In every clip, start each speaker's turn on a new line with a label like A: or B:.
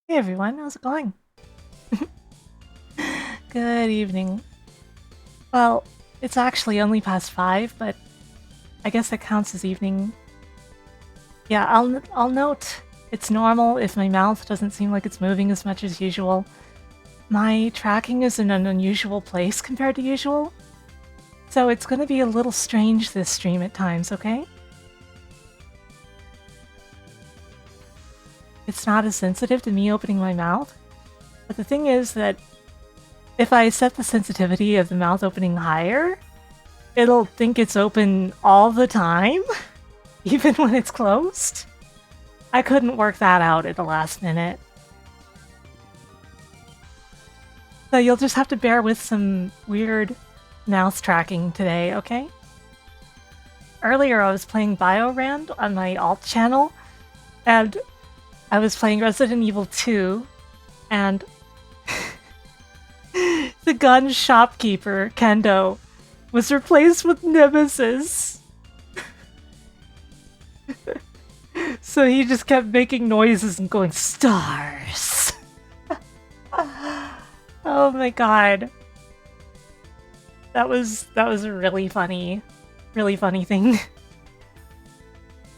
A: Hey everyone, how's it going? Good evening. Well, it's actually only past 5, but I guess that counts as evening. Yeah, I'll note it's normal if my mouth doesn't seem like it's moving as much as usual. My tracking is in an unusual place compared to usual, so it's gonna be a little strange this stream at times, okay? It's not as sensitive to me opening my mouth, but the thing is that if I set the sensitivity of the mouth opening higher, it'll think it's open all the time, even when it's closed. I couldn't work that out at the last minute. So you'll just have to bear with some weird mouth tracking today, okay? Earlier I was playing BioRand on my alt channel, and I was playing Resident Evil 2, and the gun shopkeeper, Kendo, was replaced with Nemesis. So he just kept making noises and going, "Stars!" Oh my god. That was a really funny thing.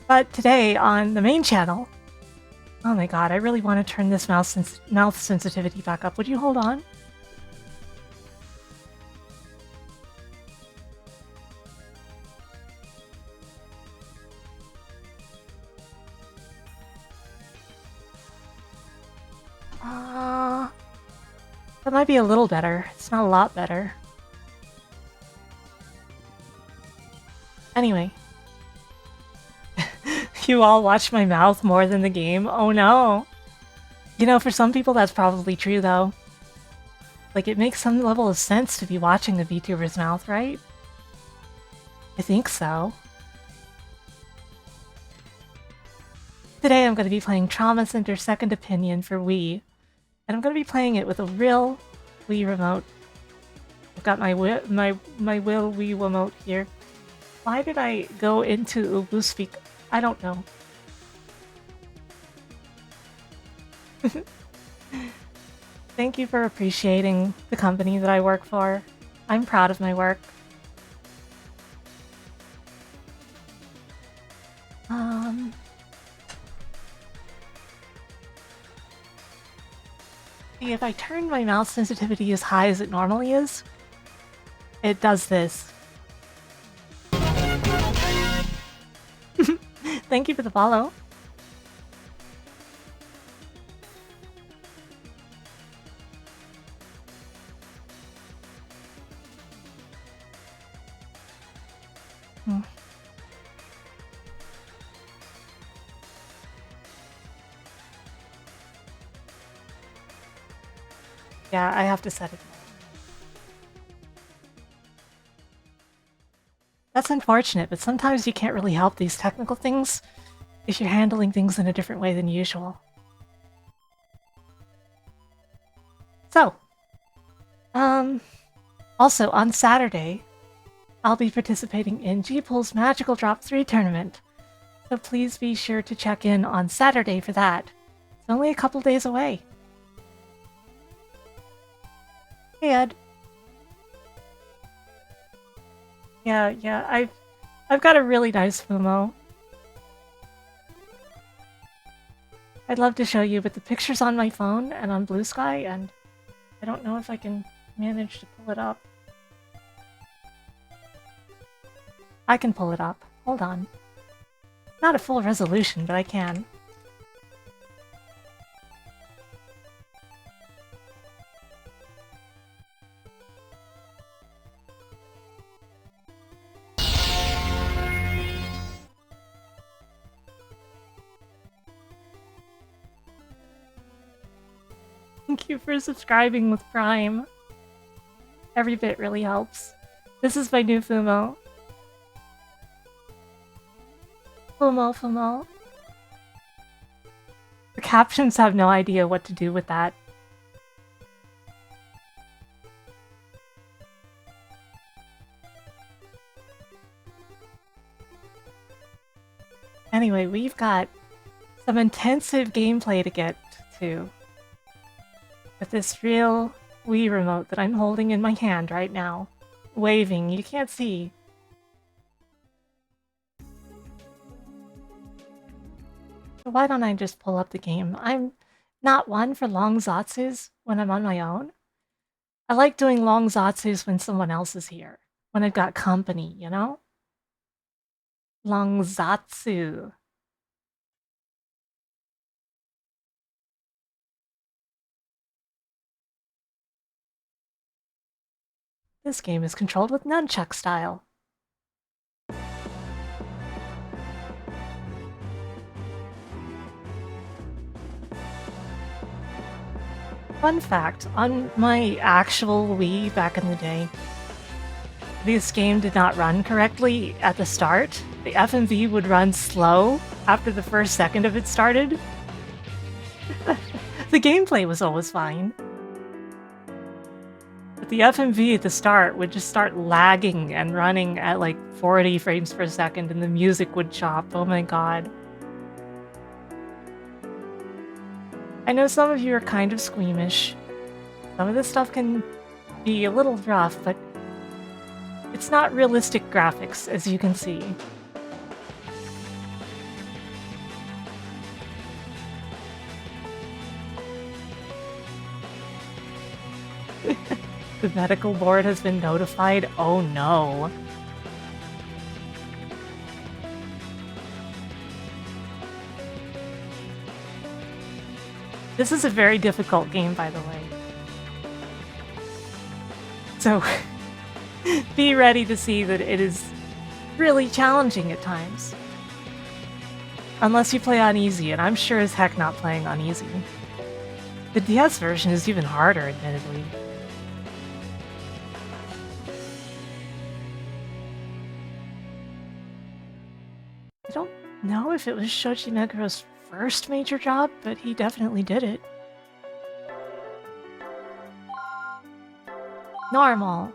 A: But today on the main channel, oh my god, I really want to turn this mouth sensitivity back up. Would you hold on? That might be a little better. It's not a lot better. Anyway. You all watch my mouth more than the game? Oh no. You know, for some people that's probably true though. Like, it makes some level of sense to be watching the VTuber's mouth, right? I think so. Today I'm going to be playing Trauma Center Second Opinion for Wii. And I'm going to be playing it with a real Wii remote. I've got my Will Wii remote here. Why did I go into Ubuspeak? I don't know. Thank you for appreciating the company that I work for. I'm proud of my work. See, if I turn my mouth sensitivity as high as it normally is, it does this. Thank you for the follow. Yeah, I have to set it. That's unfortunate, but sometimes you can't really help these technical things if you're handling things in a different way than usual. So, also on Saturday, I'll be participating in G-Pool's Magical Drop 3 tournament, so please be sure to check in on Saturday for that. It's only a couple days away. Hey Ed. Yeah, I've got a really nice Fumo. I'd love to show you, but the picture's on my phone and on Blue Sky, and I don't know if I can manage to pull it up. I can pull it up. Hold on. Not a full resolution, but I can. Thank you for subscribing with Prime. Every bit really helps. This is my new Fumo. Fumo. The captions have no idea what to do with that. Anyway, we've got some intensive gameplay to get to. With this real Wii remote that I'm holding in my hand right now. Waving, you can't see. So why don't I just pull up the game? I'm not one for long zatsus when I'm on my own. I like doing long zatsus when someone else is here. When I've got company, you know? Long zatsu. This game is controlled with nunchuck style. Fun fact, on my actual Wii back in the day, this game did not run correctly at the start. The FMV would run slow after the first second of it started. The gameplay was always fine. But the FMV at the start would just start lagging and running at like 40 frames per second and the music would chop. Oh my god. I know some of you are kind of squeamish. Some of this stuff can be a little rough, but it's not realistic graphics, as you can see. The medical board has been notified? Oh no. This is a very difficult game, by the way. So, be ready to see that it is really challenging at times. Unless you play on easy, and I'm sure as heck not playing on easy. The DS version is even harder, admittedly. I don't know if it was Shoji Meguro's first major job, but he definitely did it. Normal.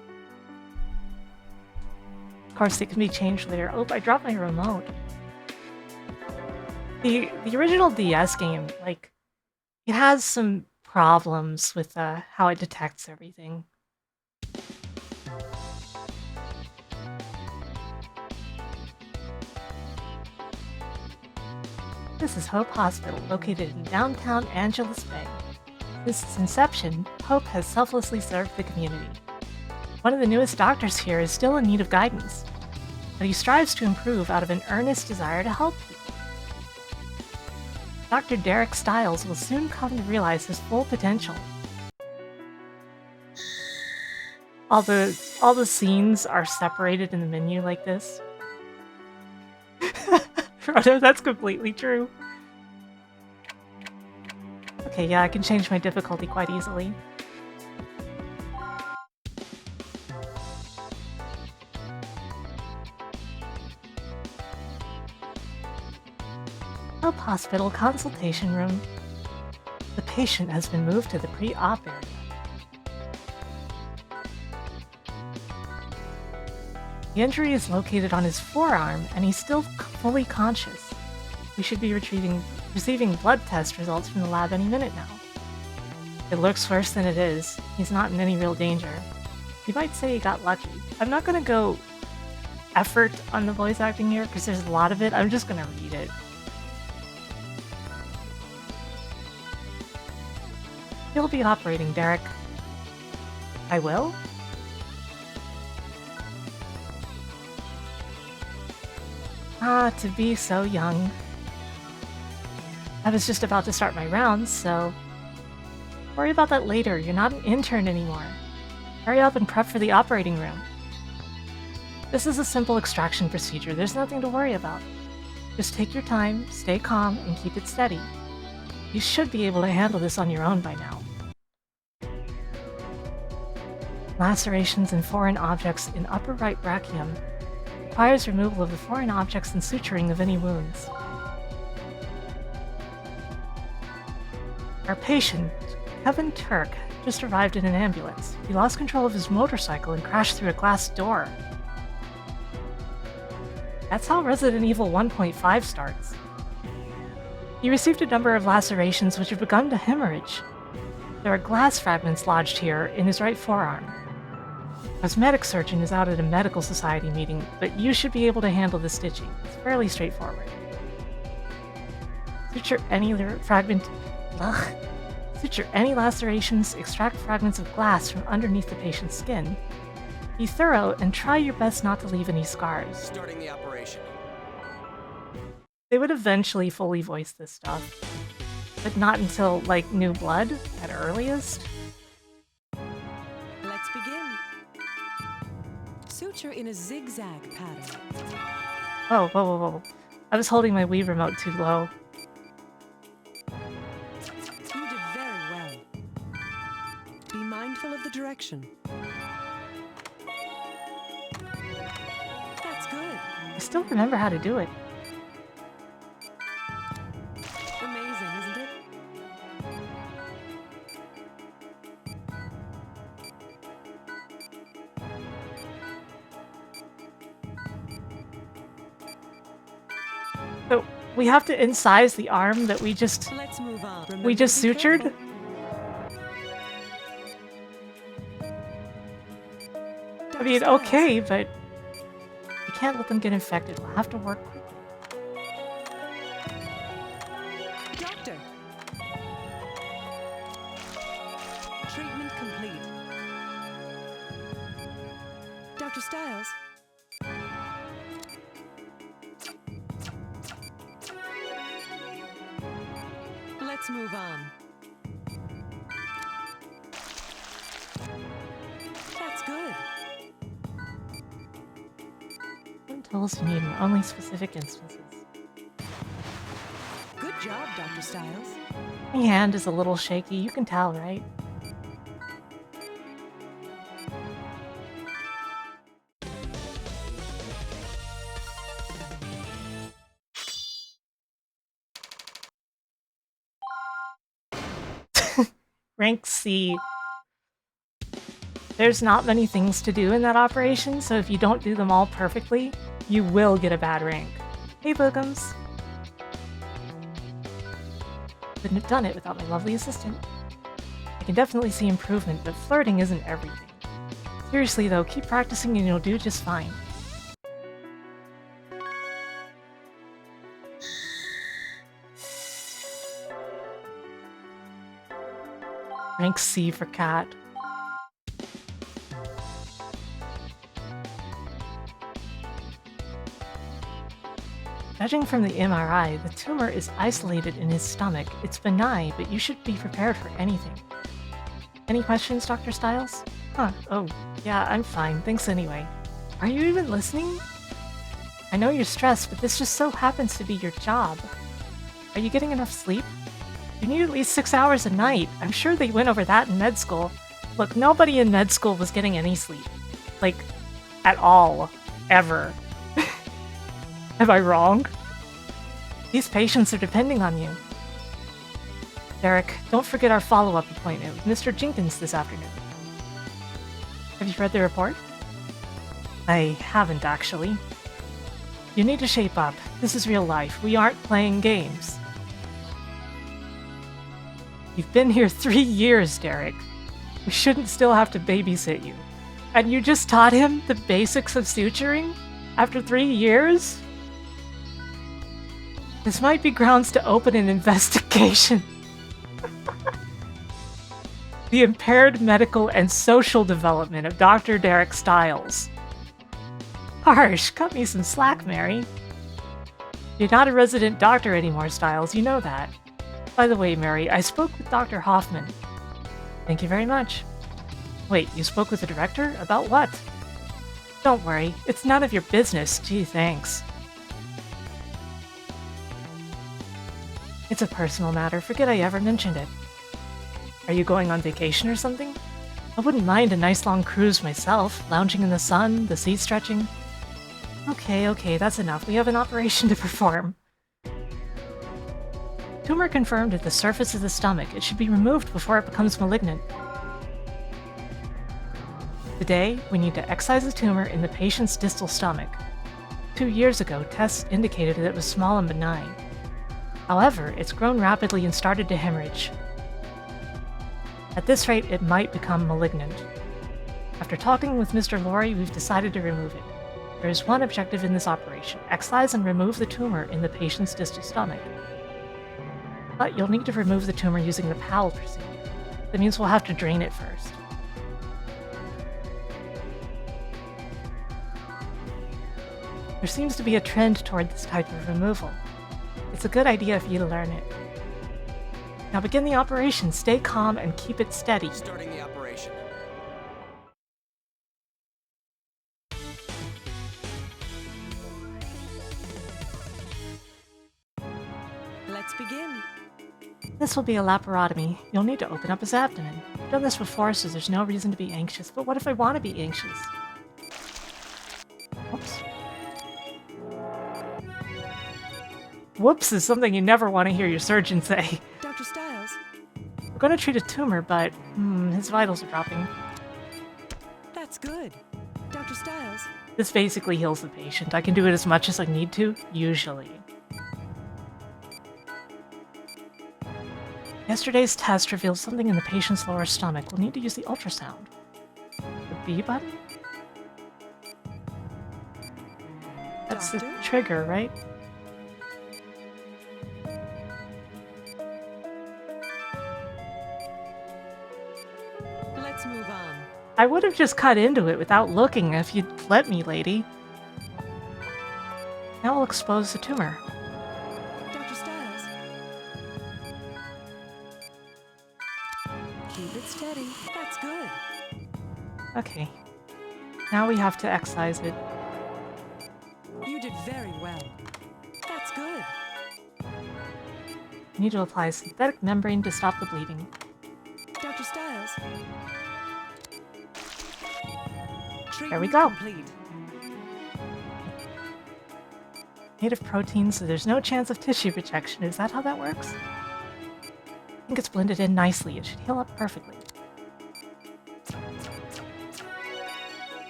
A: Of course, it can be changed later. Oh, I dropped my remote. The original DS game, like, it has some problems with how it detects everything. This is Hope Hospital, located in downtown Angeles Bay. Since its inception, Hope has selflessly served the community. One of the newest doctors here is still in need of guidance, but he strives to improve out of an earnest desire to help people. Dr. Derek Stiles will soon come to realize his full potential. All the scenes are separated in the menu like this. Frodo, that's completely true. Okay, yeah, I can change my difficulty quite easily. Hope Hospital consultation room. The patient has been moved to the pre-op area. The injury is located on his forearm, and he's still fully conscious. We should be receiving blood test results from the lab any minute now. It looks worse than it is. He's not in any real danger. You might say he got lucky. I'm not gonna go effort on the voice acting here, because there's a lot of it. I'm just gonna read it. You'll be operating, Derek. I will? Ah, to be so young. I was just about to start my rounds, so... Worry about that later, you're not an intern anymore. Hurry up and prep for the operating room. This is a simple extraction procedure, there's nothing to worry about. Just take your time, stay calm, and keep it steady. You should be able to handle this on your own by now. Lacerations and foreign objects in upper right brachium. Requires removal of the foreign objects and suturing of any wounds. Our patient, Kevin Turk, just arrived in an ambulance. He lost control of his motorcycle and crashed through a glass door. That's how Resident Evil 1.5 starts. He received a number of lacerations which have begun to hemorrhage. There are glass fragments lodged here in his right forearm. Cosmetic surgeon is out at a medical society meeting, but you should be able to handle the stitching. It's fairly straightforward. Suture any Suture any lacerations, extract fragments of glass from underneath the patient's skin. Be thorough and try your best not to leave any scars.
B: Starting the operation.
A: They would eventually fully voice this stuff, but not until, like, New Blood at earliest.
C: Let's begin. Suture in a zigzag pattern.
A: Whoa, whoa, whoa, whoa. I was holding my Wii remote too low.
C: You did very well. Be mindful of the direction. That's good.
A: I still remember how to do it.
C: Amazing, isn't it?
A: So we have to incise the arm that we just
C: Let's move on.
A: we just
C: Remember to be
A: sutured.
C: careful.
A: I mean,
C: Dr. Stiles,
A: okay, but we can't let them get infected. We'll have to work quickly.
C: Doctor. Treatment complete. Dr. Stiles. Let's move on. That's good.
A: Some tools you need in only specific instances.
C: Good job, Dr. Stiles.
A: My hand is a little shaky, you can tell, right? Rank C. There's not many things to do in that operation, so if you don't do them all perfectly, you will get a bad rank. Hey, Boogums. Couldn't have done it without my lovely assistant. I can definitely see improvement, but flirting isn't everything. Seriously though, keep practicing and you'll do just fine. Rank C for cat. Judging from the MRI, the tumor is isolated in his stomach. It's benign, but you should be prepared for anything. Any questions, Dr. Stiles? Huh, oh, yeah, I'm fine, thanks anyway. Are you even listening? I know you're stressed, but this just so happens to be your job. Are you getting enough sleep? You need at least 6 hours a night. I'm sure they went over that in med school. Look, nobody in med school was getting any sleep. Like, at all. Ever. Am I wrong? These patients are depending on you. Derek, don't forget our follow-up appointment with Mr. Jenkins this afternoon. Have you read the report? I haven't, actually. You need to shape up. This is real life. We aren't playing games. You've been here 3 years, Derek. We shouldn't still have to babysit you. And you just taught him the basics of suturing? After 3 years? This might be grounds to open an investigation. The impaired medical and social development of Dr. Derek Stiles. Harsh, cut me some slack, Mary. You're not a resident doctor anymore, Stiles, you know that. By the way, Mary, I spoke with Dr. Hoffman. Thank you very much. Wait, you spoke with the director? About what? Don't worry, it's none of your business. Gee, thanks. It's a personal matter. Forget I ever mentioned it. Are you going on vacation or something? I wouldn't mind a nice long cruise myself, lounging in the sun, the sea stretching. Okay, that's enough. We have an operation to perform. Tumor confirmed at the surface of the stomach. It should be removed before it becomes malignant. Today, we need to excise the tumor in the patient's distal stomach. 2 years ago, tests indicated that it was small and benign. However, it's grown rapidly and started to hemorrhage. At this rate, it might become malignant. After talking with Mr. Lorry, we've decided to remove it. There is one objective in this operation: excise and remove the tumor in the patient's distal stomach. But you'll need to remove the tumor using the PAL procedure. That means we'll have to drain it first. There seems to be a trend toward this type of removal. It's a good idea for you to learn it. Now begin the operation. Stay calm and keep it steady.
B: Starting the operation.
C: Let's begin.
A: This will be a laparotomy. You'll need to open up his abdomen. I've done this before, so there's no reason to be anxious. But what if I want to be anxious? Whoops. Whoops is something you never want to hear your surgeon say.
C: Dr. Styles,
A: We're going to treat a tumor, but his vitals are dropping.
C: that's good. Dr. Styles,
A: This basically heals the patient. I can do it as much as I need to, usually. Yesterday's test revealed something in the patient's lower stomach. We'll need to use the ultrasound. The B button? That's the
C: Doctor?
A: trigger, right?
C: let's move on.
A: I would have just cut into it without looking if you'd let me, lady. Now we'll expose the tumor.
C: Dr. Styles. Keep it steady. That's good.
A: Okay. Now we have to excise it.
C: You did very well. That's good.
A: We need to apply a synthetic membrane to stop the bleeding.
C: Dr. Styles.
A: There we
C: Treatment
A: go.
C: Complete.
A: Native protein, so there's no chance of tissue rejection. Is that how that works? I think it's blended in nicely. It should heal up perfectly.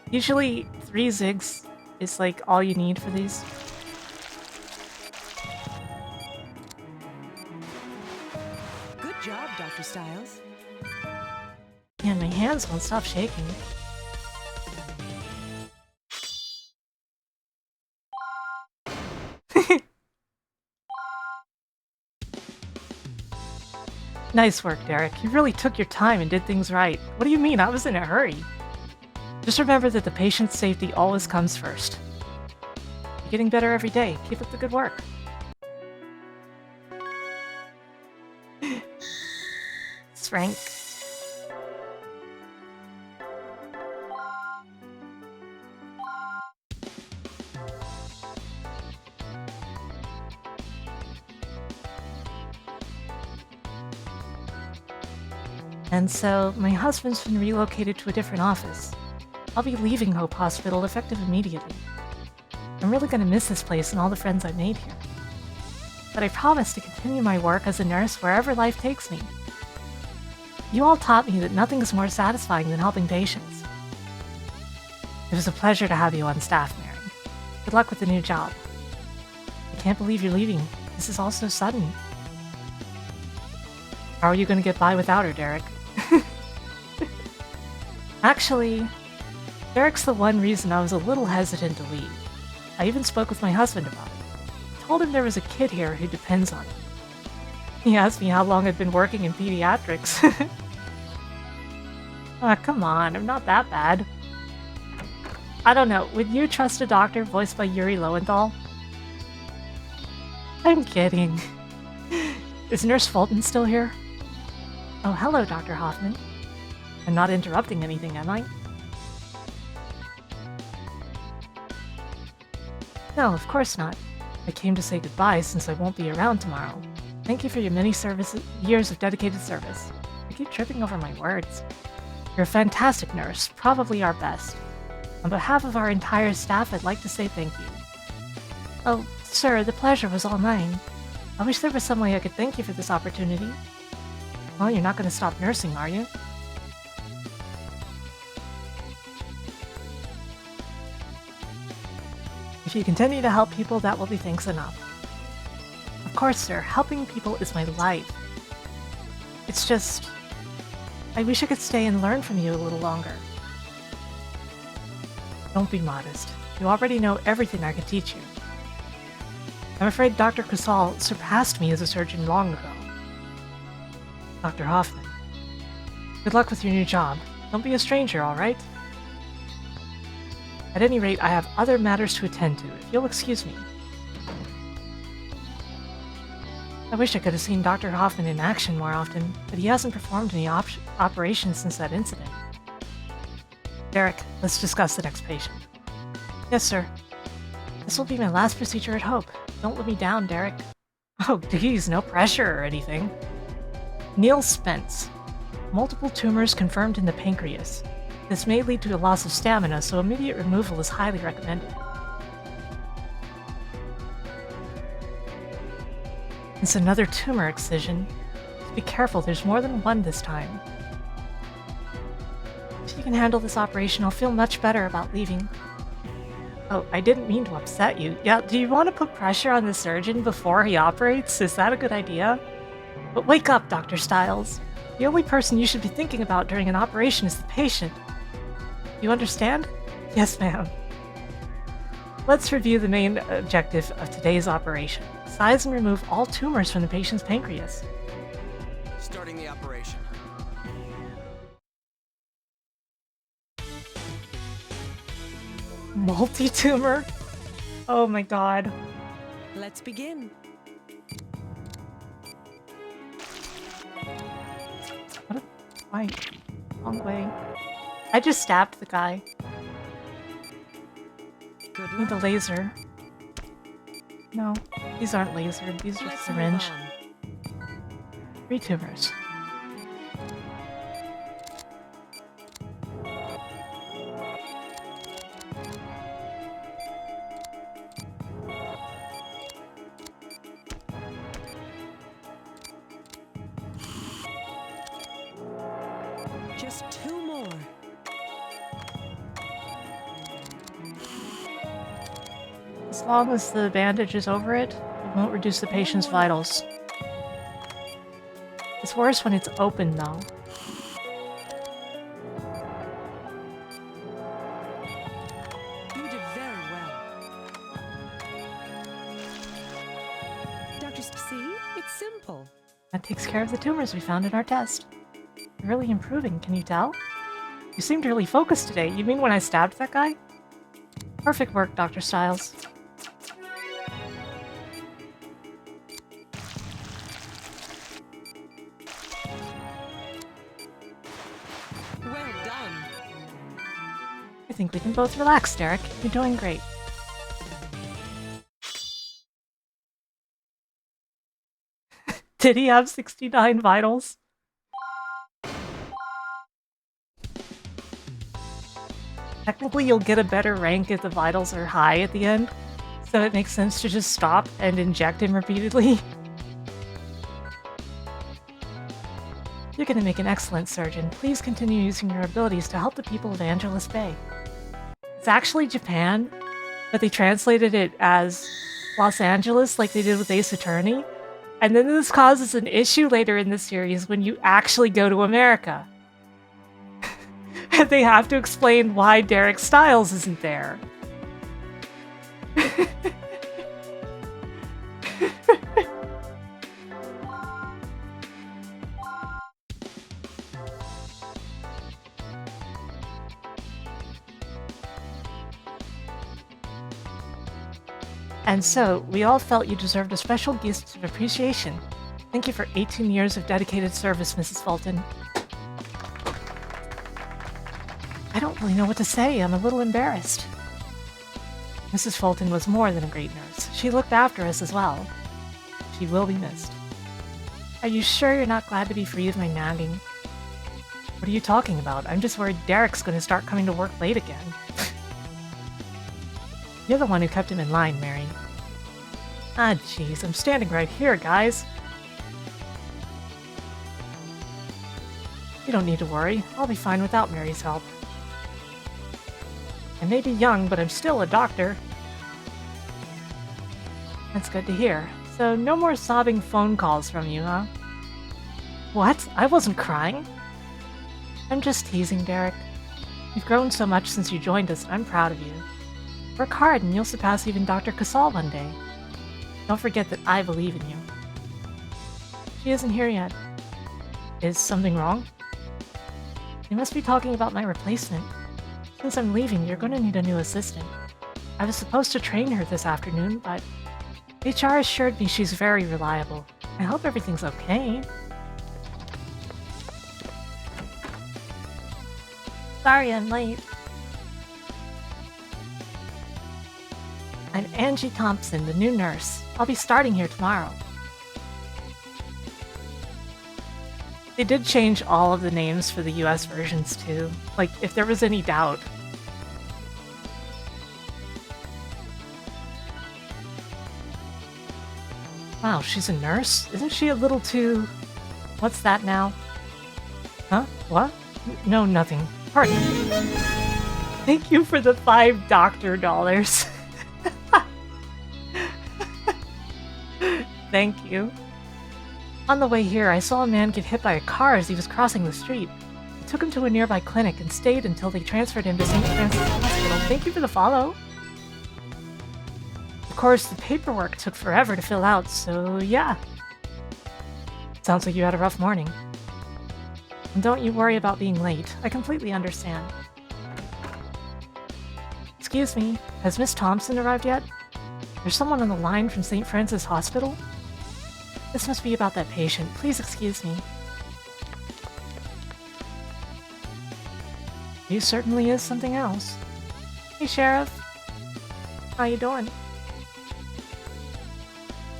A: Usually 3 zigs is like all you need for these.
C: Good job, Dr. Styles.
A: Man, my hands won't stop shaking. Nice work, Derek. You really took your time and did things right. What do you mean? I was in a hurry. Just remember that the patient's safety always comes first. You're getting better every day. Keep up the good work. It's Frank. And so, my husband's been relocated to a different office. I'll be leaving Hope Hospital effective immediately. I'm really gonna miss this place and all the friends I've made here. But I promise to continue my work as a nurse wherever life takes me. You all taught me that nothing is more satisfying than helping patients. It was a pleasure to have you on staff, Mary. Good luck with the new job. I can't believe you're leaving. This is all so sudden. How are you gonna get by without her, Derek? Actually, Derek's the one reason I was a little hesitant to leave. I even spoke with my husband about it. I told him there was a kid here who depends on him. He asked me how long I'd been working in pediatrics. Come on, I'm not that bad. I don't know, would you trust a doctor voiced by Yuri Lowenthal? I'm kidding. Is Nurse Fulton still here? Oh, hello, Dr. Hoffman. I'm not interrupting anything, am I? No, of course not. I came to say goodbye since I won't be around tomorrow. Thank you for your many years of dedicated service. I keep tripping over my words. You're a fantastic nurse, probably our best. On behalf of our entire staff, I'd like to say thank you. Oh, sir, the pleasure was all mine. I wish there was some way I could thank you for this opportunity. Well, you're not going to stop nursing, are you? If you continue to help people, that will be thanks enough. Of course, sir, helping people is my life. It's just... I wish I could stay and learn from you a little longer. Don't be modest. You already know everything I could teach you. I'm afraid Dr. Casal surpassed me as a surgeon long ago. Dr. Hoffman, good luck with your new job. Don't be a stranger, alright? At any rate, I have other matters to attend to, if you'll excuse me. I wish I could have seen Dr. Hoffman in action more often, but he hasn't performed any operations since that incident. Derek, let's discuss the next patient. Yes, sir. This will be my last procedure at Hope. Don't let me down, Derek. Oh, geez, no pressure or anything. Neil Spence. Multiple tumors confirmed in the pancreas. This may lead to a loss of stamina, so immediate removal is highly recommended. It's another tumor excision. Just be careful, there's more than one this time. If you can handle this operation, I'll feel much better about leaving. Oh, I didn't mean to upset you. Yeah, do you want to put pressure on the surgeon before he operates? Is that a good idea? But wake up, Dr. Stiles. The only person you should be thinking about during an operation is the patient. You understand? Yes, ma'am. Let's review the main objective of today's operation. Size and remove all tumors from the patient's pancreas.
B: Starting the operation.
A: Multi-tumor? Oh my god.
C: Let's begin.
A: What a... Why? Wrong way. I just stabbed the guy.
C: Good
A: Need the
C: luck.
A: laser. No, these aren't lasered. These are
C: Let's move
A: syringe.
C: on.
A: 3 tumors.
C: Just 2 more.
A: As long as the bandage is over it, it won't reduce the patient's vitals. It's worse when it's open, though.
C: You did very well. Dr. See? It's simple.
A: That takes care of the tumors we found in our test. You're really improving, can you tell? You seemed really focused today. You mean when I stabbed that guy? Perfect work, Dr. Stiles.
C: Well done.
A: I think we can both relax, Derek. You're doing great. Did he have 69 vitals? Technically, you'll get a better rank if the vitals are high at the end, so it makes sense to just stop and inject him repeatedly. You're gonna make an excellent surgeon. Please continue using your abilities to help the people of Angelus Bay. It's actually Japan, but they translated it as Los Angeles like they did with Ace Attorney. And then this causes an issue later in the series when you actually go to America. And they have to explain why Derek Stiles isn't there. And so, we all felt you deserved a special gift of appreciation. Thank you for 18 years of dedicated service, Mrs. Fulton. I don't really know what to say. I'm a little embarrassed. Mrs. Fulton was more than a great nurse. She looked after us as well. She will be missed. Are you sure you're not glad to be free of my nagging? What are you talking about? I'm just worried Derek's going to start coming to work late again. You're the one who kept him in line, Mary. Ah, jeez, I'm standing right here, guys. You don't need to worry. I'll be fine without Mary's help. I may be young, but I'm still a doctor. That's good to hear. So, no more sobbing phone calls from you, huh? What? I wasn't crying. I'm just teasing, Derek. You've grown so much since you joined us, and I'm proud of you. Work hard, and you'll surpass even Dr. Casal one day. Don't forget that I believe in you. She isn't here yet. Is something wrong? You must be talking about my replacement. Since I'm leaving, you're going to need a new assistant. I was supposed to train her this afternoon, but HR assured me she's very reliable. I hope everything's okay. Sorry I'm late. I'm Angie Thompson, the new nurse. I'll be starting here tomorrow. They did change all of the names for the US versions too. Like, if there was any doubt. Wow, she's a nurse? Isn't she a little too... What's that now? Huh? What? No, nothing. Pardon. Thank you for the $5 doctor dollars. Thank you. On the way here, I saw a man get hit by a car as he was crossing the street. I took him to a nearby clinic and stayed until they transferred him to St. Francis Hospital. Thank you for the follow. Of course, the paperwork took forever to fill out, so yeah. Sounds like you had a rough morning. And don't you worry about being late. I completely understand. Excuse me, has Miss Thompson arrived yet? There's someone on the line from St. Francis Hospital? This must be about that patient. Please excuse me. He certainly is something else. Hey, Sheriff. How you doing?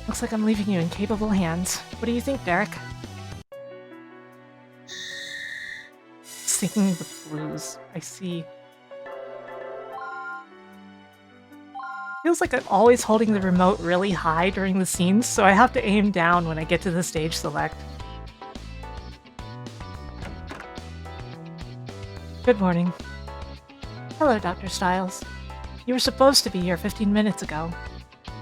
A: Looks like I'm leaving you in capable hands. What do you think, Derek? Singing the blues. I see. Feels like I'm always holding the remote really high during the scenes, so I have to aim down when I get to the stage select. Good morning. Hello, Dr. Stiles. You were supposed to be here 15 minutes ago.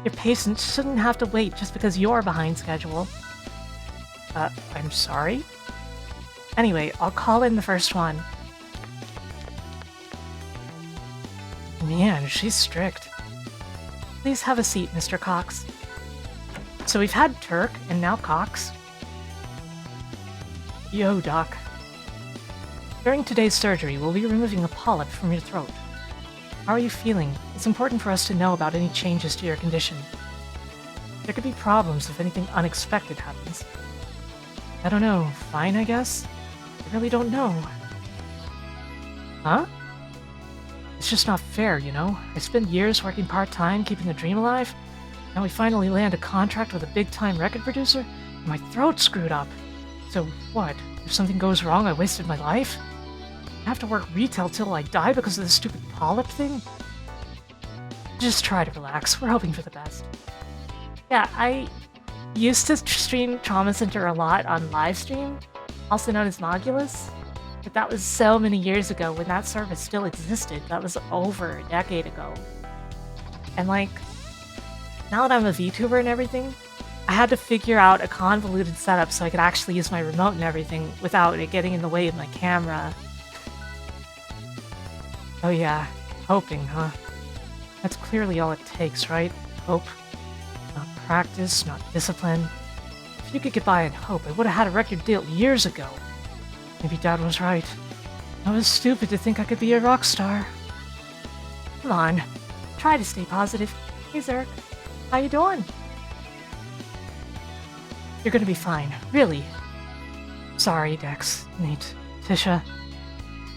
A: Your patients shouldn't have to wait just because you're behind schedule. I'm sorry? Anyway, I'll call in the first one. Man, she's strict. Please have a seat, Mr. Cox. So we've had Turk, and now Cox. Yo, Doc. During today's surgery, we'll be removing a polyp from your throat. How are you feeling? It's important for us to know about any changes to your condition. There could be problems if anything unexpected happens. I don't know. Fine, I guess? I really don't know. Huh? It's just not fair, you know? I spent years working part-time, keeping the dream alive. Now we finally land a contract with a big-time record producer, and my throat's screwed up. So what? If something goes wrong, I wasted my life? I have to work retail till I die because of this stupid polyp thing? Just try to relax. We're hoping for the best. Yeah, I used to stream Trauma Center a lot on livestream, also known as Mogulus. But that was so many years ago when that service still existed. That was over a decade ago. And like, now that I'm a VTuber and everything, I had to figure out a convoluted setup so I could actually use my remote and everything without it getting in the way of my camera. Oh yeah, hoping, huh? That's clearly all it takes, right? Hope. Not practice, not discipline. If you could get by on hope, I would have had a record deal years ago. Maybe Dad was right. I was stupid to think I could be a rock star. Come on, try to stay positive. Hey, Zerk. How you doing? You're gonna be fine, really. Sorry, Dex, Nate, Tisha.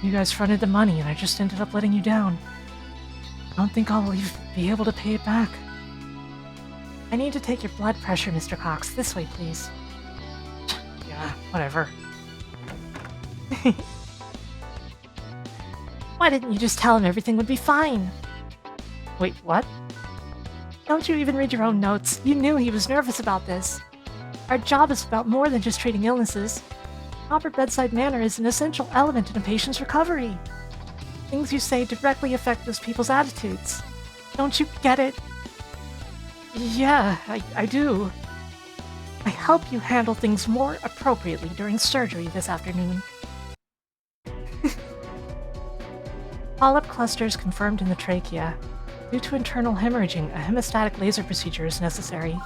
A: You guys fronted the money and I just ended up letting you down. I don't think I'll be able to pay it back. I need to take your blood pressure, Mr. Cox. This way, please. Yeah, whatever. Why didn't you just tell him everything would be fine? Wait, what? Don't you even read your own notes? You knew he was nervous about this. Our job is about more than just treating illnesses. Proper bedside manner is an essential element in a patient's recovery. Things you say directly affect those people's attitudes. Don't you get it? Yeah, I do. I help you handle things more appropriately during surgery this afternoon. Polyp clusters confirmed in the trachea. Due to internal hemorrhaging, a hemostatic laser procedure is necessary.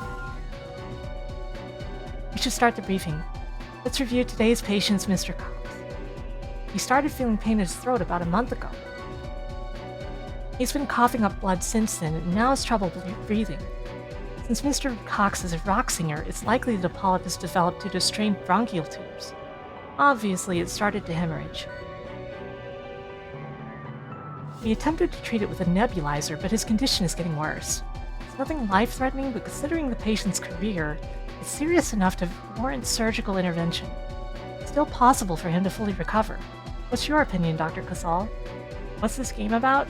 A: We should start the briefing. Let's review today's patient's Mr. Cox. He started feeling pain in his throat about a month ago. He's been coughing up blood since then and now has trouble breathing. Since Mr. Cox is a rock singer, it's likely that a polyp has developed due to strained bronchial tubes. Obviously, it started to hemorrhage. We attempted to treat it with a nebulizer, but his condition is getting worse. It's nothing life-threatening, but considering the patient's career, it's serious enough to warrant surgical intervention. It's still possible for him to fully recover. What's your opinion, Dr. Casal? What's this game about?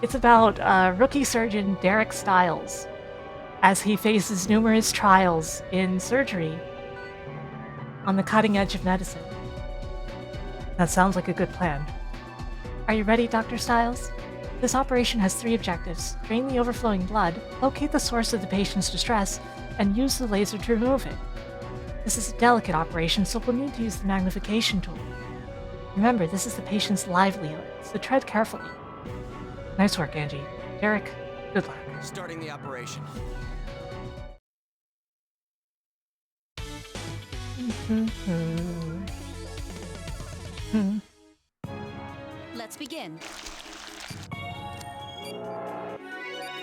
A: It's about rookie surgeon Derek Stiles, as he faces numerous trials in surgery on the cutting edge of medicine. That sounds like a good plan. Are you ready, Dr. Stiles? This operation has 3 objectives: drain the overflowing blood, locate the source of the patient's distress, and use the laser to remove it. This is a delicate operation, so we'll need to use the magnification tool. Remember, this is the patient's livelihood, so tread carefully. Nice work, Angie. Derek, good luck.
B: Starting the operation.
D: Let's begin.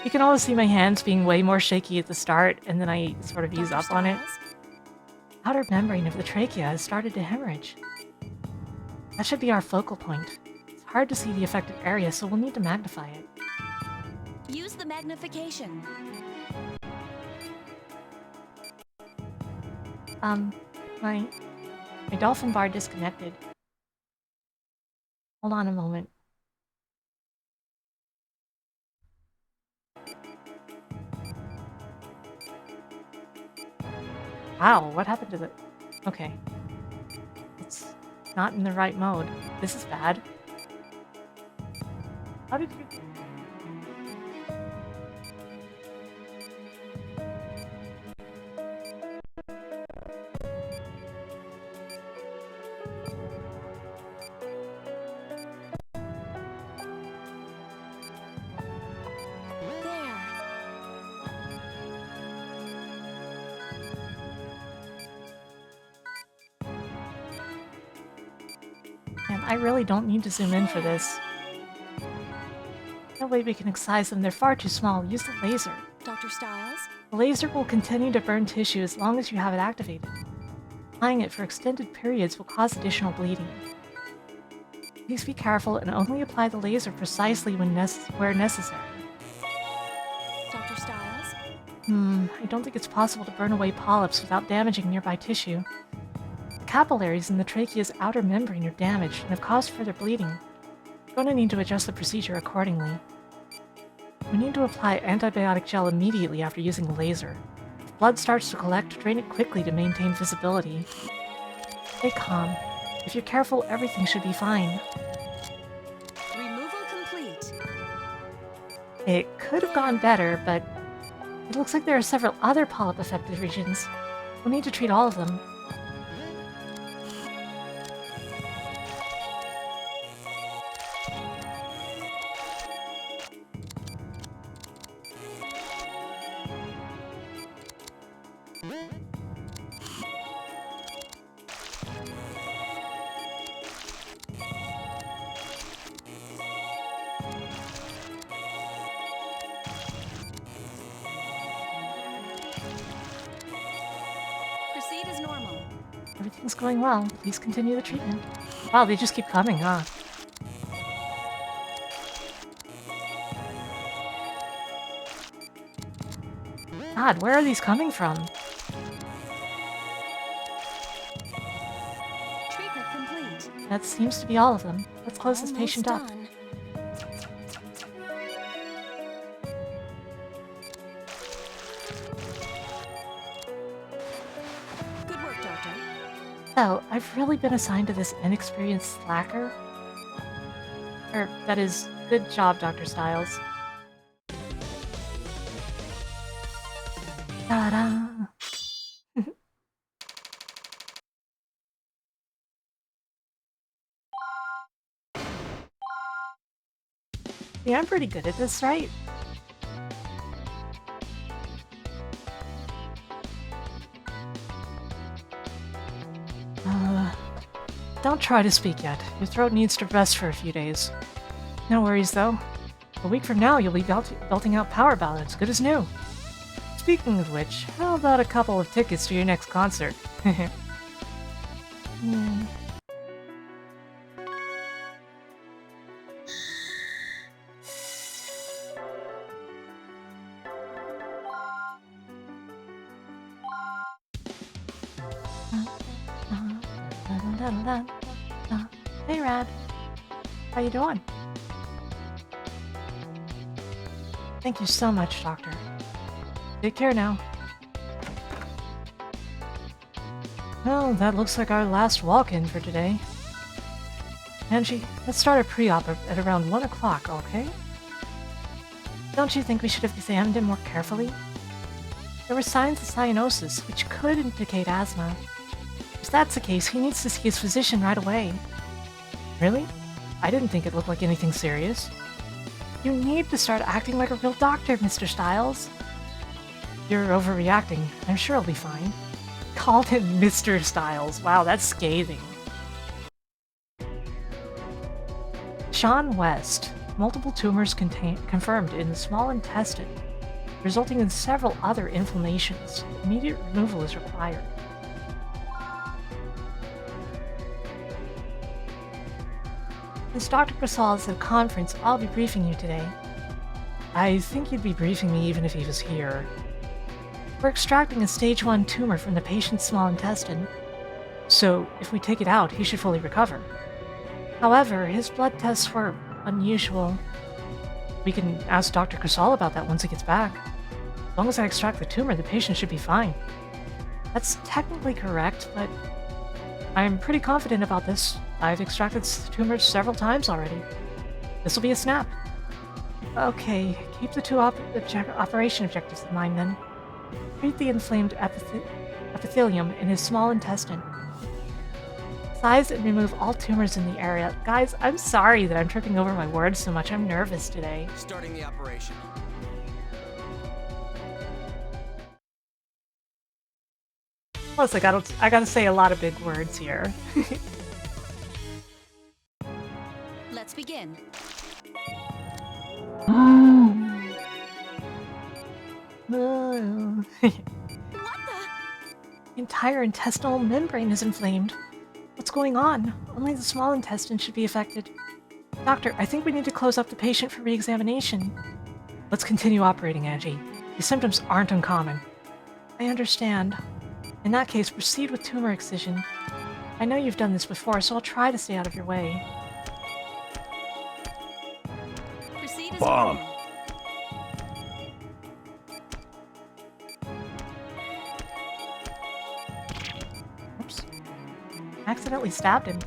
A: You can always see my hands being way more shaky at the start, and then I sort of ease
D: Dr.
A: up on it.
D: Stiles?
A: Outer membrane of the trachea has started to hemorrhage. That should be our focal point. It's hard to see the affected area, so we'll need to magnify it.
D: Use the magnification.
A: My dolphin bar disconnected. Hold on a moment. Wow, what happened to the... Okay. It's not in the right mode. This is bad. How did you...
D: There.
A: Man, I really don't need to zoom in for this. No way we can excise them. They're far too small. Use the laser.
D: Dr. Stiles?
A: The laser will continue to burn tissue as long as you have it activated. Applying it for extended periods will cause additional bleeding. Please be careful and only apply the laser precisely when where necessary.
D: Dr. Stiles?
A: I don't think it's possible to burn away polyps without damaging nearby tissue. The capillaries in the trachea's outer membrane are damaged and have caused further bleeding. We're going to need to adjust the procedure accordingly. We need to apply antibiotic gel immediately after using the laser. If blood starts to collect, drain it quickly to maintain visibility. Stay calm. If you're careful, everything should be fine.
D: Removal complete.
A: It could have gone better, but it looks like there are several other polyp-affected regions. We'll need to treat all of them.
D: Proceed as normal.
A: Everything's going well. Please continue the treatment. Wow, they just keep coming, huh? God, where are these coming from?
D: Treatment complete.
A: That seems to be all of them. Let's close this patient up.
D: Done. Good work, Doctor.
A: So, I've really been assigned to this inexperienced slacker. That is, good job, Dr. Stiles. Ta-da! Yeah, I'm pretty good at this, right? Don't try to speak yet. Your throat needs to rest for a few days. No worries, though. A week from now, you'll be belting out power ballads, good as new. Speaking of which, how about a couple of tickets to your next concert? Hmm. Hey, Rad. How you doing? Thank you so much, Doctor. Take care now. Well, that looks like our last walk-in for today. Angie, let's start a pre-op at around 1 o'clock, okay? Don't you think we should have examined him more carefully? There were signs of cyanosis, which could indicate asthma. If that's the case, he needs to see his physician right away. Really? I didn't think it looked like anything serious. You need to start acting like a real doctor, Mr. Styles. You're overreacting. I'm sure I'll be fine. Called him Mr. Styles. Wow, that's scathing. Sean West. Multiple tumors confirmed in the small intestine, resulting in several other inflammations. Immediate removal is required. Since Dr. Grasal is at a conference, I'll be briefing you today. I think you'd be briefing me even if he was here. We're extracting a stage 1 tumor from the patient's small intestine, so if we take it out, he should fully recover. However, his blood tests were unusual. We can ask Dr. Grasal about that once he gets back. As long as I extract the tumor, the patient should be fine. That's technically correct, but I'm pretty confident about this. I've extracted tumors several times already. This will be a snap. Okay, keep the two operation objectives in mind then. Treat the inflamed epithelium in his small intestine. Size and remove all tumors in the area. Guys, I'm sorry that I'm tripping over my words so much. I'm nervous today.
B: Starting the operation.
A: Plus, I gotta say a lot of big words here.
D: Let's begin.
A: The
D: What the?
A: entire intestinal membrane is inflamed. What's going on? Only the small intestine should be affected. Doctor, I think we need to close up the patient for re-examination. Let's continue operating, Angie. These symptoms aren't uncommon. I understand. In that case, proceed with tumor excision. I know you've done this before, so I'll try to stay out of your way.
D: Proceed as
E: Bomb.
D: normal.
A: Oops. Accidentally stabbed him.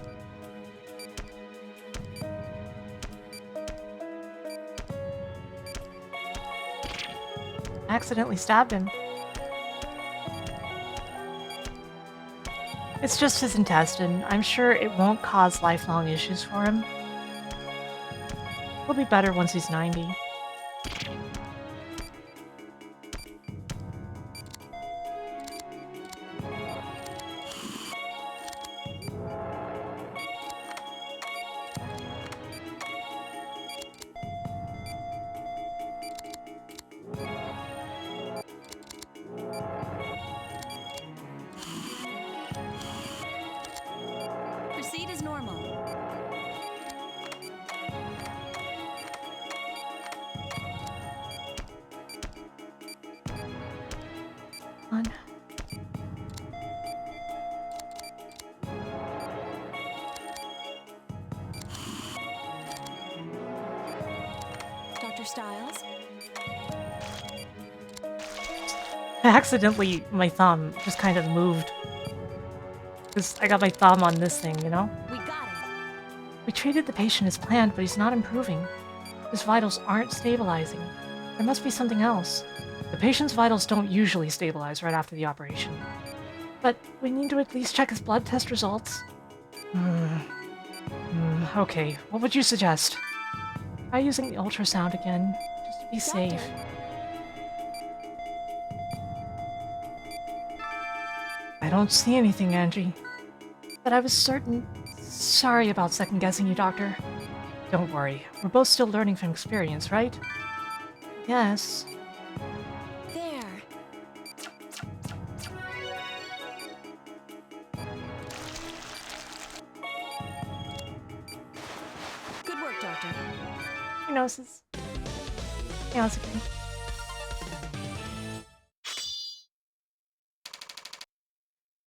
A: Accidentally stabbed him. It's just his intestine. I'm sure it won't cause lifelong issues for him. He'll be better once he's 90.
D: Proceed as normal.
A: On.
D: Dr. Styles?
A: Accidentally, my thumb just kind of moved. Because I got my thumb on this thing, you know?
D: We got it.
A: We treated the patient as planned, but he's not improving. His vitals aren't stabilizing. There must be something else. The patient's vitals don't usually stabilize right after the operation. But we need to at least check his blood test results. Okay, what would you suggest? try using the ultrasound again, just to be safe. I don't see anything, Angie. But I was certain... Sorry about second-guessing you, Doctor. Don't worry. We're both still learning from experience, right? Yes.
D: There.
C: Good work, Doctor.
A: He knows his... He knows again.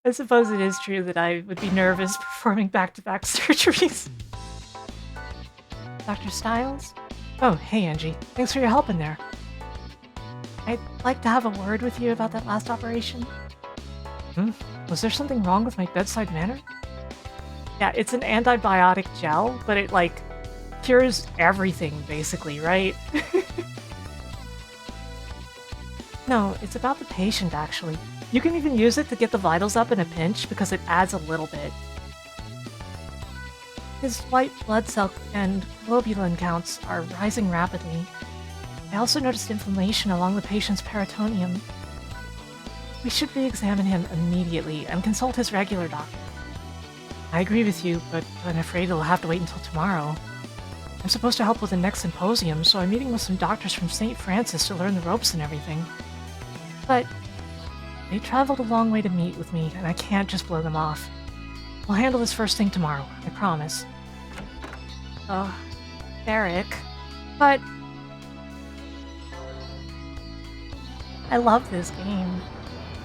A: I suppose it is true that I would be nervous performing back-to-back surgeries. Dr. Stiles? Oh, hey Angie. Thanks for your help in there. I'd like to have a word with you about that last operation. Was there something wrong with my bedside manner? Yeah, it's an antibiotic gel, but it, like, cures everything, basically, right? No, it's about the patient, actually. You can even use it to get the vitals up in a pinch because it adds a little bit. His white blood cell and globulin counts are rising rapidly. I also noticed inflammation along the patient's peritoneum. We should re-examine him immediately and consult his regular doctor. I agree with you, but I'm afraid it'll have to wait until tomorrow. I'm supposed to help with the next symposium, so I'm meeting with some doctors from St. Francis to learn the ropes and everything. But they traveled a long way to meet with me, and I can't just blow them off. We'll handle this first thing tomorrow, I promise. Oh, Derek. But... I love this game.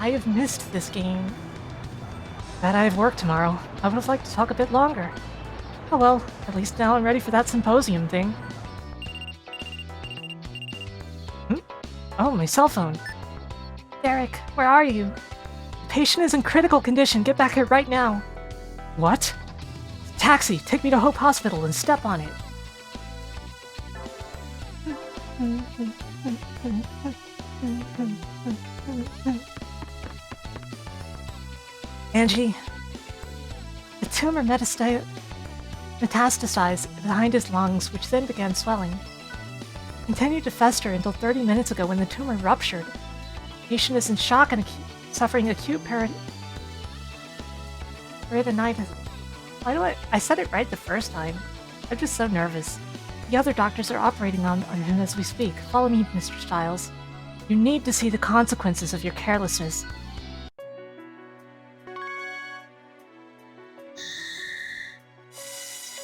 A: I have missed this game. Bet I have work tomorrow. I would have liked to talk a bit longer. Oh well, at least now I'm ready for that symposium thing. Oh, my cell phone. Derek, where are you? The patient is in critical condition. Get back here right now. What? Taxi, take me to Hope Hospital and step on it. Angie, the tumor metastasized behind his lungs, which then began swelling. Continued to fester until 30 minutes ago when the tumor ruptured. The patient is in shock and suffering acute peritonitis. Why do I said it right the first time. I'm just so nervous. The other doctors are operating on him as we speak. Follow me, Mr. Stiles. You need to see the consequences of your carelessness.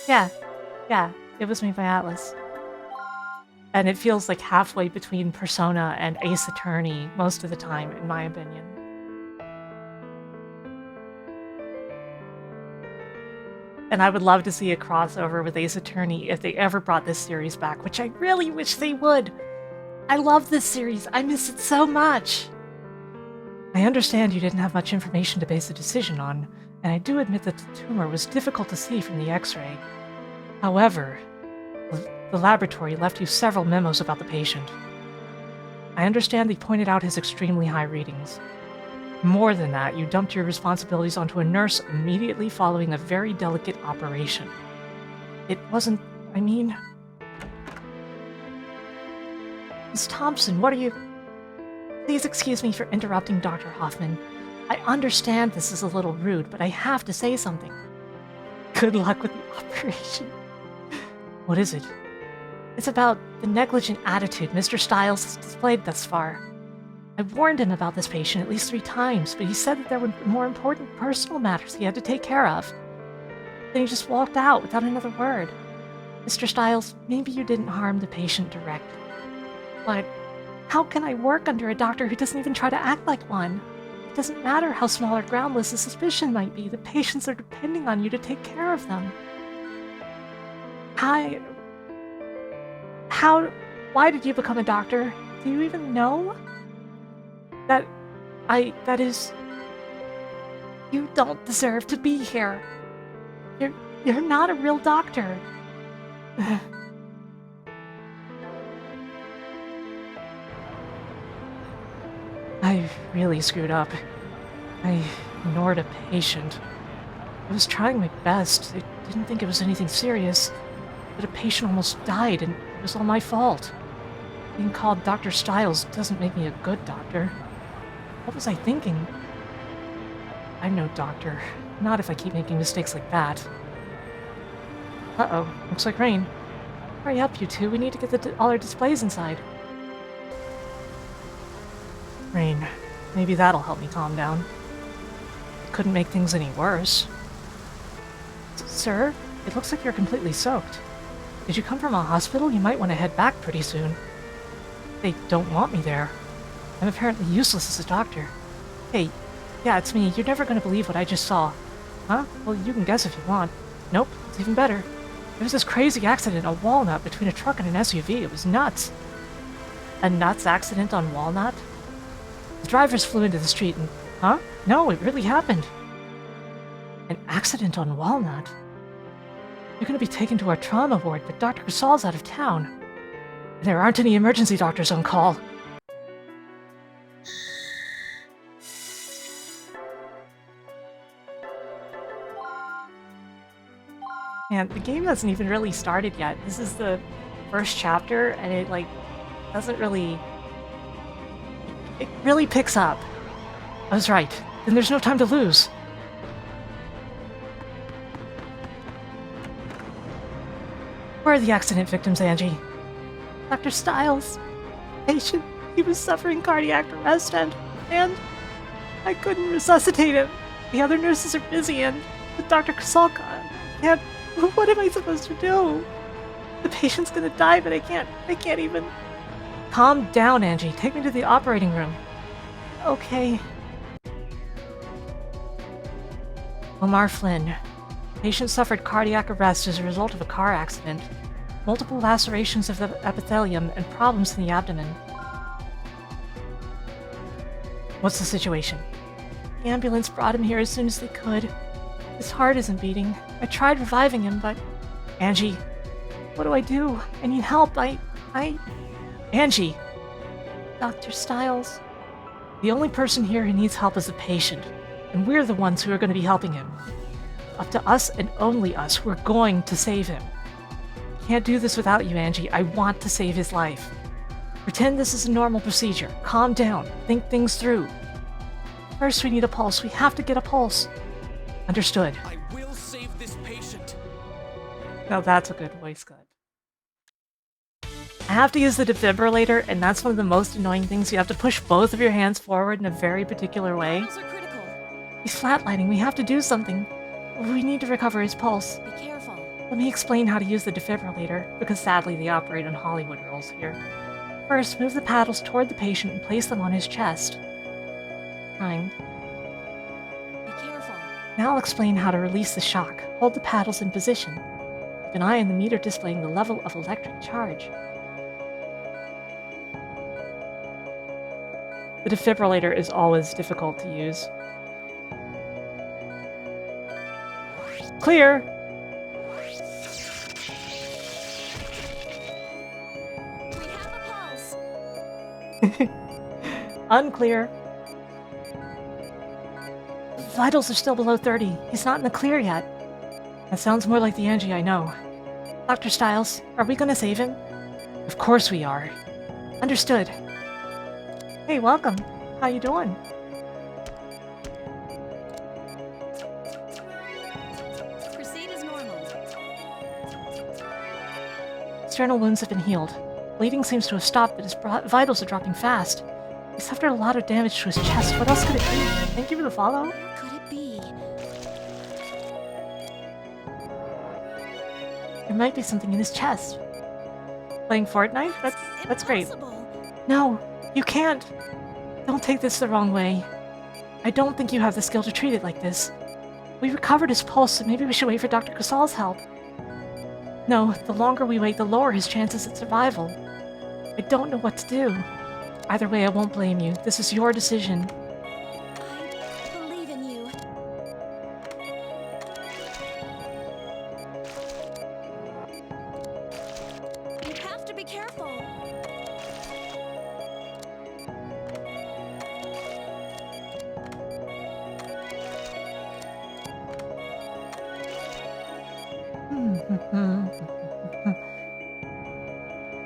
A: Yeah, it was me by Atlas. And it feels like halfway between Persona and Ace Attorney most of the time, in my opinion. And I would love to see a crossover with Ace Attorney if they ever brought this series back, which I really wish they would. I love this series. I miss it so much. I understand you didn't have much information to base a decision on, and I do admit that the tumor was difficult to see from the X-ray. However, the laboratory left you several memos about the patient. I understand they pointed out his extremely high readings. More than that, you dumped your responsibilities onto a nurse immediately following a very delicate operation. It wasn't... I mean... Miss Thompson, what are you... Please excuse me for interrupting Dr. Hoffman. I understand this is a little rude, but I have to say something. Good luck with the operation. What is it? It's about the negligent attitude Mr. Stiles has displayed thus far. I warned him about this patient at least 3 times, but he said that there were more important personal matters he had to take care of. Then he just walked out without another word. Mr. Stiles, maybe you didn't harm the patient directly. But how can I work under a doctor who doesn't even try to act like one? It doesn't matter how small or groundless a suspicion might be. The patients are depending on you to take care of them. Why did you become a doctor? Do you even know? That is... You don't deserve to be here. You're not a real doctor. I really screwed up. I ignored a patient. I was trying my best. I didn't think it was anything serious, but a patient almost died, and It was all my fault. Being called Dr. Styles doesn't make me a good doctor. What was I thinking? I'm no doctor. Not if I keep making mistakes like that. Uh-oh. Looks like rain. Hurry up, you two. We need to get all our displays inside. Rain. Maybe that'll help me calm down. Couldn't make things any worse. Sir, it looks like you're completely soaked. Did you come from a hospital? You might want to head back pretty soon. They don't want me there. I'm apparently useless as a doctor. Hey, yeah, it's me. You're never going to believe what I just saw. Huh? Well, you can guess if you want. Nope, it's even better. There was this crazy accident on Walnut between a truck and an SUV. It was nuts. A nuts accident on Walnut? The drivers flew into the street and... Huh? No, it really happened. An accident on Walnut? You're going to be taken to our trauma ward, but Dr. Casal's out of town. There aren't any emergency doctors on call. Man, the game hasn't even really started yet. This is the first chapter, and it, like, doesn't really... It really picks up. I was right. Then there's no time to lose. Where are the accident victims, Angie? Dr. Styles. Patient. He was suffering cardiac arrest and I couldn't resuscitate him. The other nurses are busy and with Dr. Kasalka can't... What am I supposed to do? The patient's gonna die, but I can't even... Calm down, Angie. Take me to the operating room. Okay. Omar Flynn. Patient suffered cardiac arrest as a result of a car accident. Multiple lacerations of the epithelium and problems in the abdomen. What's the situation? The ambulance brought him here as soon as they could. His heart isn't beating. I tried reviving him, but... Angie, what do I do? I need help. Angie! Dr. Styles. The only person here who needs help is the patient, and we're the ones who are going to be helping him. Up to us and only us. We're going to save him. Can't do this without you, Angie. I want to save his life. Pretend this is a normal procedure. Calm down. Think things through. First, we need a pulse. We have to get a pulse. Understood.
B: I will save this patient.
A: Now that's a good voice cut. I have to use the defibrillator, and that's one of the most annoying things. You have to push both of your hands forward in a very particular way.
D: Vitals are critical.
A: He's flatlining. We have to do something. We need to recover his pulse.
D: Be careful.
A: Let me explain how to use the defibrillator, because sadly they operate on Hollywood rules here. First, move the paddles toward the patient and place them on his chest. Trying.
D: Be careful.
A: Now I'll explain how to release the shock. Hold the paddles in position. Keep an eye on the meter displaying the level of electric charge. The defibrillator is always difficult to use. Clear!
D: We have a pulse.
A: Unclear. Vitals are still below 30. He's not in the clear yet. That sounds more like the Angie I know. Dr. Styles, are we gonna save him? Of course we are. Understood. Hey, welcome. How you doing?
D: Proceed as normal.
A: External wounds have been healed. Bleeding seems to have stopped, but his vitals are dropping fast. He suffered a lot of damage to his chest. What else could it be? Thank you for the follow.
D: Where could it be?
A: There might be something in his chest. Playing Fortnite? That's great.
D: Impossible.
A: No, you can't. Don't take this the wrong way. I don't think you have the skill to treat it like this. We recovered his pulse, so maybe we should wait for Dr. Casal's help. No, the longer we wait, the lower his chances at survival. I don't know what to do. Either way, I won't blame you. This is your decision.
D: I believe in you. You have to be careful.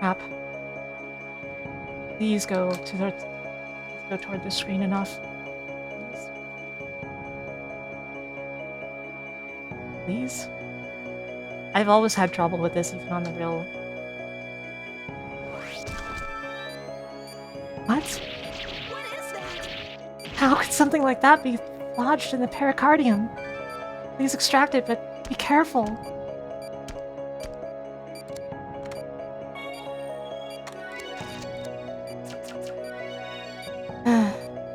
A: Crap. Please go toward the screen enough. Please? I've always had trouble with this, even on the real. What?
D: What is that?
A: How could something like that be lodged in the pericardium? Please extract it, but be careful.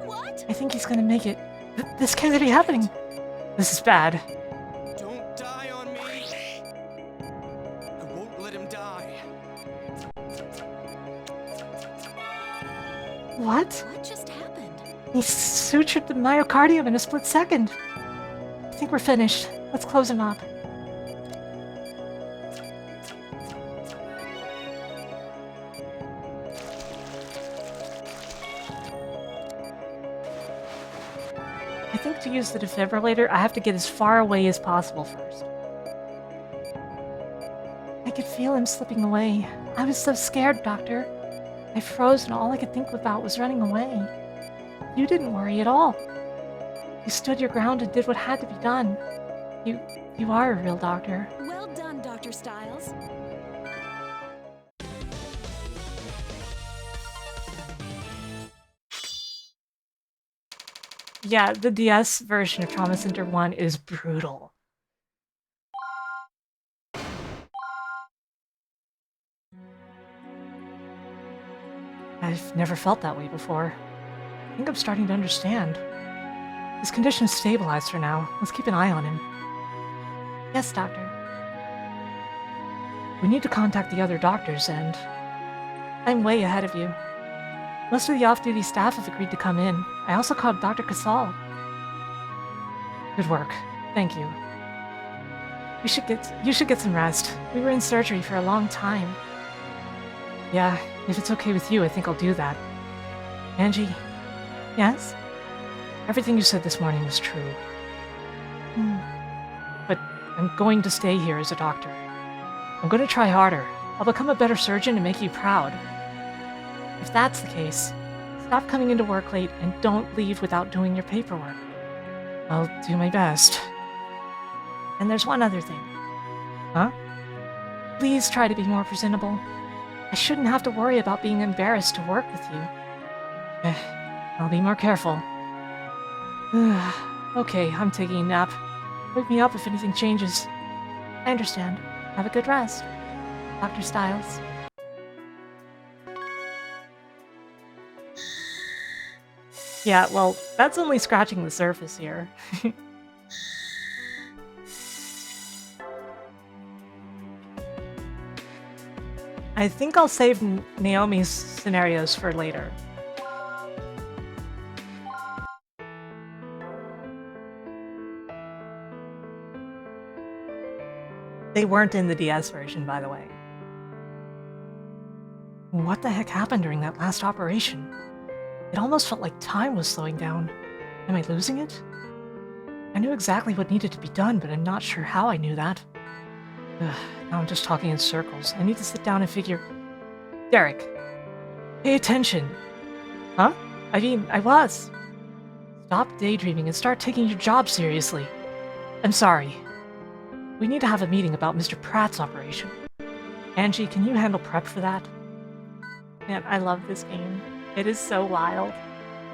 D: What?
A: I think he's gonna make it. This can't be happening. This is bad.
B: Don't die on me. I won't let him die.
A: What?
D: What just happened?
A: He sutured the myocardium in a split second. I think we're finished. Let's close him up. I think to use the defibrillator, I have to get as far away as possible first. I could feel him slipping away. I was so scared, Doctor. I froze and all I could think about was running away. You didn't worry at all. You stood your ground and did what had to be done. You are a real doctor.
D: Well done, Dr. Styles.
A: Yeah, the DS version of Trauma Center 1 is brutal. I've never felt that way before. I think I'm starting to understand. His condition's stabilized for now. Let's keep an eye on him. Yes, Doctor. We need to contact the other doctors, and I'm way ahead of you. Most of the off-duty staff have agreed to come in. I also called Dr. Casal. Good work. Thank you. You should get some rest. We were in surgery for a long time. Yeah, if it's okay with you, I think I'll do that. Angie? Yes? Everything you said this morning was true. But I'm going to stay here as a doctor. I'm going to try harder. I'll become a better surgeon and make you proud. If that's the case, stop coming into work late and don't leave without doing your paperwork. I'll do my best. And there's one other thing. Huh? Please try to be more presentable. I shouldn't have to worry about being embarrassed to work with you. I'll be more careful. Okay, I'm taking a nap. Wake me up if anything changes. I understand. Have a good rest. Dr. Styles. Yeah, well, that's only scratching the surface here. I think I'll save Naomi's scenarios for later. They weren't in the DS version, by the way. What the heck happened during that last operation? It almost felt like time was slowing down. Am I losing it? I knew exactly what needed to be done, but I'm not sure how I knew that. Ugh, now I'm just talking in circles. I need to sit down and figure... Derek, pay attention. Huh? I mean, I was. Stop daydreaming and start taking your job seriously. I'm sorry. We need to have a meeting about Mr. Pratt's operation. Angie, can you handle prep for that? Man, I love this game. It is so wild.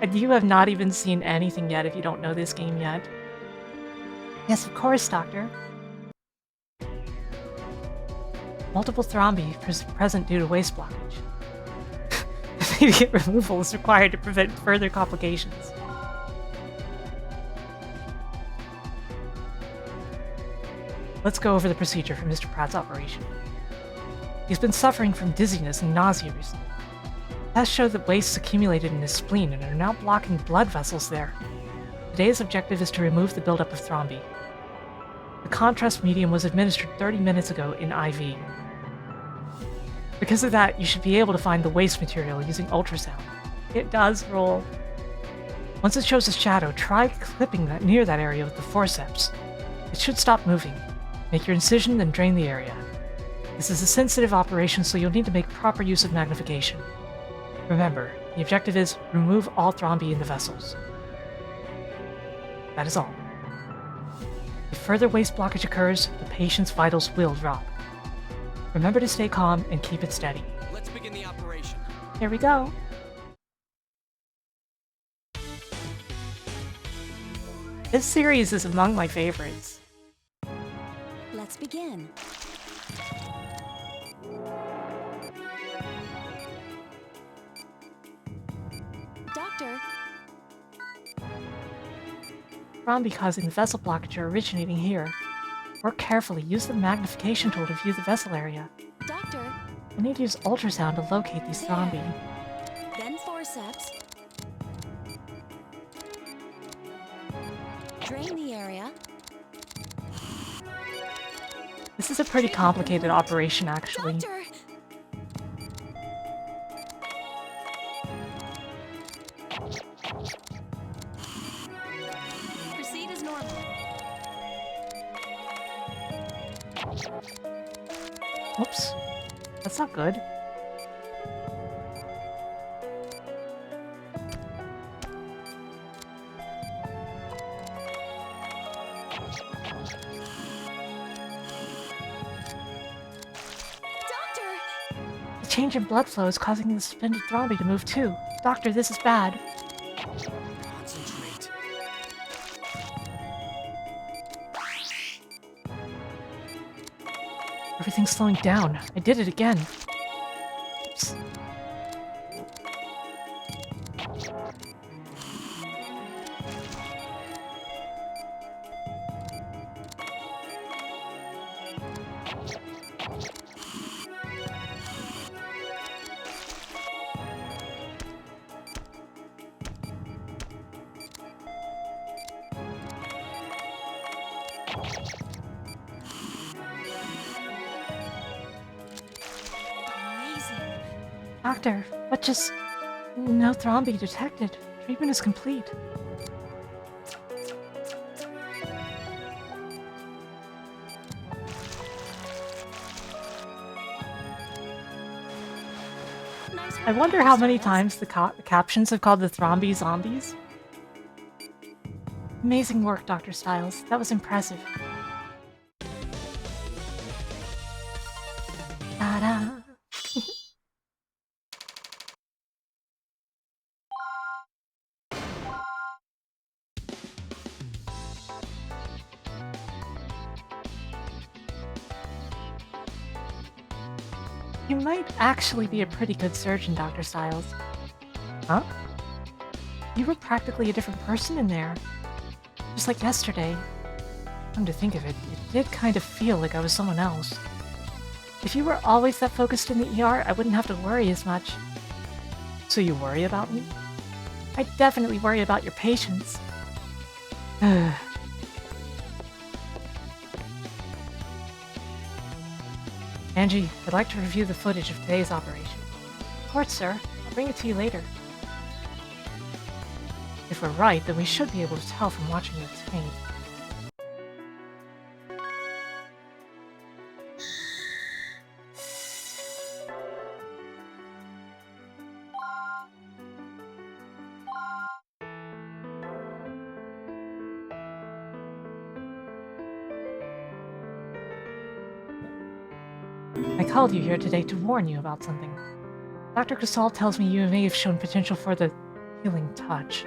A: And you have not even seen anything yet if you don't know this game yet. Yes, of course, Doctor. Multiple thrombi present due to waste blockage. Immediate removal is required to prevent further complications. Let's go over the procedure for Mr. Pratt's operation. He's been suffering from dizziness and nausea recently. Tests show that wastes accumulated in his spleen and are now blocking blood vessels there. Today's objective is to remove the buildup of thrombi. The contrast medium was administered 30 minutes ago in IV. Because of that, you should be able to find the waste material using ultrasound. It does roll. Once it shows a shadow, try clipping that near that area with the forceps. It should stop moving. Make your incision, then drain the area. This is a sensitive operation, so you'll need to make proper use of magnification. Remember, the objective is remove all thrombi in the vessels. That is all. If further waste blockage occurs, the patient's vitals will drop. Remember to stay calm and keep it steady.
B: Let's begin the operation.
A: Here we go. This series is among my favorites.
D: Let's begin. Doctor,
A: Thrombi causing the vessel blockage are originating here. Work carefully. Use the magnification tool to view the vessel area.
D: doctor,
A: I need to use ultrasound to locate these thrombi.
D: then forceps. Drain the area.
A: This is a pretty complicated operation, actually.
D: Doctor! Proceed as normal.
A: Whoops. That's not good.
D: Doctor!
A: The change in blood flow is causing the suspended thrombi to move too. Doctor, this is bad.
B: Concentrate.
A: Everything's slowing down. I did it again. Oops.
D: Amazing.
A: Doctor, but just... no thrombi detected. Treatment is complete.
D: Nice
A: I
D: work,
A: wonder
D: Dr.
A: how many
D: Styles.
A: times the captions have called the thrombi zombies. Amazing work, Dr. Styles. That was impressive. Ta-da! You might actually be a pretty good surgeon, Dr. Styles. Huh? You were practically a different person in there. Just like yesterday. Come to think of it, it did kind of feel like I was someone else. If you were always that focused in the ER, I wouldn't have to worry as much. So you worry about me? I definitely worry about your patients. Angie, I'd like to review the footage of today's operation. Of course, sir. I'll bring it to you later. If we're right, then we should be able to tell from watching the tape. I called you here today to warn you about something. Dr. Casal tells me you may have shown potential for the healing touch.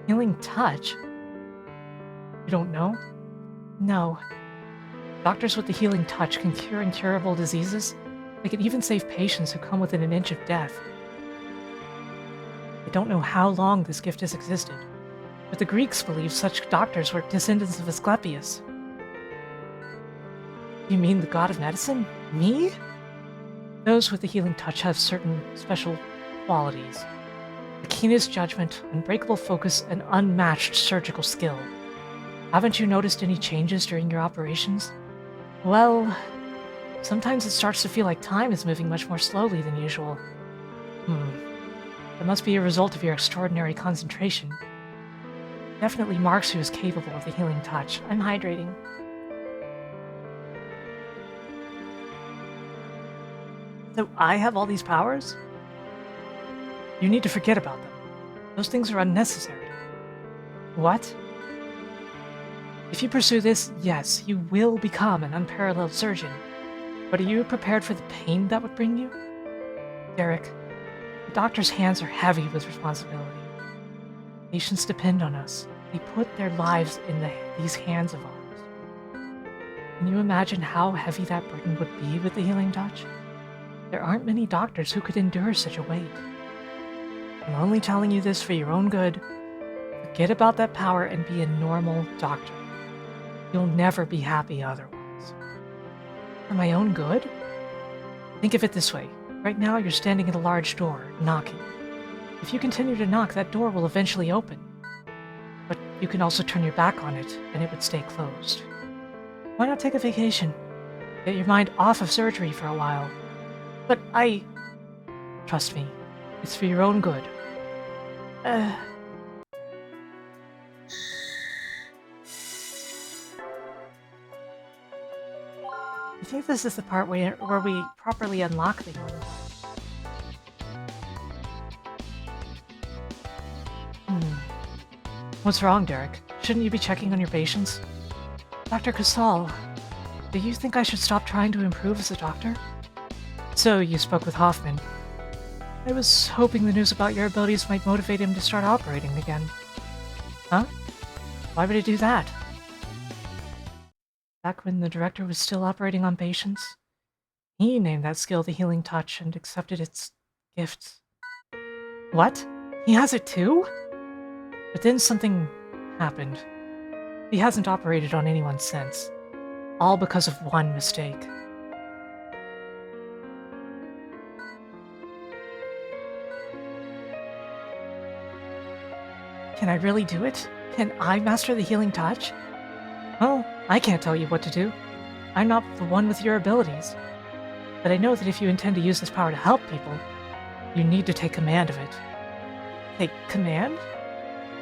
A: Healing touch? You don't know? No. Doctors with the healing touch can cure incurable diseases. They can even save patients who come within an inch of death. I don't know how long this gift has existed, but the Greeks believed such doctors were descendants of Asclepius. You mean the god of medicine? Me? Those with the healing touch have certain special qualities. The keenest judgment, unbreakable focus, and unmatched surgical skill. Haven't you noticed any changes during your operations? Well, sometimes it starts to feel like time is moving much more slowly than usual. That must be a result of your extraordinary concentration. Definitely marks you as capable of the healing touch. I'm hydrating. So I have all these powers? You need to forget about them. Those things are unnecessary. What? If you pursue this, yes, you will become an unparalleled surgeon. But are you prepared for the pain that would bring you? Derek, the doctor's hands are heavy with responsibility. Patients depend on us. They put their lives in these hands of ours. Can you imagine how heavy that burden would be with the healing touch? There aren't many doctors who could endure such a weight. I'm only telling you this for your own good. Forget about that power and be a normal doctor. You'll never be happy otherwise. For my own good? Think of it this way. Right now you're standing at a large door, knocking. If you continue to knock, that door will eventually open. But you can also turn your back on it, and it would stay closed. Why not take a vacation? Get your mind off of surgery for a while. But trust me, it's for your own good. I think this is the part where we properly unlock the healing touch. What's wrong, Derek? Shouldn't you be checking on your patients? Dr. Casal, do you think I should stop trying to improve as a doctor? So, you spoke with Hoffman. I was hoping the news about your abilities might motivate him to start operating again. Huh? Why would it do that? Back when the director was still operating on patients, he named that skill the Healing Touch and accepted its gifts. What? He has it too? But then something happened. He hasn't operated on anyone since. All because of one mistake. Can I really do it? Can I master the Healing Touch? Well, I can't tell you what to do. I'm not the one with your abilities. But I know that if you intend to use this power to help people, you need to take command of it. Take command?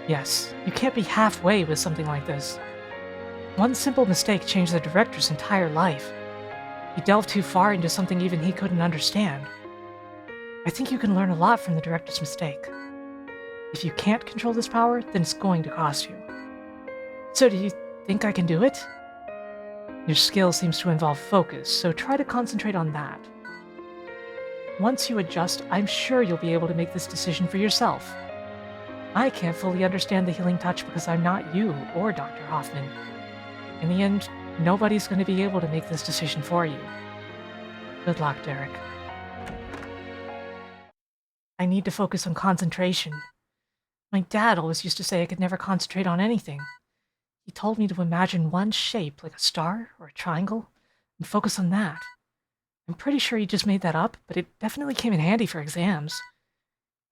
A: Yes, you can't be halfway with something like this. One simple mistake changed the director's entire life. He delved too far into something even he couldn't understand. I think you can learn a lot from the director's mistake. If you can't control this power, then it's going to cost you. So do you think I can do it? Your skill seems to involve focus, so try to concentrate on that. Once you adjust, I'm sure you'll be able to make this decision for yourself. I can't fully understand the Healing Touch because I'm not you or Dr. Hoffman. In the end, nobody's going to be able to make this decision for you. Good luck, Derek. I need to focus on concentration. My dad always used to say I could never concentrate on anything. He told me to imagine one shape, like a star or a triangle, and focus on that. I'm pretty sure he just made that up, but it definitely came in handy for exams.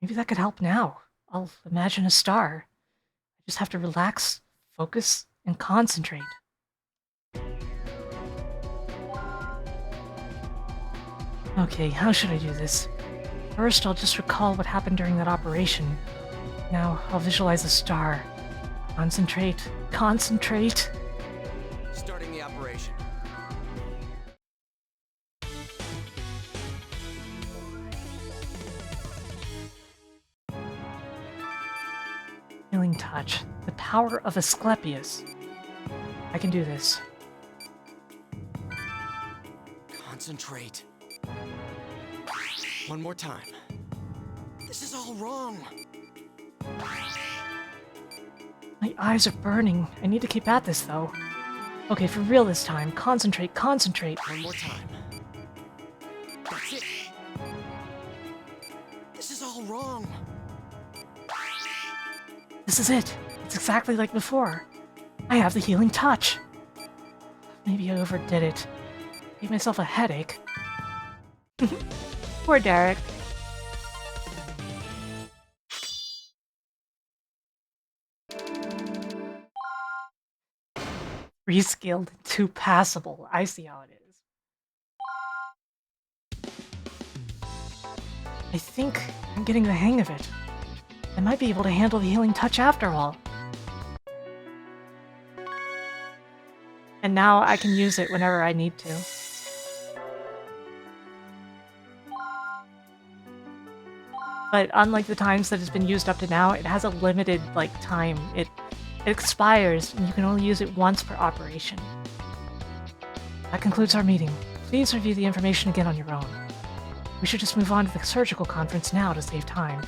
A: Maybe that could help now. I'll imagine a star. I just have to relax, focus, and concentrate. Okay, how should I do this? First, I'll just recall what happened during that operation. Now, I'll visualize a star. Concentrate, concentrate.
B: Starting the operation.
A: Healing Touch. The power of Asclepius. I can do this.
B: Concentrate. One more time. This is all wrong.
A: My eyes are burning. I need to keep at this, though. Okay, for real this time. Concentrate, concentrate.
B: One more time. That's it. This is all wrong.
A: This is it. It's exactly like before. I have the Healing Touch. Maybe I overdid it. Gave myself a headache. Poor Derek. Reskilled, too passable. I see how it is. I think I'm getting the hang of it. I might be able to handle the Healing Touch after all. And now I can use it whenever I need to. but unlike the times that it's been used up to now, it has a limited, like, time. It expires, and you can only use it once per operation. That concludes our meeting. Please review the information again on your own. We should just move on to the surgical conference now to save time.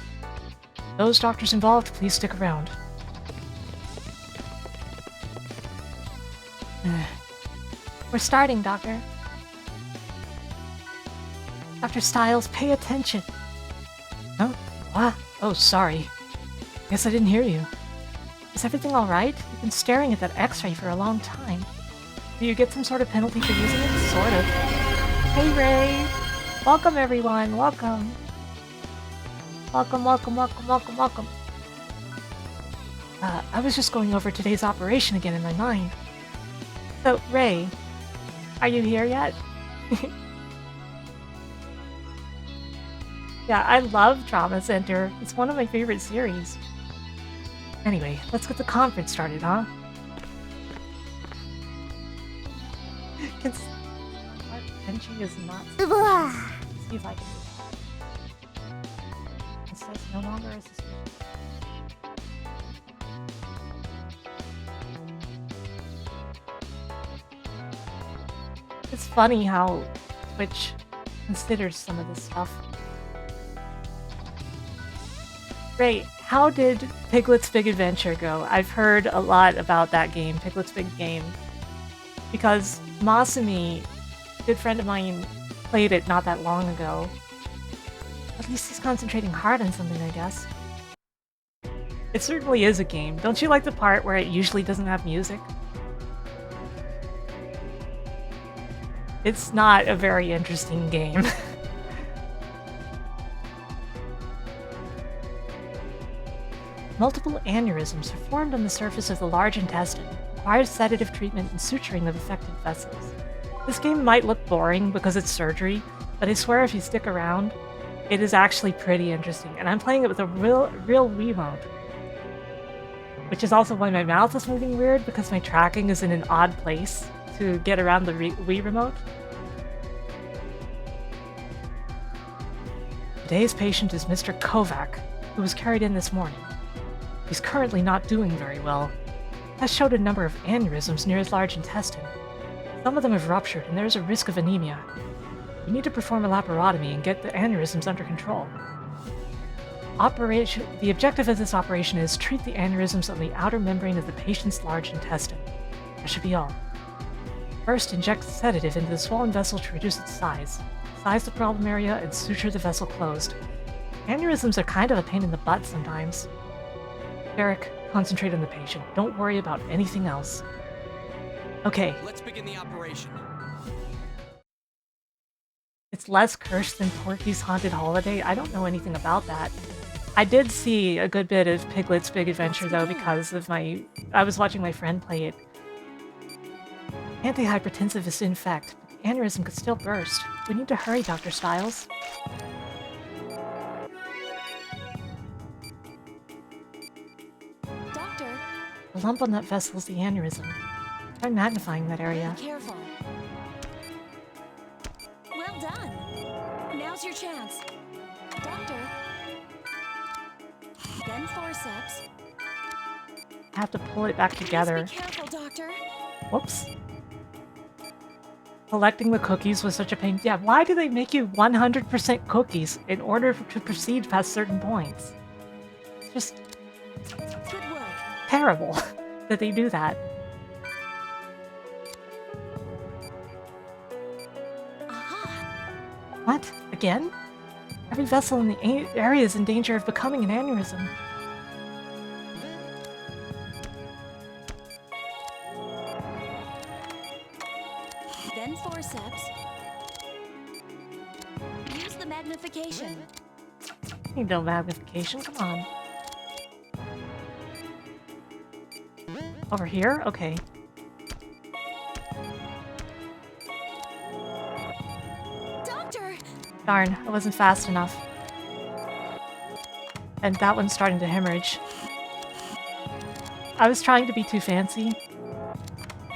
A: Those doctors involved, please stick around. We're starting, Doctor. Dr. Styles, pay attention. Oh, what? Oh, sorry. Guess I didn't hear you. Is everything alright? You've been staring at that x-ray for a long time. Do you get some sort of penalty for using it? Sort of. Hey, Ray! Welcome, everyone! Welcome! Welcome, welcome, welcome, welcome, welcome. I was just going over today's operation again in my mind. So, Ray, are you here yet? Yeah, I love Trauma Center. It's one of my favorite series. Anyway, let's get the conference started, huh? What? Benji is not... See if I can do that. It says no longer a suspicion. It's funny how Twitch considers some of this stuff. Ray, how did Piglet's Big Adventure go? I've heard a lot about that game, Piglet's Big Game, because Masumi, a good friend of mine, played it not that long ago. At least he's concentrating hard on something, I guess. It certainly is a game. Don't you like the part where it usually doesn't have music? It's not a very interesting game. Multiple aneurysms are formed on the surface of the large intestine, requires sedative treatment and suturing of affected vessels. This game might look boring because it's surgery, but I swear if you stick around, it is actually pretty interesting. And I'm playing it with a real Wiimote. Which is also why my mouth is moving weird, because my tracking is in an odd place to get around the Wii remote. Today's patient is Mr. Kovac, who was carried in this morning. He's currently not doing very well. Has showed a number of aneurysms near his large intestine. Some of them have ruptured, and there is a risk of anemia. We need to perform a laparotomy and get the aneurysms under control. The objective of this operation is treat the aneurysms on the outer membrane of the patient's large intestine. That should be all. First, inject sedative into the swollen vessel to reduce its size. Size the problem area and suture the vessel closed. Aneurysms are kind of a pain in the butt sometimes. Derek, concentrate on the patient. Don't worry about anything else. Okay.
B: Let's begin the operation.
A: It's less cursed than Porky's Haunted Holiday. I don't know anything about that. I did see a good bit of Piglet's Big Adventure though because of I was watching my friend play it. Antihypertensive is in effect, but the aneurysm could still burst. We need to hurry, Dr. Styles.
D: Doctor,
A: The lump on that vessel is the aneurysm. Try magnifying that area.
D: be careful. Well done. Now's your chance. Doctor. Then forceps.
A: I have to pull it back together.
D: Please be careful, Doctor.
A: Whoops. Collecting the cookies was such a pain. Yeah, why do they make you 100% cookies in order to proceed past certain points? It's just
D: Good work.
A: terrible that they do that.
D: Aha.
A: What? Again? Every vessel in the area is in danger of becoming an aneurysm.
D: Then forceps. Use the magnification.
A: Need no magnification, come on. Over here? Okay.
D: Doctor!
A: Darn, I wasn't fast enough. And that one's starting to hemorrhage. I was trying to be too fancy.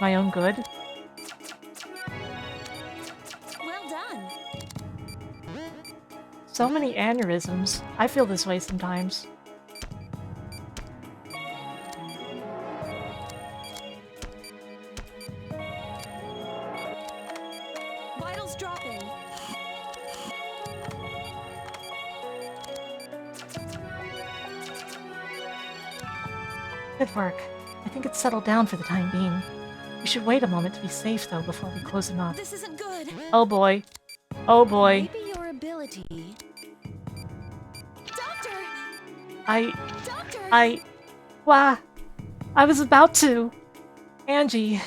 A: My own good. so many aneurysms. I feel this way sometimes.
D: Vitals dropping.
A: Good work. I think it's settled down for the time being. We should wait a moment to be safe, though, before we close him up.
D: This isn't good.
A: Oh boy. Oh boy.
D: Maybe your ability. Doctor! Doctor!
A: Wow. I was about to. Angie.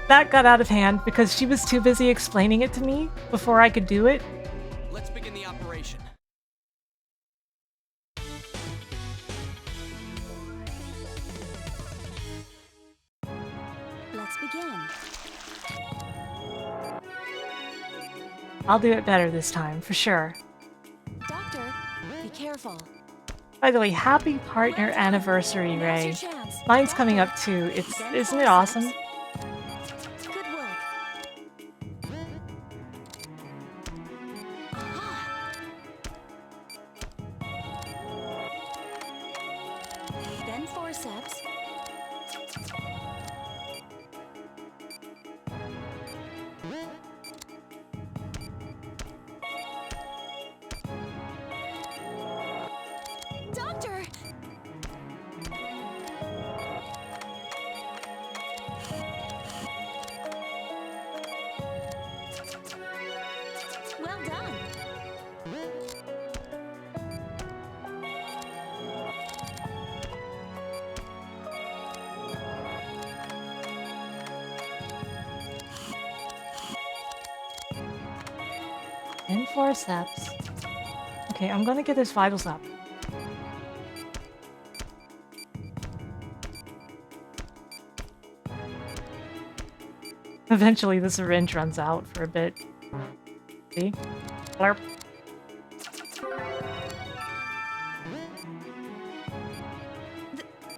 A: That got out of hand because she was too busy explaining it to me before I could do it.
B: Let's begin the operation.
D: Let's begin.
A: I'll do it better this time, for sure.
D: Doctor, be careful.
A: By the way, happy partner anniversary,
D: Now's
A: Ray.
D: your chance.
A: Mine's coming up too. Isn't it awesome?
D: Good work. Aha. Then forceps. Doctor! Well done.
A: In forceps. Okay, I'm gonna get his vitals up. Eventually the syringe runs out for a bit. See? Blurp.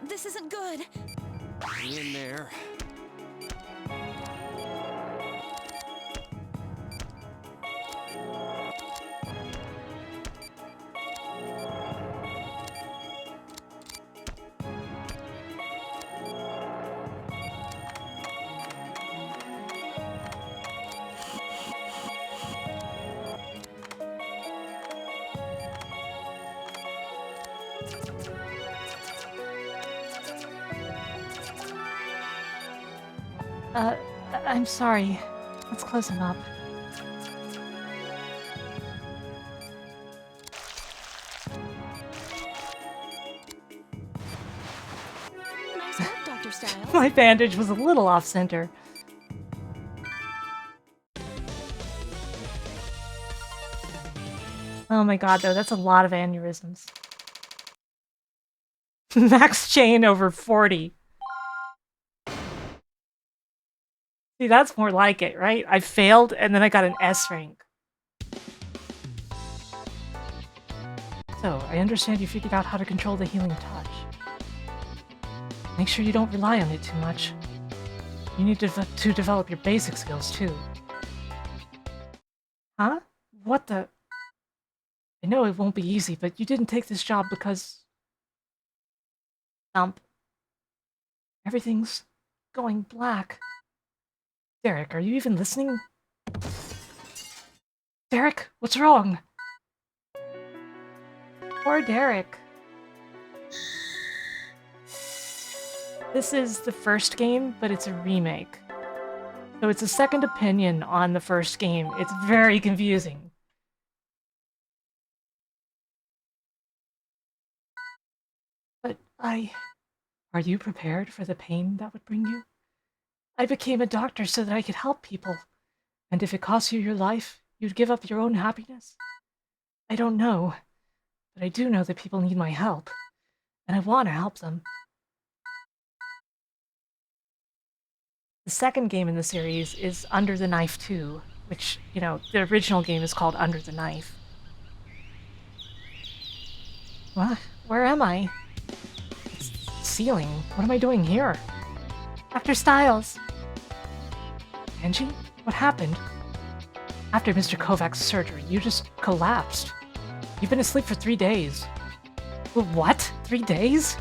D: This isn't good.
B: Hang in there.
A: I'm sorry. Let's close him up.
D: Nice work, Dr. Styles.
A: My bandage was a little off center. Oh my god, though, that's a lot of aneurysms. Max chain over 40. See, that's more like it, right? I failed and then I got an S rank. So, I understand you figured out how to control the healing touch. Make sure you don't rely on it too much. You need to develop your basic skills, too. Huh? What the... I know it won't be easy, but you didn't take this job because... Everything's going black. Derek, are you even listening? Derek, what's wrong? Poor Derek. This is the first game, but it's a remake. So it's a second opinion on the first game. It's very confusing. But are you prepared for the pain that would bring you? I became a doctor so that I could help people. And if it cost you your life, you'd give up your own happiness? I don't know. But I do know that people need my help. And I want to help them. The second game in the series is Under the Knife 2, which, you know, the original game is called Under the Knife. What? Where am I? Ceiling. What am I doing here? Dr. Styles! Angie? What happened? After Mr. Kovac's surgery, you just collapsed. You've been asleep for 3 days. What? 3 days?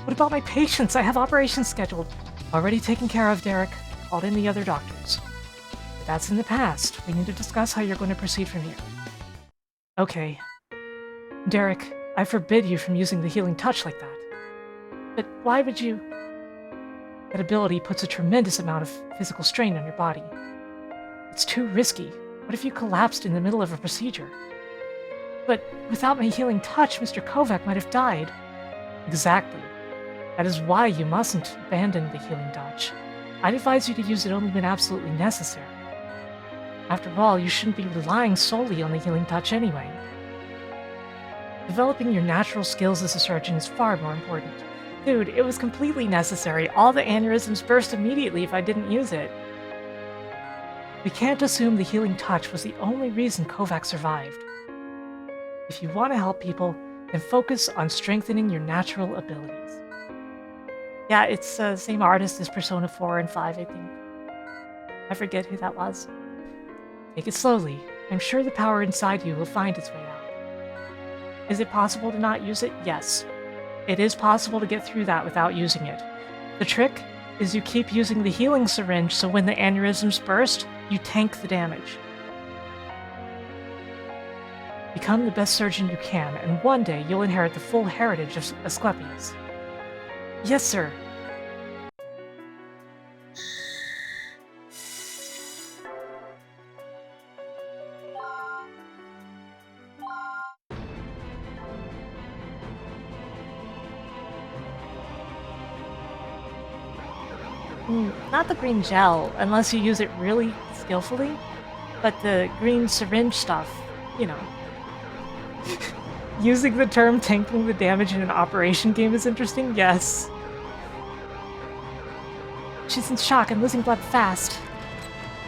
A: What about my patients? I have operations scheduled. Already taken care of, Derek. Called in the other doctors. But that's in the past. We need to discuss how you're going to proceed from here. Okay. Derek, I forbid you from using the healing touch like that. But why would you? That ability puts a tremendous amount of physical strain on your body. It's too risky. What if you collapsed in the middle of a procedure? But without my healing touch, Mr. Kovac might have died. Exactly. That is why you mustn't abandon the healing touch. I'd advise you to use it only when absolutely necessary. After all, you shouldn't be relying solely on the healing touch anyway. Developing your natural skills as a surgeon is far more important. Dude, it was completely necessary. All the aneurysms burst immediately if I didn't use it. We can't assume the healing touch was the only reason Kovac survived. If you want to help people, then focus on strengthening your natural abilities. Yeah, it's the same artist as Persona 4 and 5, I think. I forget who that was. Take it slowly. I'm sure the power inside you will find its way out. Is it possible to not use it? Yes. It is possible to get through that without using it. The trick is you keep using the healing syringe so when the aneurysms burst, you tank the damage. Become the best surgeon you can, and one day you'll inherit the full heritage of Asclepius. Yes, sir. Not the green gel, unless you use it really skillfully, but the green syringe stuff, you know. Using the term tanking the damage in an operation game is interesting, yes. She's in shock and losing blood fast.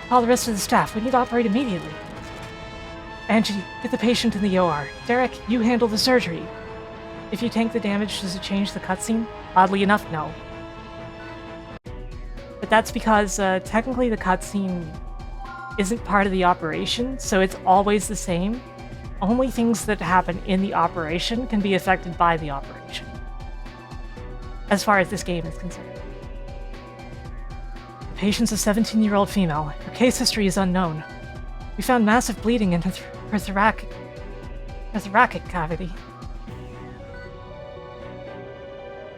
A: Call the rest of the staff, we need to operate immediately. Angie, get the patient in the OR. Derek, you handle the surgery. If you tank the damage, does it change the cutscene? Oddly enough, no. But that's because technically the cutscene isn't part of the operation, so it's always the same. Only things that happen in the operation can be affected by the operation, as far as this game is concerned. The patient's a 17-year-old female. Her case history is unknown. We found massive bleeding in her thoracic cavity.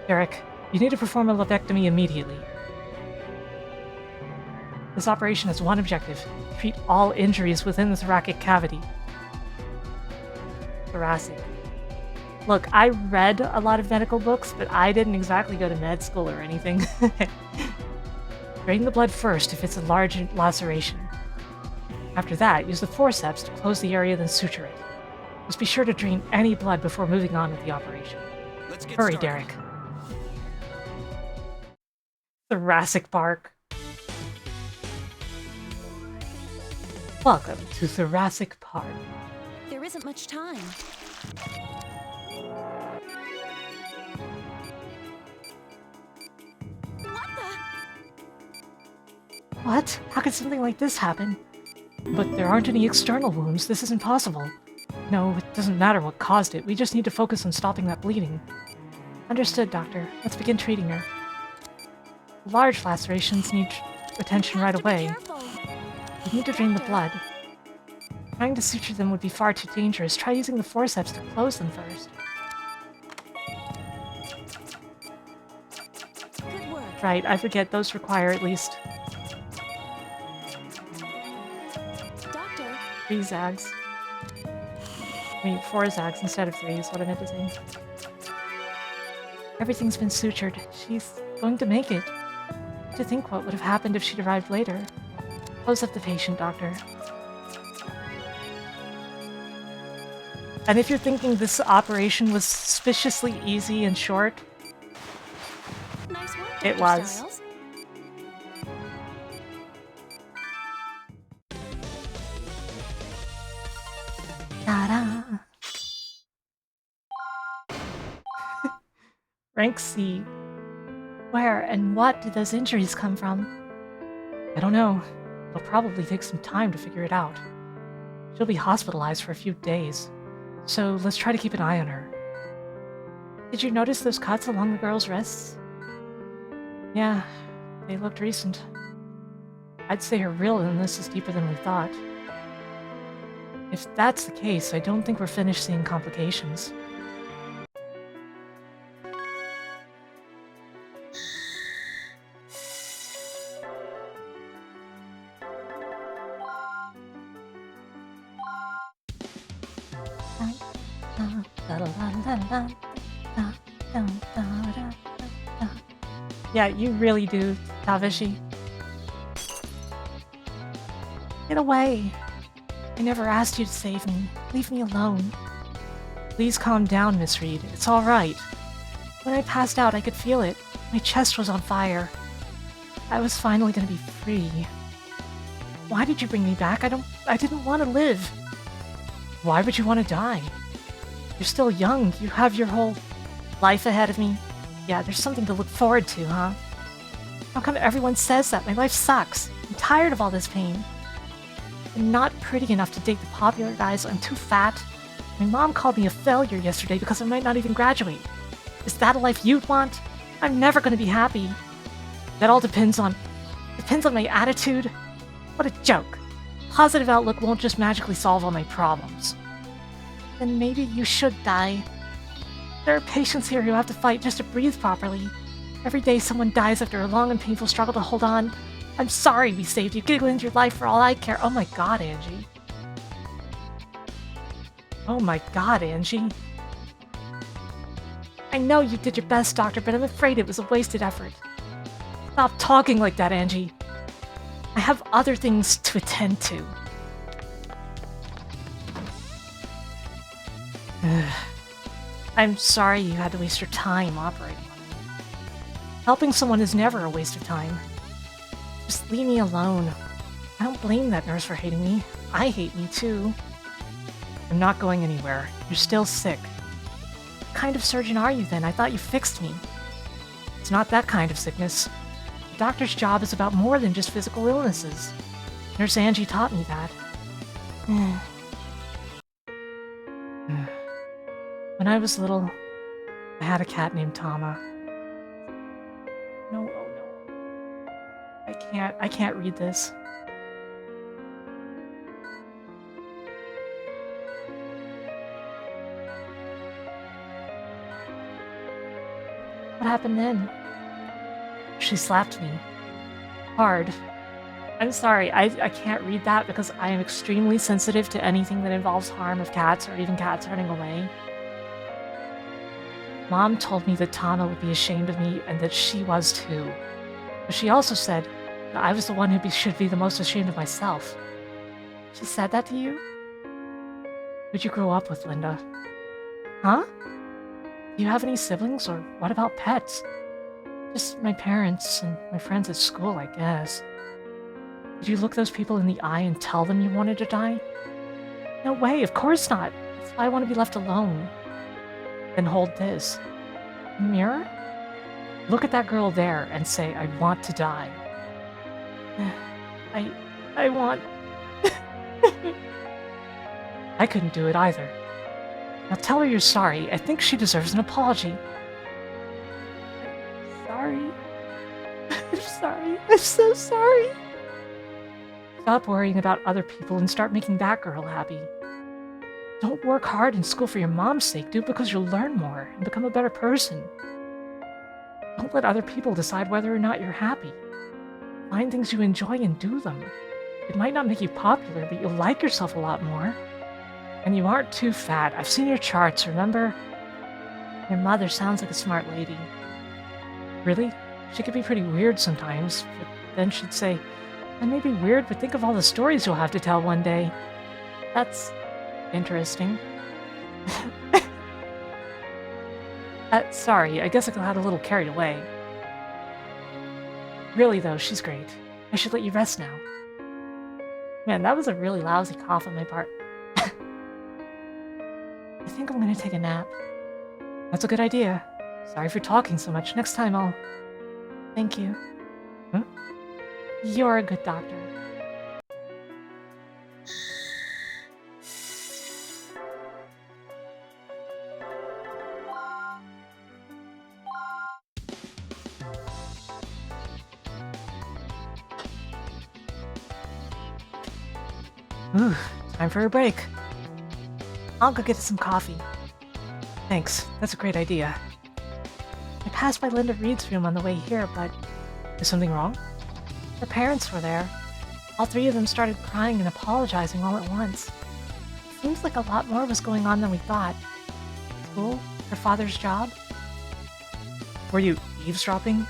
A: Derek, you need to perform a lobectomy immediately. This operation has one objective: treat all injuries within the thoracic cavity. Thoracic. Look, I read a lot of medical books, but I didn't exactly go to med school or anything. Drain the blood first if it's a large laceration. After that, use the forceps to close the area, then suture it. Just be sure to drain any blood before moving on with the operation.
B: Let's get
A: Hurry,
B: started.
A: Derek. Thoracic Park. Welcome to Thoracic Park.
D: There isn't much time. What the?
A: What? How could something like this happen? But there aren't any external wounds. This isn't possible. No, it doesn't matter what caused it. We just need to focus on stopping that bleeding. Understood, Doctor. Let's begin treating her. Large lacerations need attention right
D: Have to be
A: away.
D: careful.
A: You need to drain the blood. Trying to suture them would be far too dangerous. Try using the forceps to close them first.
D: Good work.
A: Right, I forget those require at least
D: Doctor,
A: 3 zags. I mean, 4 zags instead of 3 is what I meant to say. Everything's been sutured. She's going to make it. To think what would have happened if she'd arrived later. Close up the patient, Doctor. And if you're thinking this operation was suspiciously easy and short,
D: nice work,
A: It
D: Dr.
A: was.
D: Styles.
A: ta-da! Rank C. Where and what did those injuries come from? I don't know. It'll probably take some time to figure it out. She'll be hospitalized for a few days, so let's try to keep an eye on her. Did you notice those cuts along the girl's wrists? Yeah, they looked recent. I'd say her real illness is deeper than we thought. If that's the case, I don't think we're finished seeing complications. Yeah, you really do, Tavishi. Get away. I never asked you to save me. Leave me alone. Please calm down, Miss Reed. It's all right. When I passed out, I could feel it. My chest was on fire. I was finally gonna be free. Why did you bring me back? I didn't want to live. Why would you want to die? You're still young. You have your whole life ahead of me. Yeah, there's something to look forward to, huh? How come everyone says that? My life sucks. I'm tired of all this pain. I'm not pretty enough to date the popular guys. I'm too fat. My mom called me a failure yesterday because I might not even graduate. Is that a life you'd want? I'm never going to be happy. That all depends on my attitude. What a joke. Positive outlook won't just magically solve all my problems. Then maybe you should die. There are patients here who have to fight just to breathe properly. Every day someone dies after a long and painful struggle to hold on. I'm sorry we saved you. Giggle into your life for all I care. Oh my god, Angie. Oh my god, Angie. I know you did your best, Doctor, but I'm afraid it was a wasted effort. Stop talking like that, Angie. I have other things to attend to. I'm sorry you had to waste your time operating on me. Helping someone is never a waste of time. Just leave me alone. I don't blame that nurse for hating me. I hate me too. I'm not going anywhere. You're still sick. What kind of surgeon are you then? I thought you fixed me. It's not that kind of sickness. The doctor's job is about more than just physical illnesses. Nurse Angie taught me that. When I was little, I had a cat named Tama. No, oh no. I can't read this. What happened then? She slapped me. Hard. I'm sorry, I can't read that because I am extremely sensitive to anything that involves harm of cats or even cats running away. Mom told me that Tana would be ashamed of me and that she was too. But she also said that I was the one who should be the most ashamed of myself. She said that to you? Who'd you grow up with, Linda? Huh? Do you have any siblings, or what about pets? Just my parents and my friends at school, I guess. Did you look those people in the eye and tell them you wanted to die? No way, of course not. That's why I want to be left alone. Then hold this. A mirror? Look at that girl there and say, I want to die. I want... I couldn't do it either. Now tell her you're sorry. I think she deserves an apology. Sorry. I'm sorry. I'm so sorry. Stop worrying about other people and start making that girl happy. Don't work hard in school for your mom's sake. Do it because you'll learn more and become a better person. Don't let other people decide whether or not you're happy. Find things you enjoy and do them. It might not make you popular, but you'll like yourself a lot more. And you aren't too fat. I've seen your charts, remember? Your mother sounds like a smart lady. Really? She could be pretty weird sometimes, but then she'd say, I may be weird, but think of all the stories you'll have to tell one day. That's interesting. Sorry, I guess I got a little carried away. Really though, she's great. I should let you rest now. Man, that was a really lousy cough on my part. I think I'm gonna take a nap. That's a good idea. Sorry for talking so much. Next time I'll... Thank you. Huh? You're a good doctor. Ooh, time for a break. I'll go get some coffee. Thanks, that's a great idea. I passed by Linda Reed's room on the way here, but is something wrong? Her parents were there. All three of them started crying and apologizing all at once. Seems like a lot more was going on than we thought. School? Her father's job? Were you eavesdropping?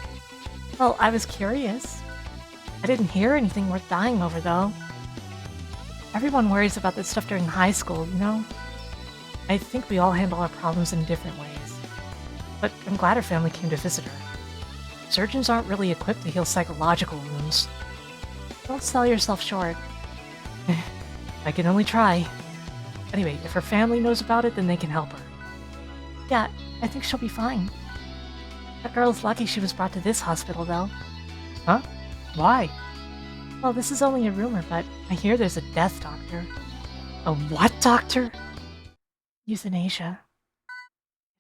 A: Well, I was curious. I didn't hear anything worth dying over, though. Everyone worries about this stuff during high school, you know? I think we all handle our problems in different ways. But I'm glad her family came to visit her. Surgeons aren't really equipped to heal psychological wounds. Don't sell yourself short. I can only try. Anyway, if her family knows about it, then they can help her. Yeah, I think she'll be fine. That girl's lucky she was brought to this hospital, though. Huh? Why? Well, this is only a rumor, but I hear there's a death doctor. A what doctor? Euthanasia.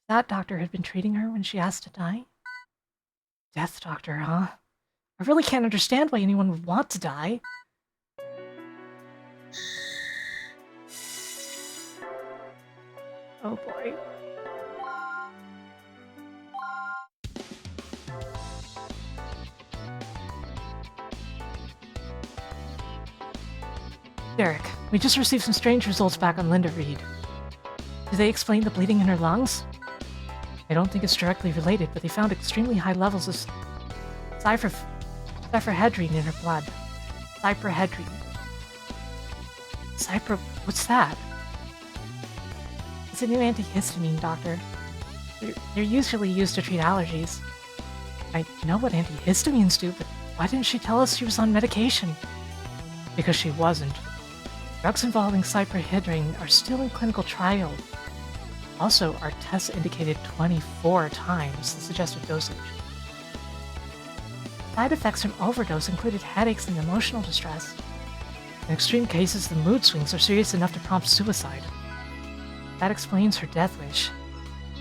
A: That doctor had been treating her when she asked to die? Death doctor, huh? I really can't understand why anyone would want to die. Oh boy. Derek, we just received some strange results back on Linda Reed. Do they explain the bleeding in her lungs? I don't think it's directly related, but they found extremely high levels of cyprohedrine in her blood. Cyprohedrine. What's that? It's a new antihistamine, Doctor. They're usually used to treat allergies. I know what antihistamines do, but why didn't she tell us she was on medication? Because she wasn't. Drugs involving cyprohedrine are still in clinical trial. Also, our tests indicated 24 times the suggested dosage. Side effects from overdose included headaches and emotional distress. In extreme cases, the mood swings are serious enough to prompt suicide. That explains her death wish.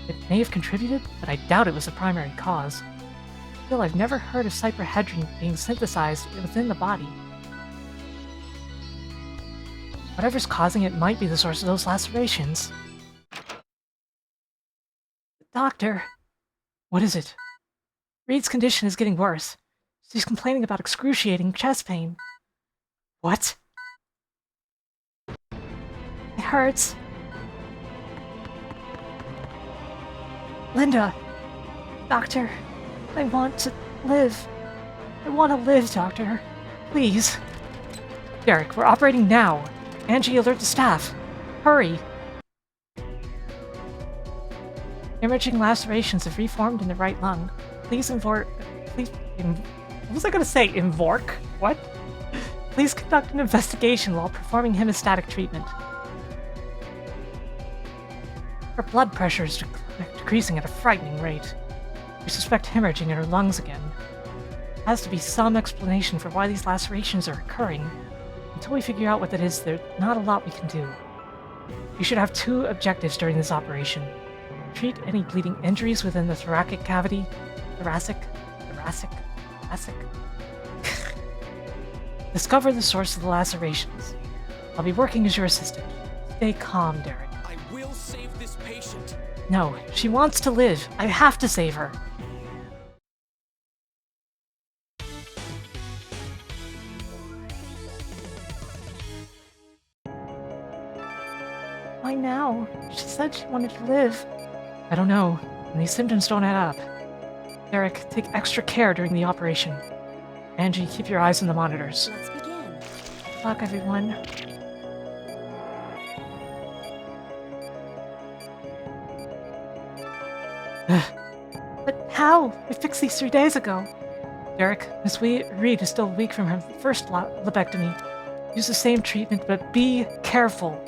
A: It may have contributed, but I doubt it was the primary cause. Still, I've never heard of cyprohedrine being synthesized within the body. Whatever's causing it might be the source of those lacerations. Doctor! What is it? Reed's condition is getting worse. She's complaining about excruciating chest pain. What? It hurts. Linda! Doctor, I want to live. I want to live, Doctor. Please. Derek, we're operating now. Angie, alert the staff. Hurry! Emerging lacerations have reformed in the right lung. What was I gonna say? Invork? What? Please conduct an investigation while performing hemostatic treatment. Her blood pressure is decreasing at a frightening rate. We suspect hemorrhaging in her lungs again. There has to be some explanation for why these lacerations are occurring. Until we figure out what that is, there's not a lot we can do. We should have two objectives during this operation. Treat any bleeding injuries within the thoracic cavity. Thoracic. Discover the source of the lacerations. I'll be working as your assistant. Stay calm, Derek.
B: I will save this patient.
A: No, she wants to live. I have to save her. Why now? She said she wanted to live. I don't know, and these symptoms don't add up. Derek, take extra care during the operation. Angie, keep your eyes on the monitors.
D: Let's begin.
A: Good luck, everyone. But how? I fixed these 3 days ago. Derek, Miss Reed is still weak from her first lobectomy. Use the same treatment, but be careful.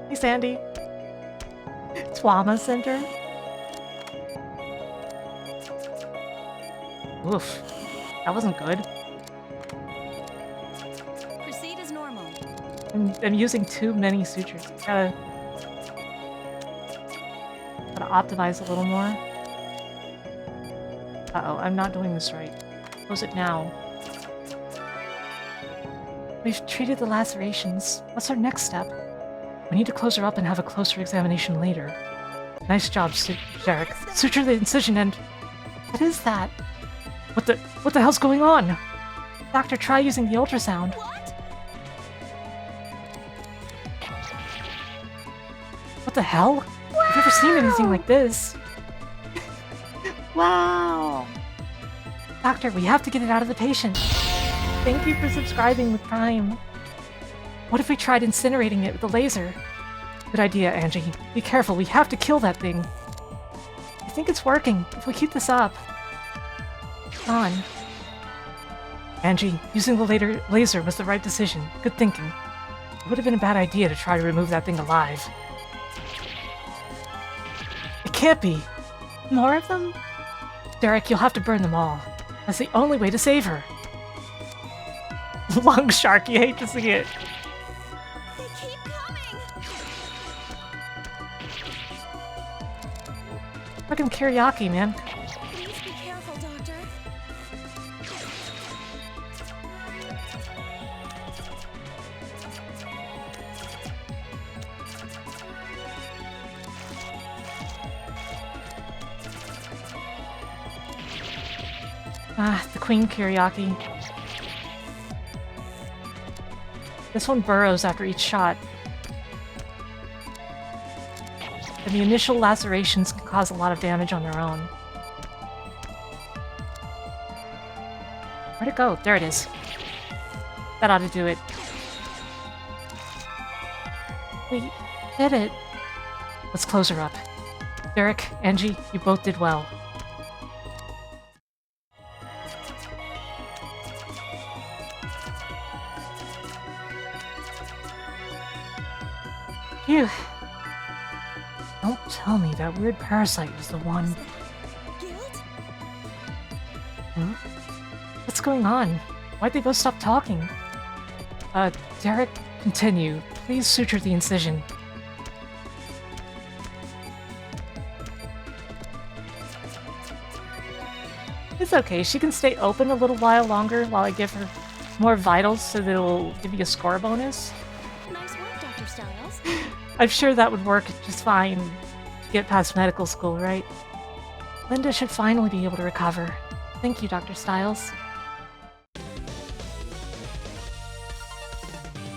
A: Hey, Sandy. Trauma Center? Oof. That wasn't good.
D: Proceed as normal.
A: I'm using too many sutures. Gotta optimize a little more. Uh-oh, I'm not doing this right. Close it now. We've treated the lacerations. What's our next step? We need to close her up and have a closer examination later. Nice job, Derek. Suture the incision and... What is that? What the hell's going on? Doctor, try using the ultrasound. What the hell? I've never seen anything like this. Wow! Doctor, we have to get it out of the patient. Thank you for subscribing with Prime. What if we tried incinerating it with a laser? Good idea, Angie. Be careful, we have to kill that thing. I think it's working. If we keep this up... On. Angie, using the laser was the right decision. Good thinking. It would have been a bad idea to try to remove that thing alive. It can't be! More of them? Derek, you'll have to burn them all. That's the only way to save her. Lung shark, you hate to see it.
D: They keep coming.
A: Fucking Kiriaki, man.
D: Please be careful, Doctor.
A: Ah, the Queen Kiriaki. This one burrows after each shot. And the initial lacerations can cause a lot of damage on their own. Where'd it go? There it is. That ought to do it. We did it. Let's close her up. Derek, Angie, you both did well. Phew. Don't tell me that weird parasite was the one.
D: Guilt?
A: Hmm? What's going on? Why'd they both stop talking? Derek, continue. Please suture the incision. It's okay, she can stay open a little while longer while I give her more vitals so that it'll give you a score bonus.
D: Nice work, Dr. Styles.
A: I'm sure that would work just fine to get past medical school, right? Linda should finally be able to recover. Thank you, Dr. Styles.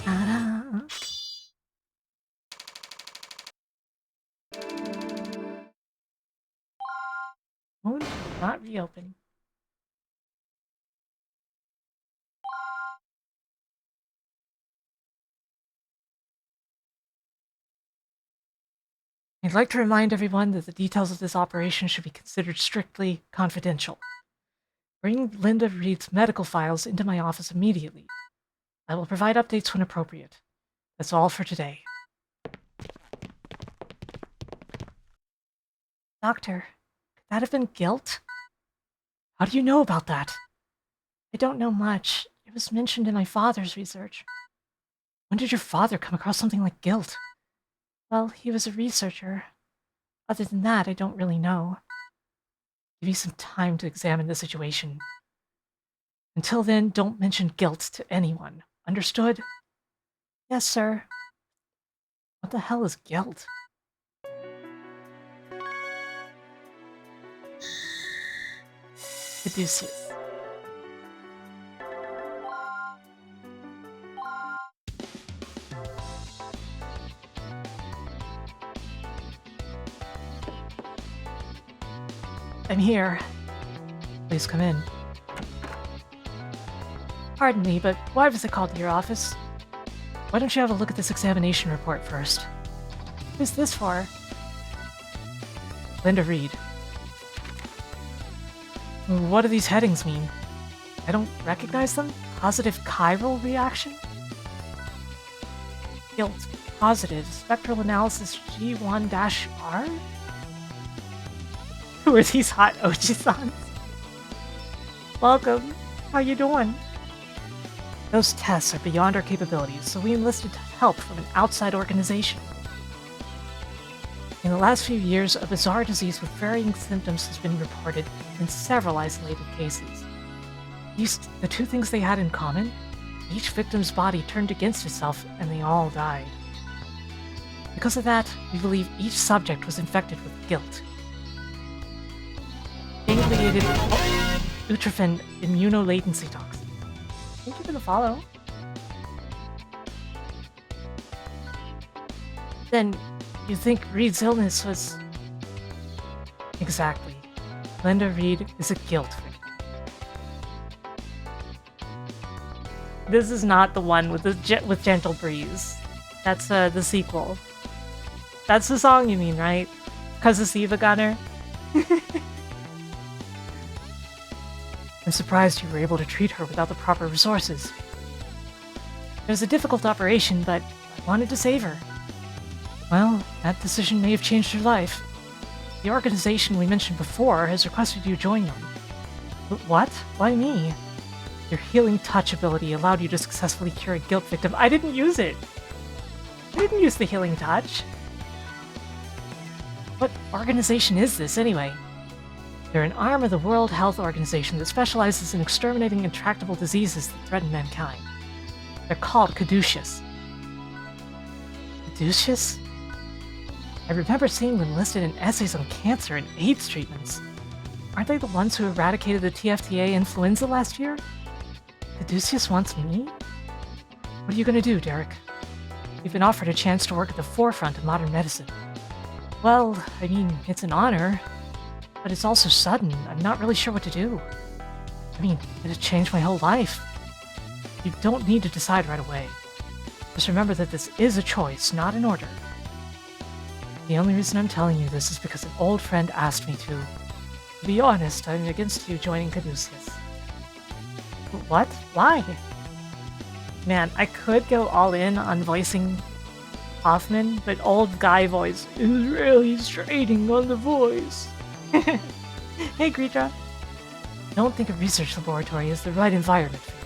A: Ta-da. Wound will not reopen. I'd like to remind everyone that the details of this operation should be considered strictly confidential. Bring Linda Reed's medical files into my office immediately. I will provide updates when appropriate. That's all for today. Doctor, could that have been guilt? How do you know about that? I don't know much. It was mentioned in my father's research. When did your father come across something like guilt? Well, he was a researcher. Other than that, I don't really know. Give me some time to examine the situation. Until then, don't mention guilt to anyone. Understood? Yes, sir. What the hell is guilt? Caduceus. I'm here. Please come in. Pardon me, but why was I called to your office? Why don't you have a look at this examination report first? Who's this for? Linda Reed. What do these headings mean? I don't recognize them? Positive chiral reaction? Guilt. positive. Spectral analysis G1-R? Who are these hot Oji-sans? Welcome. How you doing? Those tests are beyond our capabilities, so we enlisted help from an outside organization. In the last few years, a bizarre disease with varying symptoms has been reported in several isolated cases. The two things they had in common: each victim's body turned against itself and they all died. Because of that, we believe each subject was infected with guilt. Gangliated Utrophin immunolatency toxin. Thank you for the follow. Then, you think Reed's illness was... Exactly. Linda Reed is a guilt victim. This is not the one with with Gentle Breeze. That's the sequel. That's the song you mean, right? Cause of Siva Gunner? I'm surprised you were able to treat her without the proper resources. It was a difficult operation, but I wanted to save her. Well, that decision may have changed her life. The organization we mentioned before has requested you join them. But what? Why me? Your healing touch ability allowed you to successfully cure a guilt victim. I didn't use it! I didn't use the healing touch. What organization is this, anyway? They're an arm of the World Health Organization that specializes in exterminating intractable diseases that threaten mankind. They're called Caduceus. Caduceus? I remember seeing them listed in essays on cancer and AIDS treatments. Aren't they the ones who eradicated the TFTA influenza last year? Caduceus wants me? What are you gonna do, Derek? You've been offered a chance to work at the forefront of modern medicine. Well, I mean, it's an honor, but it's also sudden. I'm not really sure what to do. I mean, it'd change my whole life. You don't need to decide right away. Just remember that this is a choice, not an order. The only reason I'm telling you this is because an old friend asked me to. To be honest, I'm against you joining Caduceus. What? Why? Man, I could go all in on voicing Hoffman, but old guy voice is really straining on the voice. Hey, Greta. Don't think a research laboratory is the right environment for you.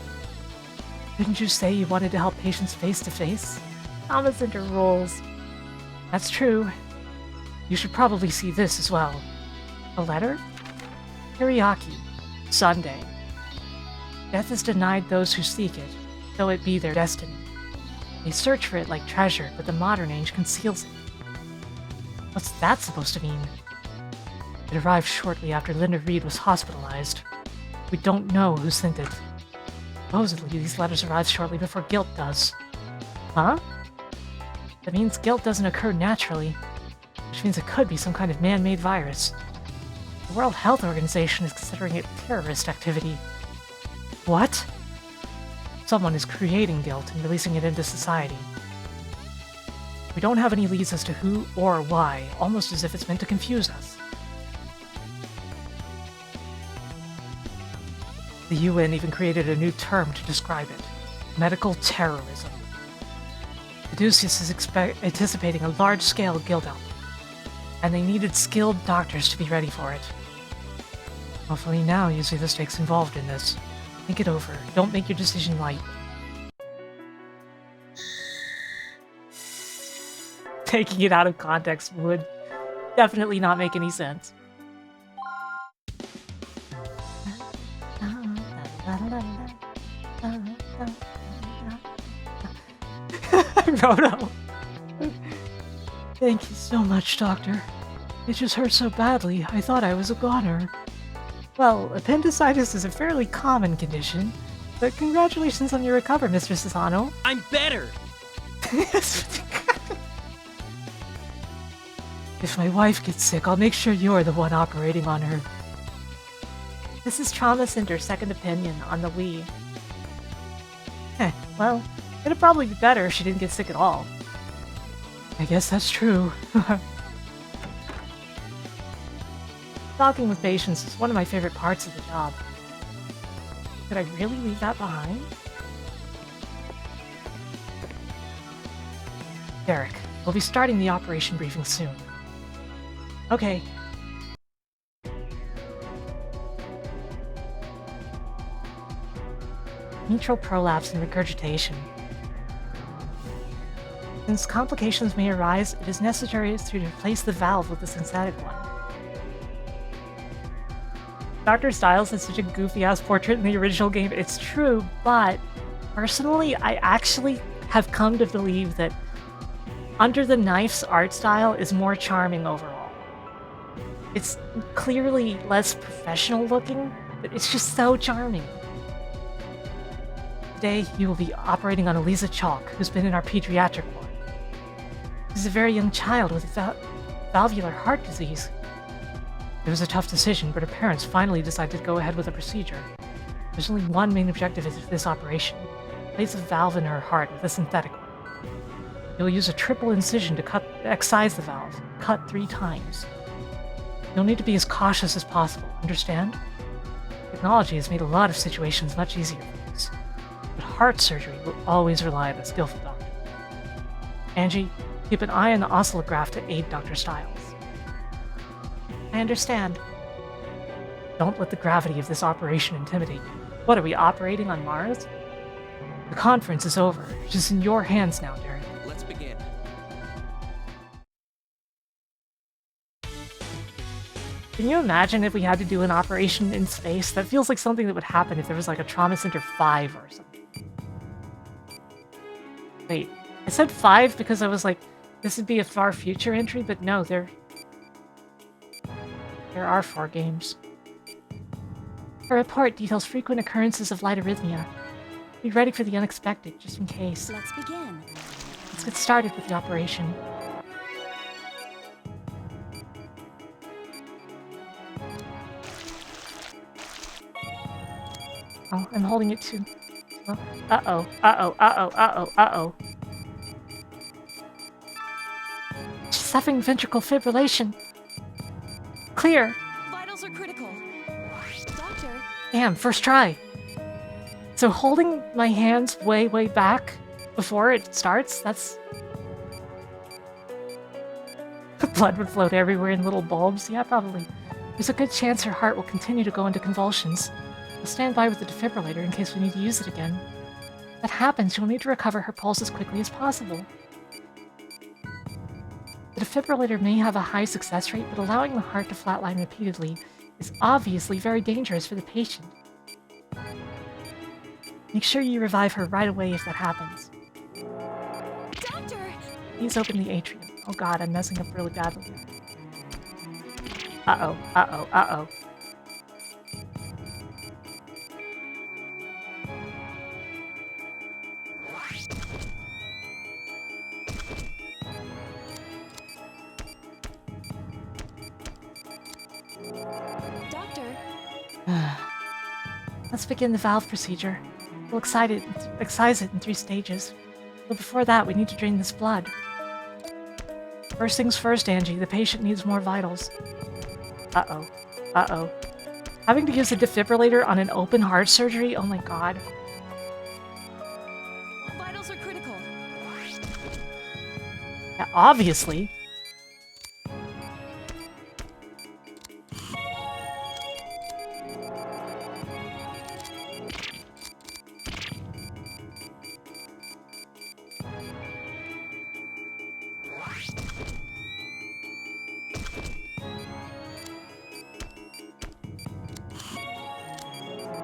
A: Didn't you say you wanted to help patients face to face? Thomas Center rules. That's true. You should probably see this as well. A letter? Kiriaki, Sunday. Death is denied those who seek it, though it be their destiny. They search for it like treasure, but the modern age conceals it. What's that supposed to mean? It arrived shortly after Linda Reed was hospitalized. We don't know who sent it. Supposedly, these letters arrived shortly before guilt does. Huh? That means guilt doesn't occur naturally, which means it could be some kind of man-made virus. The World Health Organization is considering it terrorist activity. What? Someone is creating guilt and releasing it into society. We don't have any leads as to who or why, almost as if it's meant to confuse us. The UN even created a new term to describe it: medical terrorism. Caduceus is anticipating a large-scale guild outbreak, and they needed skilled doctors to be ready for it. Hopefully now you see the stakes involved in this. Think it over. Don't make your decision light. Taking it out of context would definitely not make any sense. Roto. Thank you so much, Doctor. It just hurt so badly, I thought I was a goner. Well, appendicitis is a fairly common condition, but congratulations on your recovery, Mr. Sasano.
B: I'm better!
A: If my wife gets sick, I'll make sure you're the one operating on her. This is Trauma Center's second opinion on the Wii. Well, it'd probably be better if she didn't get sick at all. I guess that's true. Talking with patients is one of my favorite parts of the job. Could I really leave that behind? Derek, we'll be starting the operation briefing soon. Okay. Mitral prolapse and regurgitation. Since complications may arise, it is necessary to replace the valve with a synthetic one. Dr. Styles has such a goofy-ass portrait in the original game. It's true, but personally, I actually have come to believe that Under the Knife's art style is more charming overall. It's clearly less professional looking, but it's just so charming. Today, you will be operating on Eliza Chalk, who's been in our pediatric ward. She's a very young child with valvular heart disease. It was a tough decision, but her parents finally decided to go ahead with the procedure. There's only one main objective of this operation: place a valve in her heart with a synthetic one. You'll use a triple incision to excise the valve, cut 3 times. You'll need to be as cautious as possible, understand? Technology has made a lot of situations much easier for us, but heart surgery will always rely on a skillful doctor. Angie, keep an eye on the oscillograph to aid Dr. Styles. I understand. Don't let the gravity of this operation intimidate you. What, are we operating on Mars? The conference is over. It is in your hands now, Derek.
B: Let's begin.
A: Can you imagine if we had to do an operation in space? That feels like something that would happen if there was like a Trauma Center 5 or something. Wait, I said 5 because I was like, this would be a far future entry, but no, there are 4 games. Her report details frequent occurrences of light arrhythmia. Be ready for the unexpected, just in case.
D: Let's begin.
A: Let's get started with the operation. Oh, I'm holding it too. Well, uh-oh, uh-oh, uh-oh, uh-oh, uh-oh. She's suffering ventricular fibrillation. Clear.
D: Vitals are critical. Doctor,
A: Damn, first try. So holding my hands way, way back before it starts, that's... Blood would float everywhere in little bulbs. Yeah, probably. There's a good chance her heart will continue to go into convulsions. I'll stand by with the defibrillator in case we need to use it again. If that happens, you'll need to recover her pulse as quickly as possible. The defibrillator may have a high success rate, but allowing the heart to flatline repeatedly is obviously very dangerous for the patient. Make sure you revive her right away if that happens.
D: doctor!
A: Please open the atrium. Oh god, I'm messing up really badly. Uh-oh, uh-oh, uh-oh.
D: Doctor,
A: Let's begin the valve procedure. We'll excise it in 3 stages. But before that, we need to drain this blood. First things first, Angie. The patient needs more vitals. Uh-oh. Uh-oh. Having to use a defibrillator on an open heart surgery? Oh my god.
D: vitals are critical.
A: Yeah, obviously.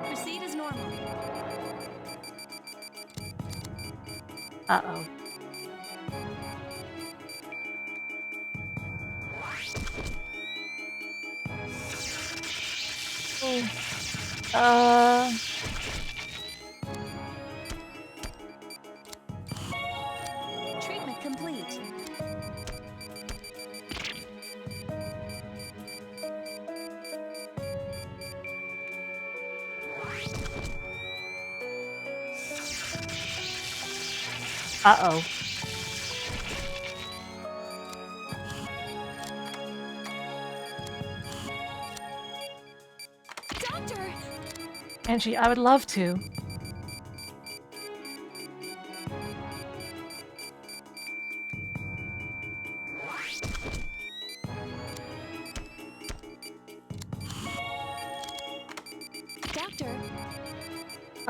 D: Proceed as normal.
A: Uh-oh. Oh.
D: Treatment complete.
A: Uh-oh.
D: Doctor!
A: Angie, I would love to.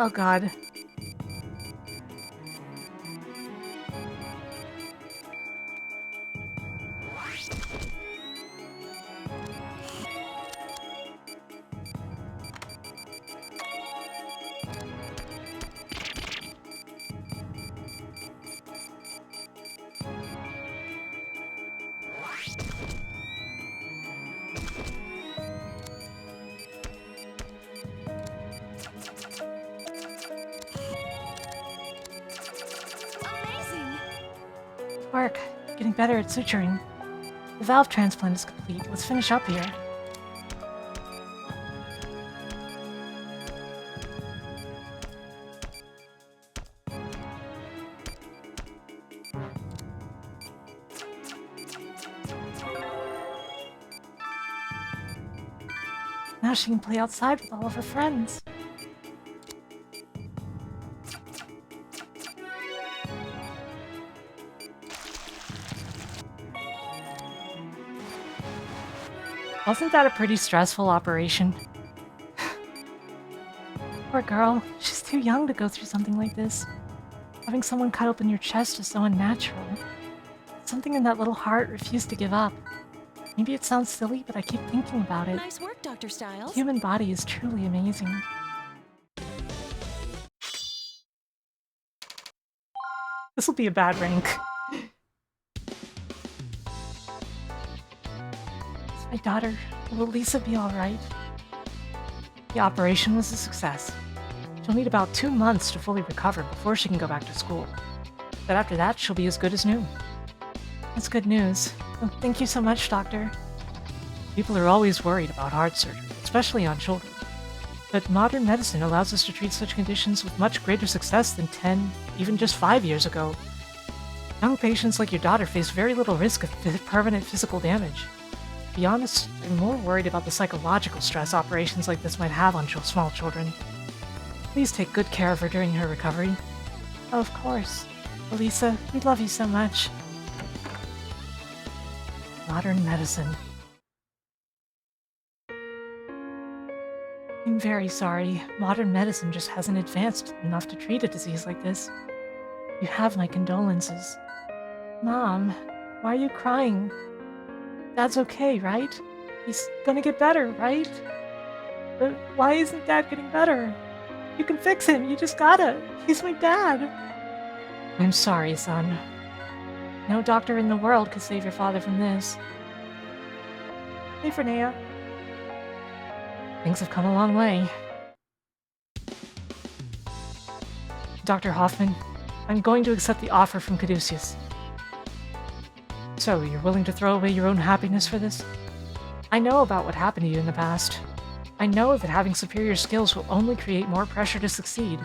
A: Oh god.
D: Amazing!
A: Work. Getting better at suturing. The valve transplant is complete. Let's finish up here. Now she can play outside with all of her friends. Wasn't that a pretty stressful operation? Poor girl. She's too young to go through something like this. Having someone cut open your chest is so unnatural. Something in that little heart refused to give up. Maybe it sounds silly, but I keep thinking about it.
D: Nice work, Dr.
A: The
D: Styles.
A: human body is truly amazing. This will be a bad rank. It's my daughter. Will Lisa be alright? The operation was a success. She'll need about 2 months to fully recover before she can go back to school. But after that, she'll be as good as new. That's good news. Well, thank you so much, Doctor. People are always worried about heart surgery, especially on children. But modern medicine allows us to treat such conditions with much greater success than 10, even just 5 years ago. Young patients like your daughter face very little risk of permanent physical damage. To be honest, I'm more worried about the psychological stress operations like this might have on small children. Please take good care of her during her recovery. Oh, of course. Elisa, we love you so much. Modern medicine. I'm very sorry. Modern medicine just hasn't advanced enough to treat a disease like this. You have my condolences. Mom, why are you crying? Dad's okay, right? He's gonna get better, right? But why isn't Dad getting better? You can fix him, you just gotta. He's my dad. I'm sorry, son. No doctor in the world could save your father from this. Hey, Frenea. Things have come a long way. Dr. Hoffman, I'm going to accept the offer from Caduceus. So, you're willing to throw away your own happiness for this? I know about what happened to you in the past. I know that having superior skills will only create more pressure to succeed.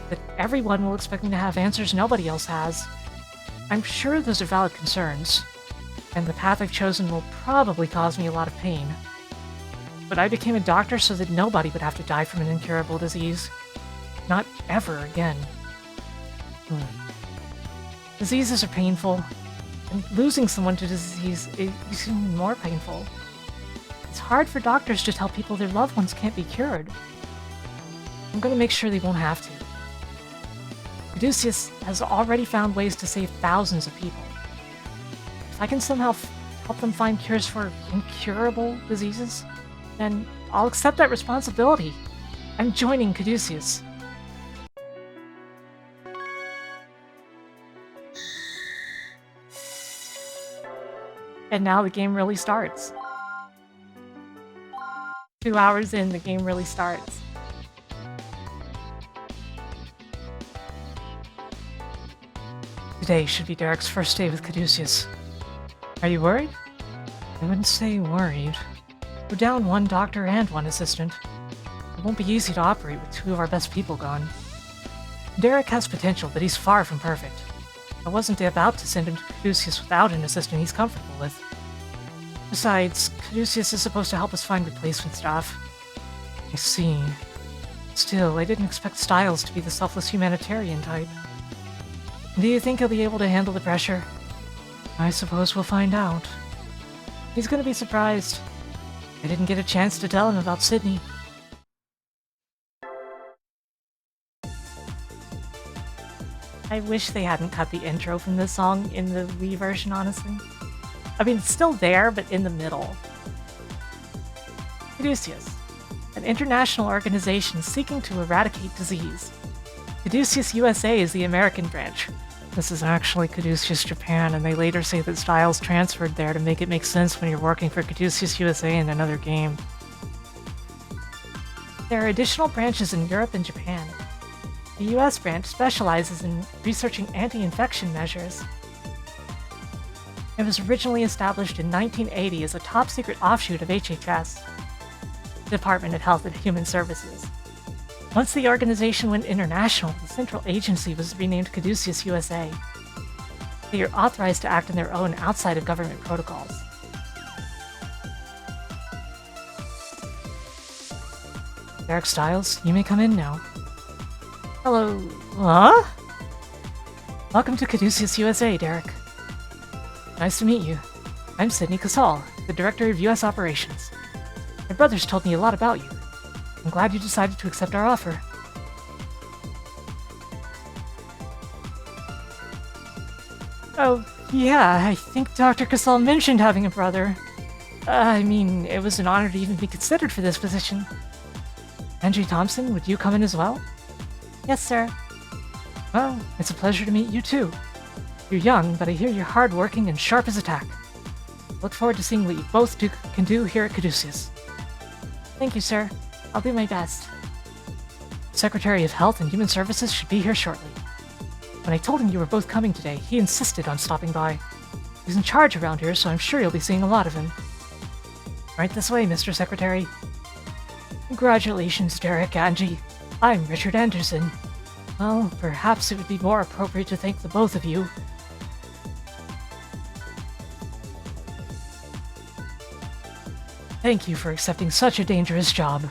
A: That everyone will expect me to have answers nobody else has. I'm sure those are valid concerns, and the path I've chosen will probably cause me a lot of pain. But I became a doctor so that nobody would have to die from an incurable disease. Not ever again. Diseases are painful, and losing someone to disease is even more painful. It's hard for doctors to tell people their loved ones can't be cured. I'm going to make sure they won't have to. Caduceus has already found ways to save thousands of people. If I can somehow help them find cures for incurable diseases, then I'll accept that responsibility. I'm joining Caduceus. And now the game really starts. 2 hours in, the game really starts. Today should be Derek's first day with Caduceus. Are you worried? I wouldn't say worried. We're down 1 doctor and 1 assistant. It won't be easy to operate with 2 of our best people gone. Derek has potential, but he's far from perfect. I wasn't about to send him to Caduceus without an assistant he's comfortable with. Besides, Caduceus is supposed to help us find replacement staff. I see. Still, I didn't expect Styles to be the selfless humanitarian type. Do you think he'll be able to handle the pressure? I suppose we'll find out. He's gonna be surprised. I didn't get a chance to tell him about Sydney. I wish they hadn't cut the intro from this song in the Wii version, honestly. I mean, it's still there, but in the middle. Caduceus, an international organization seeking to eradicate disease. Caduceus USA is the American branch. This is actually Caduceus Japan, and they later say that styles transferred there to make it make sense when you're working for Caduceus USA in another game. There are additional branches in Europe and Japan. The US branch specializes in researching anti-infection measures. It was originally established in 1980 as a top-secret offshoot of HHS, Department of Health and Human Services. Once the organization went international, the central agency was renamed Caduceus USA. They are authorized to act on their own outside of government protocols. Derek Styles, you may come in now. Hello. Huh? Welcome to Caduceus USA, Derek. Nice to meet you. I'm Sydney Casal, the Director of US Operations. My brothers told me a lot about you. I'm glad you decided to accept our offer. Oh, yeah, I think Dr. Casal mentioned having a brother. I mean, it was an honor to even be considered for this position. Angie Thompson, would you come in as well? Yes, sir. Well, it's a pleasure to meet you too. You're young, but I hear you're hardworking and sharp as a tack. Look forward to seeing what you both can do here at Caduceus. Thank you, sir. I'll do my best. Secretary of Health and Human Services should be here shortly. When I told him you were both coming today, he insisted on stopping by. He's in charge around here, so I'm sure you'll be seeing a lot of him. Right this way, Mr. Secretary. Congratulations, Derek, Angie. I'm Richard Anderson. Well, perhaps it would be more appropriate to thank the both of you. Thank you for accepting such a dangerous job.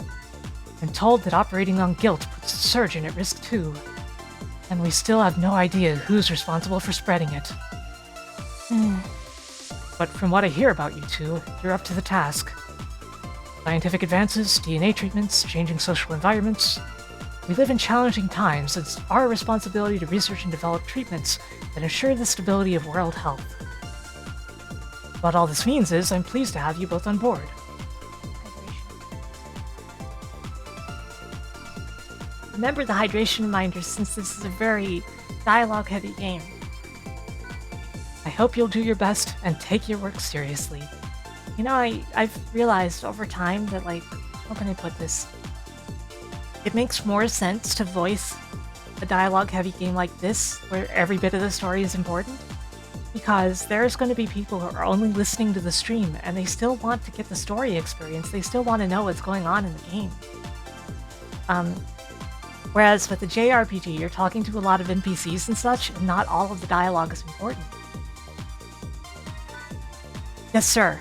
A: I'm told that operating on guilt puts the surgeon at risk too. And we still have no idea who's responsible for spreading it. But from what I hear about you two, you're up to the task. Scientific advances, DNA treatments, changing social environments. We live in challenging times, and it's our responsibility to research and develop treatments that ensure the stability of world health. What all this means is I'm pleased to have you both on board. Remember the hydration reminders, since this is a very dialogue-heavy game. I hope you'll do your best and take your work seriously. You know, I've realized over time that, like, how can I put this? It makes more sense to voice a dialogue-heavy game like this, where every bit of the story is important, because there's going to be people who are only listening to the stream, and they still want to get the story experience. They still want to know what's going on in the game. Whereas with the JRPG, you're talking to a lot of NPCs and such, and not all of the dialogue is important. Yes, sir.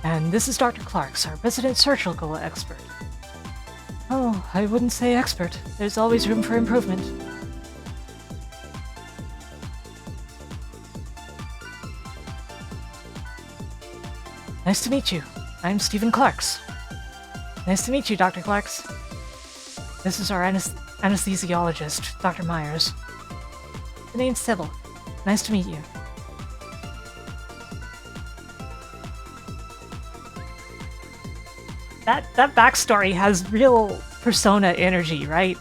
A: And this is Dr. Clarks, our resident surgical expert. Oh, I wouldn't say expert. There's always room for improvement. Nice to meet you. I'm Stephen Clarks. Nice to meet you, Dr. Clarks. This is our anesthesiologist, Dr. Myers. The name's Sybil. Nice to meet you. That backstory has real Persona energy, right?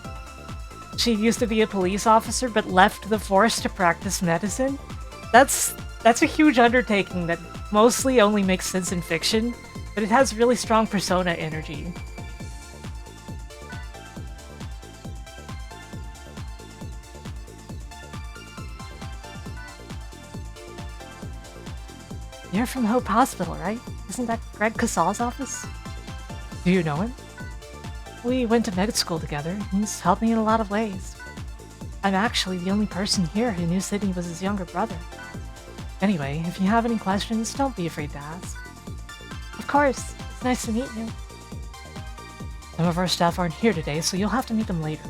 A: She used to be a police officer but left the force to practice medicine. That's a huge undertaking that mostly only makes sense in fiction, but it has really strong Persona energy. You're from Hope Hospital, right? Isn't that Greg Casal's office? Do you know him? We went to med school together. He's helped me in a lot of ways. I'm actually the only person here who knew Sydney was his younger brother. Anyway, if you have any questions, don't be afraid to ask. Of course, it's nice to meet you. Some of our staff aren't here today, so you'll have to meet them later.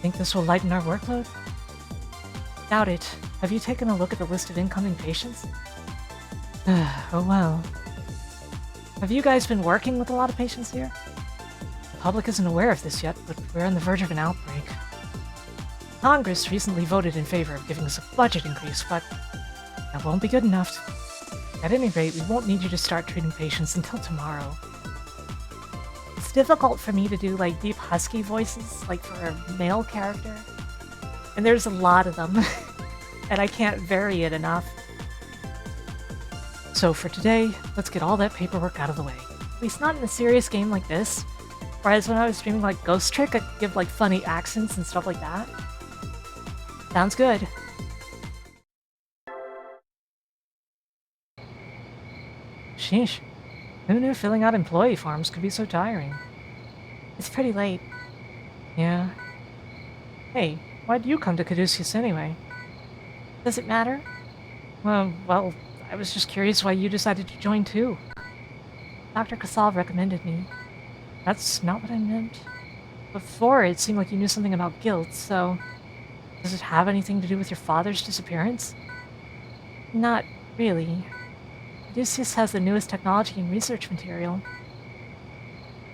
A: Think this will lighten our workload? Doubt it. Have you taken a look at the list of incoming patients? Oh well. Have you guys been working with a lot of patients here? public isn't aware of this yet, but we're on the verge of an outbreak. Congress recently voted in favor of giving us a budget increase, but that won't be good enough. At any rate, we won't need you to start treating patients until tomorrow. It's difficult for me to do, like, deep husky voices, like for a male character. And there's a lot of them, and I can't vary it enough. So for today, let's get all that paperwork out of the way. At least not in a serious game like this. Whereas when I was streaming like Ghost Trick, I could give like funny accents and stuff like that. Sounds good. Sheesh. Who knew filling out employee forms could be so tiring? It's pretty late. Yeah. Hey, why'd you come to Caduceus anyway? Does it matter? Well, I was just curious why you decided to join too. Dr. Casal recommended me. That's not what I meant. Before, it seemed like you knew something about guilt, so... Does it have anything to do with your father's disappearance? Not really. Caduceus has the newest technology and research material.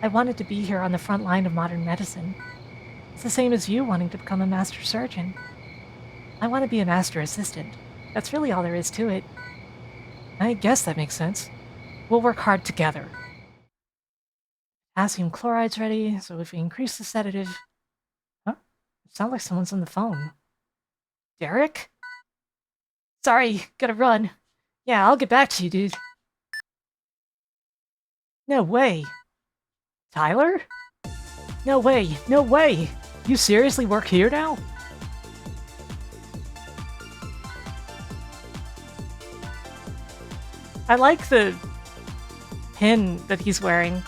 A: I wanted to be here on the front line of modern medicine. It's the same as you wanting to become a master surgeon. I want to be a master assistant. That's really all there is to it. I guess that makes sense. We'll work hard together. Potassium chloride's ready, so if we increase the sedative... Huh? It sounds like someone's on the phone. Derek? Sorry, gotta run. Yeah, I'll get back to you, dude. No way. Tyler? No way, no way! You seriously work here now? I like the pin that he's wearing.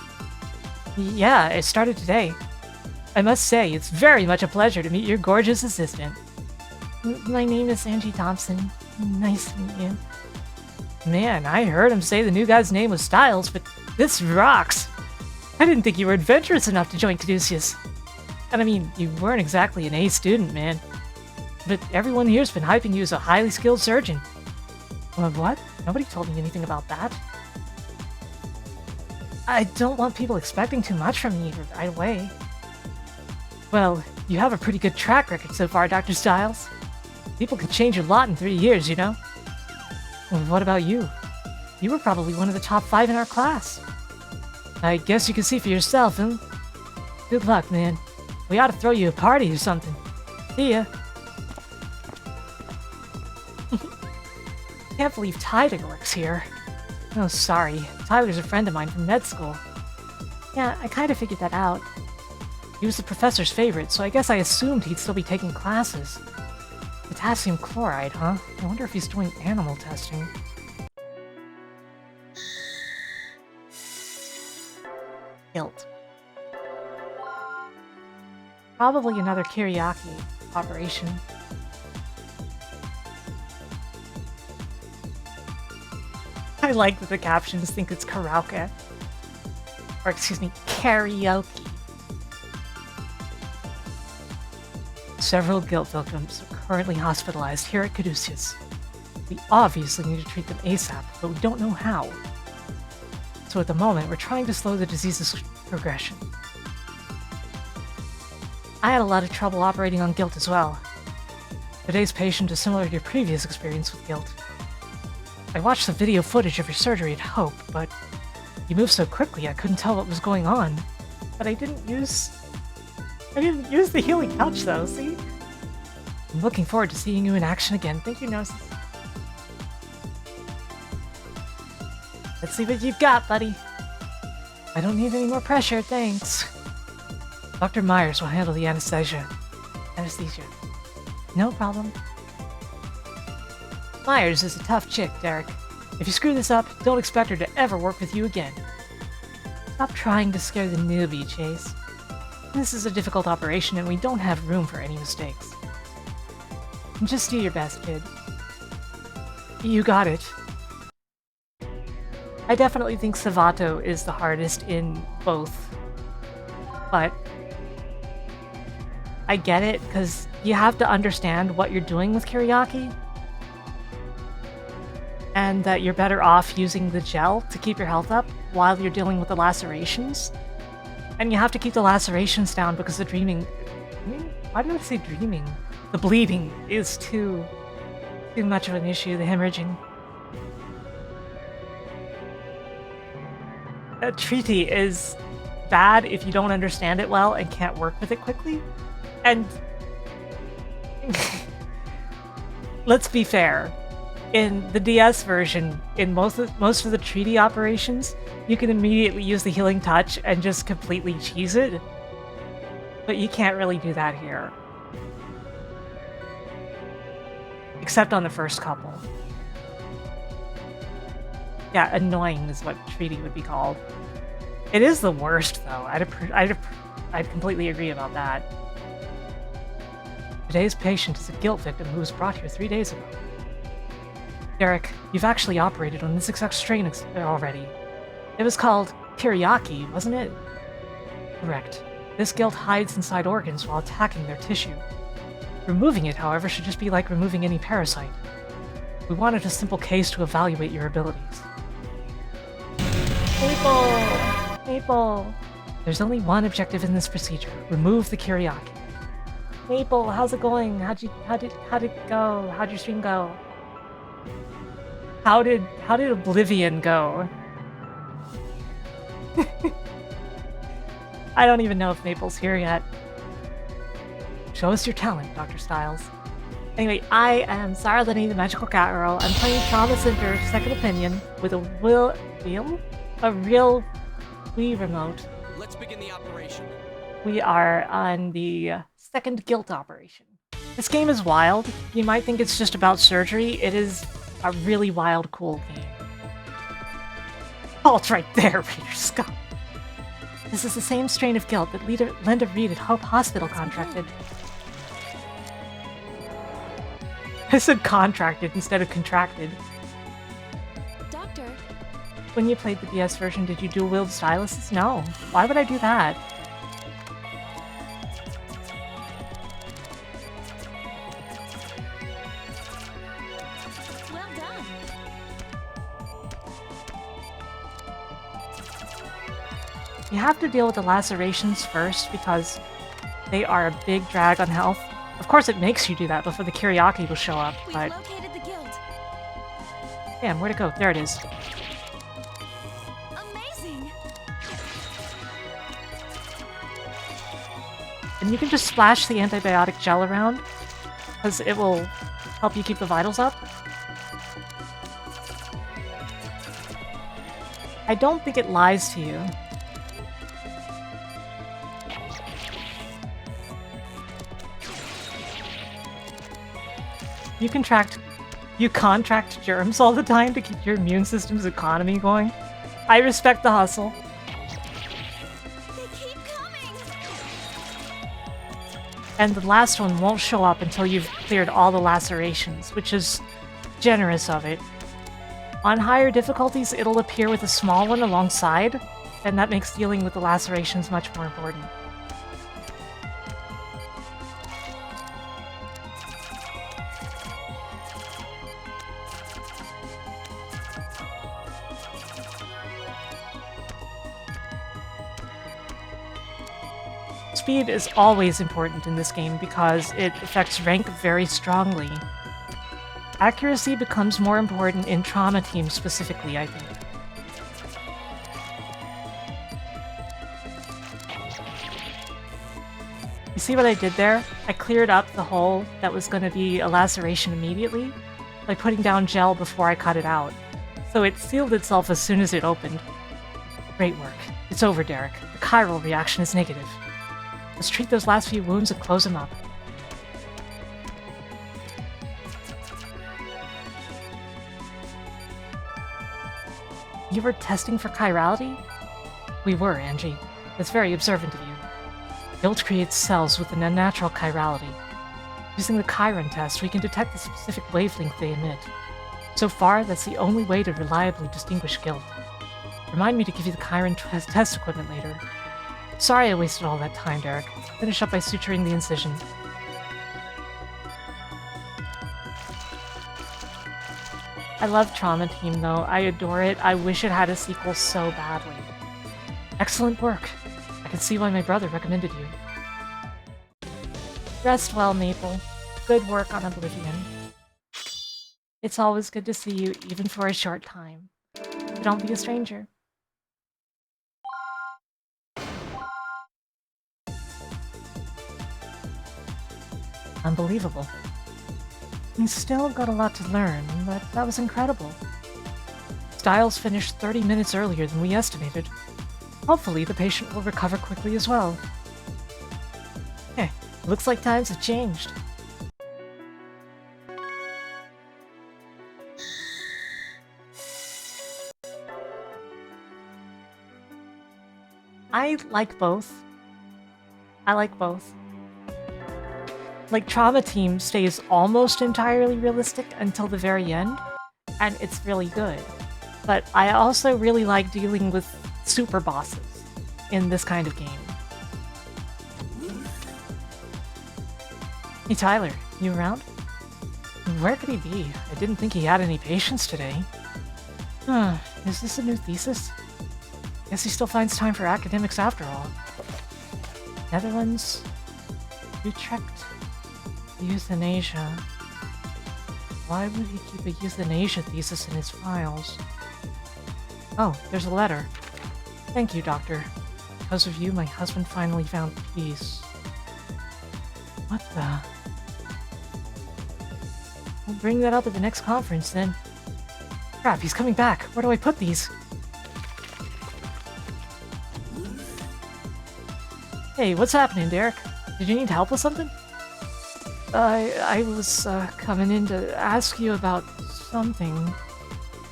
A: Yeah, it started today. I must say, it's very much a pleasure to meet your gorgeous assistant. My name is Angie Thompson. Nice to meet you. Man, I heard him say the new guy's name was Styles, but this rocks! I didn't think you were adventurous enough to join Caduceus. And I mean, you weren't exactly an A student, man. But everyone here's been hyping you as a highly skilled surgeon. Well, what? Nobody told me anything about that. I don't want people expecting too much from me right away. Well, you have a pretty good track record so far, Dr. Styles. People can change a lot in 3 years, you know? Well, what about you? You were probably one of the top 5 in our class. I guess you can see for yourself, huh? Good luck, man. We ought to throw you a party or something. See ya. Can't believe Tyler works here. Oh, sorry. Tyler's a friend of mine from med school. Yeah, I kind of figured that out. He was the professor's favorite, so I guess I assumed he'd still be taking classes. Potassium chloride, huh? I wonder if he's doing animal testing. Guilt. Probably another Kiriaki operation. I like that the captions think it's karaoke. Or excuse me, karaoke. Several guilt victims are currently hospitalized here at Caduceus. We obviously need to treat them ASAP, but we don't know how. So at the moment, we're trying to slow the disease's progression. I had a lot of trouble operating on guilt as well. Today's patient is similar to your previous experience with guilt. I watched the video footage of your surgery at Hope, but you moved so quickly I couldn't tell what was going on. But I didn't use the healing couch though, see? I'm looking forward to seeing you in action again. Thank you, Gnosis. Let's see what you've got, buddy. I don't need any more pressure, thanks. Dr. Myers will handle the anesthesia. No problem. Myers is a tough chick, Derek. If you screw this up, don't expect her to ever work with you again. Stop trying to scare the newbie, Chase. This is a difficult operation and we don't have room for any mistakes. Just do your best, kid. You got it. I definitely think Savato is the hardest in both. But I get it, because you have to understand what you're doing with Kiriaki. And that you're better off using the gel to keep your health up while you're dealing with the lacerations. And you have to keep the lacerations down because the dreaming... I mean, why did I say dreaming? The bleeding is too much of an issue, the hemorrhaging. A treaty is bad if you don't understand it well and can't work with it quickly. And let's be fair. In the DS version, in most of the treaty operations, you can immediately use the healing touch and just completely cheese it. But you can't really do that here. Except on the first couple. Yeah, annoying is what treaty would be called. It is the worst, though. I'd completely agree about that. Today's patient is a guilt victim who was brought here 3 days ago. Derek, you've actually operated on this exact strain already. It was called Kiriaki, wasn't it? Correct. This guilt hides inside organs while attacking their tissue. Removing it, however, should just be like removing any parasite. We wanted a simple case to evaluate your abilities. Maple! There's only one objective in this procedure. Remove the Kiriaki. Maple, how's it going? How'd it go? How'd your stream go? How did Oblivion go? I don't even know if Maple's here yet. Show us your talent, Dr. Styles. Anyway, I am Sarah Linney, the Magical Cat Girl. I'm playing Trauma Center Second Opinion with a real Wii remote.
B: Let's begin the operation.
A: We are on the second guilt operation. This game is wild. You might think it's just about surgery. It is a really wild, cool game. Oh, it's right there, Raider Scott. This is the same strain of guilt that Linda Reed at Hope Hospital contracted. I said contracted instead of contracted.
D: Doctor,
A: When you played the DS version, did you dual wield styluses? No. Why would I do that?
D: well done.
A: You have to deal with the lacerations first because they are a big drag on health. Of course, it makes you do that before the Kiriaki will show up,
D: We've
A: but...
D: located the guild.
A: Damn, where'd it go? There it is.
D: Amazing.
A: And you can just splash the antibiotic gel around, because it will help you keep the vitals up. I don't think it lies to you. You contract germs all the time to keep your immune system's economy going. I respect the hustle.
D: They keep coming.
A: And the last one won't show up until you've cleared all the lacerations, which is generous of it. On higher difficulties, it'll appear with a small one alongside, and that makes dealing with the lacerations much more important. Speed is always important in this game because it affects rank very strongly. Accuracy becomes more important in trauma teams specifically, I think. You see what I did there? I cleared up the hole that was going to be a laceration immediately by putting down gel before I cut it out. So it sealed itself as soon as it opened. Great work. It's over, Derek. The chiral reaction is negative. Let's treat those last few wounds and close them up. You were testing for chirality? We were, Angie. That's very observant of you. Guilt creates cells with an unnatural chirality. Using the Chiron test, we can detect the specific wavelength they emit. So far, that's the only way to reliably distinguish guilt. Remind me to give you the Chiron test equipment later. Sorry I wasted all that time, Derek. Finish up by suturing the incision. I love Trauma Team, though. I adore it. I wish it had a sequel so badly. Excellent work. I can see why my brother recommended you. Rest well, Maple. Good work on Oblivion. It's always good to see you, even for a short time. But don't be a stranger. Unbelievable. You still got a lot to learn, but that was incredible. Styles finished 30 minutes earlier than we estimated. Hopefully the patient will recover quickly as well. Okay, looks like times have changed. I like both. Like, Trauma Team stays almost entirely realistic until the very end, and it's really good. But I also really like dealing with super bosses in this kind of game. Hey Tyler, you around? Where could he be? I didn't think he had any patients today. Is this a new thesis? Guess he still finds time for academics after all. Netherlands, Utrecht, euthanasia. Why would he keep a euthanasia thesis in his files? Oh, there's a letter. Thank you, Doctor. Because of you, my husband finally found peace. What the? We'll bring that up at the next conference, then. Crap, he's coming back. Where do I put these? Hey, what's happening, Derek? Did you need help with something? I was coming in to ask you about something.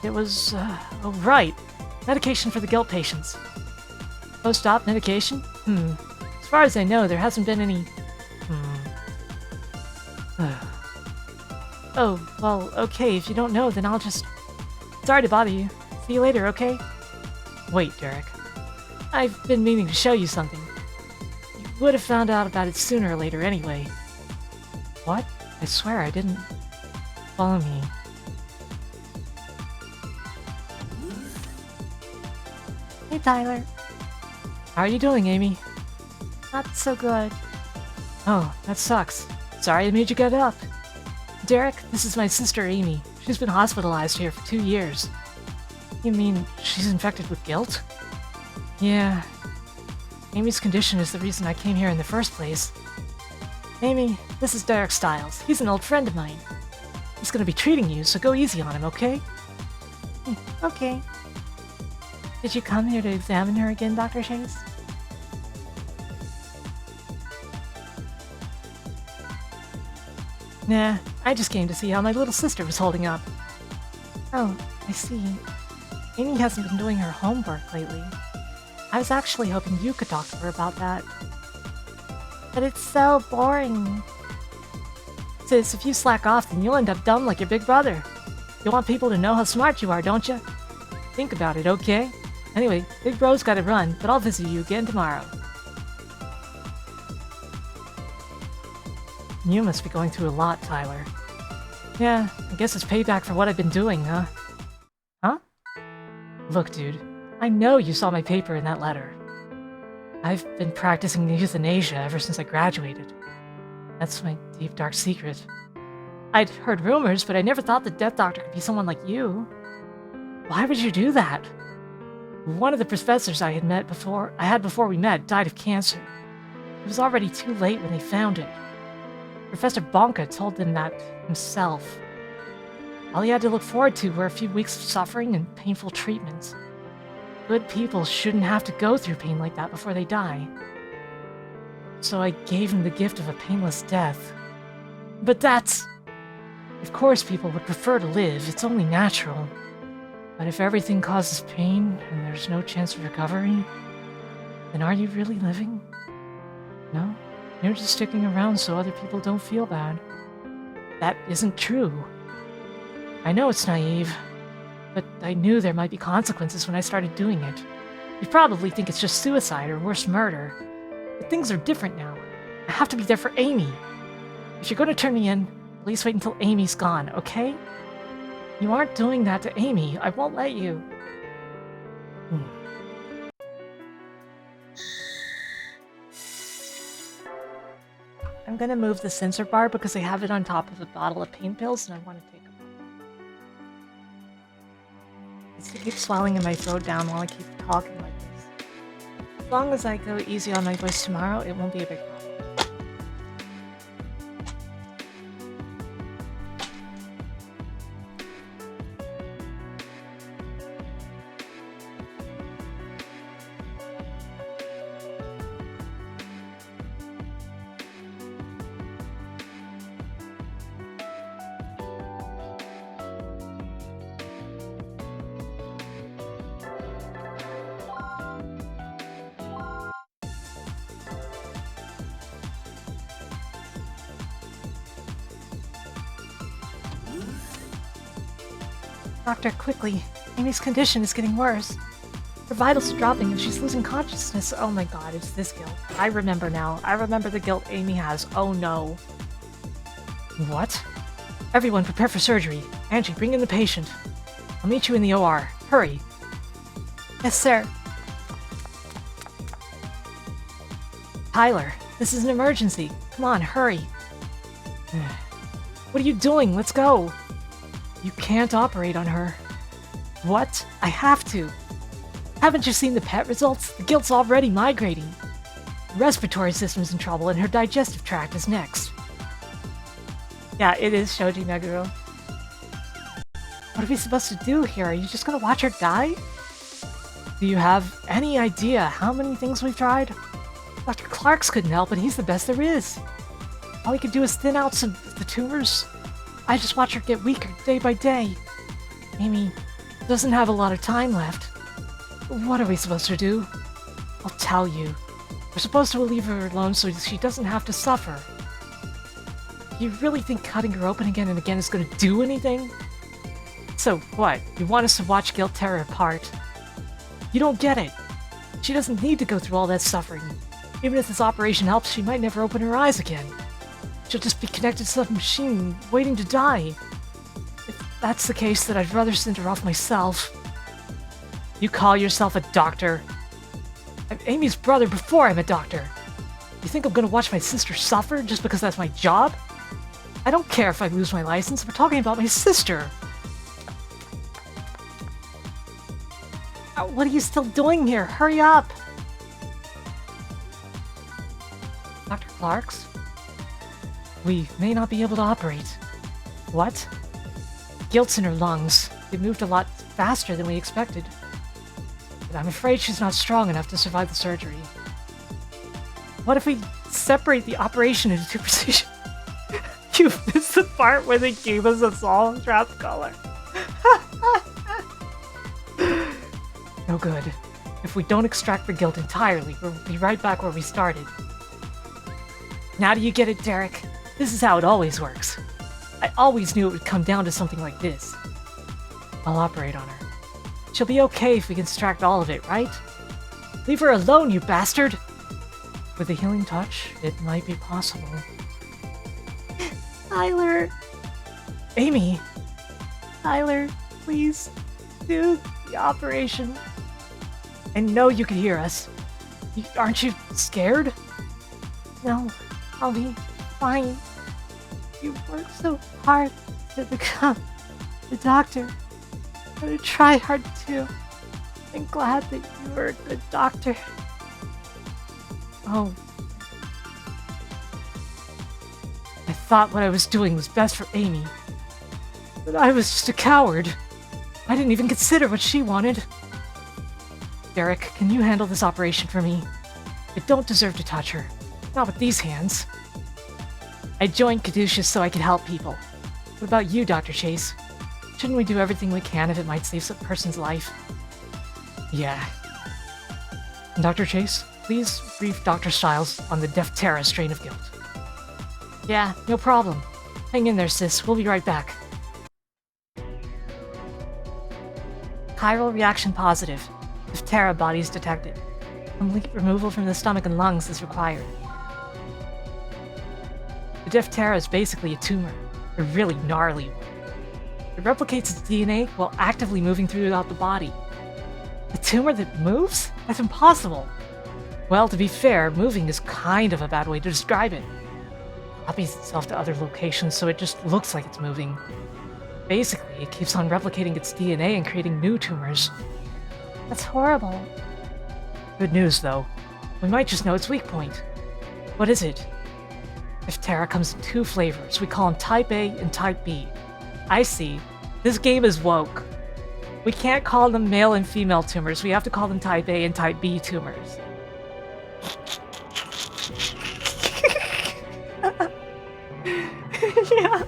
A: It was, oh right, medication for the guilt patients. Post-op medication? As far as I know, there hasn't been any... Oh, well, okay, if you don't know, then I'll just... Sorry to bother you. See you later, okay? Wait, Derek. I've been meaning to show you something. You would have found out about it sooner or later anyway. What? I swear I didn't. Follow me. Hey, Tyler. How are you doing, Amy? Not so good. Oh, that sucks. Sorry I made you get up. Derek, this is my sister, Amy. She's been hospitalized here for 2 years. You mean she's infected with guilt? Yeah. Amy's condition is the reason I came here in the first place. Amy, this is Derek Styles. He's an old friend of mine. He's gonna be treating you, so go easy on him, okay? Okay. Did you come here to examine her again, Dr. Chase? Nah, I just came to see how my little sister was holding up. Oh, I see. Amy hasn't been doing her homework lately. I was actually hoping you could talk to her about that. But it's so boring. Sis, if you slack off, then you'll end up dumb like your big brother. You want people to know how smart you are, don't you? Think about it, okay? Anyway, Big Bro's gotta run, but I'll visit you again tomorrow. You must be going through a lot, Tyler. Yeah, I guess it's payback for what I've been doing, huh? Huh? Look, dude, I know you saw my paper in that letter. I've been practicing euthanasia ever since I graduated. That's my deep, dark secret. I'd heard rumors, but I never thought the Death Doctor could be someone like you. Why would you do that? One of the professors I had before we met died of cancer. It was already too late when they found it. Professor Bonka told them that himself. All he had to look forward to were a few weeks of suffering and painful treatments. Good people shouldn't have to go through pain like that before they die. So I gave him the gift of a painless death. But that's... Of course people would prefer to live, it's only natural. But if everything causes pain and there's no chance of recovery, then are you really living? No? You're just sticking around so other people don't feel bad. That isn't true. I know it's naive, but I knew there might be consequences when I started doing it. You probably think it's just suicide or worse, murder. But things are different now. I have to be there for Amy. If you're going to turn me in, at least wait until Amy's gone, okay? You aren't doing that to Amy. I won't let you. I'm gonna move the sensor bar because I have it on top of a bottle of pain pills and I want to take them. It's to keep swelling in my throat down while I keep talking like this. As long as I go easy on my voice tomorrow, it won't be a big problem. Doctor, quickly. Amy's condition is getting worse. Her vitals are dropping and she's losing consciousness. Oh my god, it's this guilt. I remember now. I remember the guilt Amy has. Oh no. What? Everyone prepare for surgery. Angie, bring in the patient. I'll meet you in the OR. Hurry. Yes, sir. Tyler, this is an emergency. Come on, hurry. What are you doing? Let's go. You can't operate on her. What? I have to. Haven't you seen the PET results? The guilt's already migrating. The respiratory system's in trouble and her digestive tract is next. Yeah, it is Shoji Meguro. What are we supposed to do here? Are you just gonna watch her die? Do you have any idea how many things we've tried? Dr. Clarks couldn't help, and he's the best there is. All he could do is thin out some of the tumors. I just watch her get weaker day by day. Amy doesn't have a lot of time left. What are we supposed to do? I'll tell you. We're supposed to leave her alone so she doesn't have to suffer. You really think cutting her open again and again is going to do anything? So what? You want us to watch Guilt tear her apart? You don't get it. She doesn't need to go through all that suffering. Even if this operation helps, she might never open her eyes again. She'll just be connected to some machine, waiting to die. If that's the case, then I'd rather send her off myself. You call yourself a doctor? I'm Amy's brother before I'm a doctor. You think I'm gonna watch my sister suffer just because that's my job? I don't care if I lose my license, we're talking about my sister. What are you still doing here? Hurry up! Dr. Clarks? We may not be able to operate. What? Guilt's in her lungs. They moved a lot faster than we expected. But I'm afraid she's not strong enough to survive the surgery. What if we separate the operation into two procedures? You missed the part where they gave us a Sol trap color. No good. If we don't extract the guilt entirely, we'll be right back where we started. Now do you get it, Derek? This is how it always works. I always knew it would come down to something like this. I'll operate on her. She'll be okay if we can extract all of it, right? Leave her alone, you bastard! With a healing touch, it might be possible. Tyler! Amy! Tyler, please do the operation. I know you can hear us. Aren't you scared? No, I'll be fine. You worked so hard to become the doctor. I'm gonna try hard too. I'm glad that you were a good doctor. Oh. I thought what I was doing was best for Amy. But I was just a coward. I didn't even consider what she wanted. Derek, can you handle this operation for me? I don't deserve to touch her. Not with these hands. I joined Caduceus so I could help people. What about you, Dr. Chase? Shouldn't we do everything we can if it might save some person's life? Yeah. Dr. Chase, please brief Dr. Stiles on the Defterra strain of guilt. Yeah, no problem. Hang in there, sis. We'll be right back. Chiral reaction positive. Defterra bodies detected. Complete removal from the stomach and lungs is required. The Defterra is basically a tumor, a really gnarly one. It replicates its DNA while actively moving throughout the body. A tumor that moves? That's impossible! Well, to be fair, moving is kind of a bad way to describe it. copies itself to other locations so it just looks like it's moving. Basically, it keeps on replicating its DNA and creating new tumors.
E: That's horrible.
A: Good news, though. We might just know its weak point. What is it? Diphthera comes in 2 flavors. We call them Type A and Type B. I see. This game is woke. We can't call them male and female tumors. We have to call them Type A and Type B tumors. Yeah.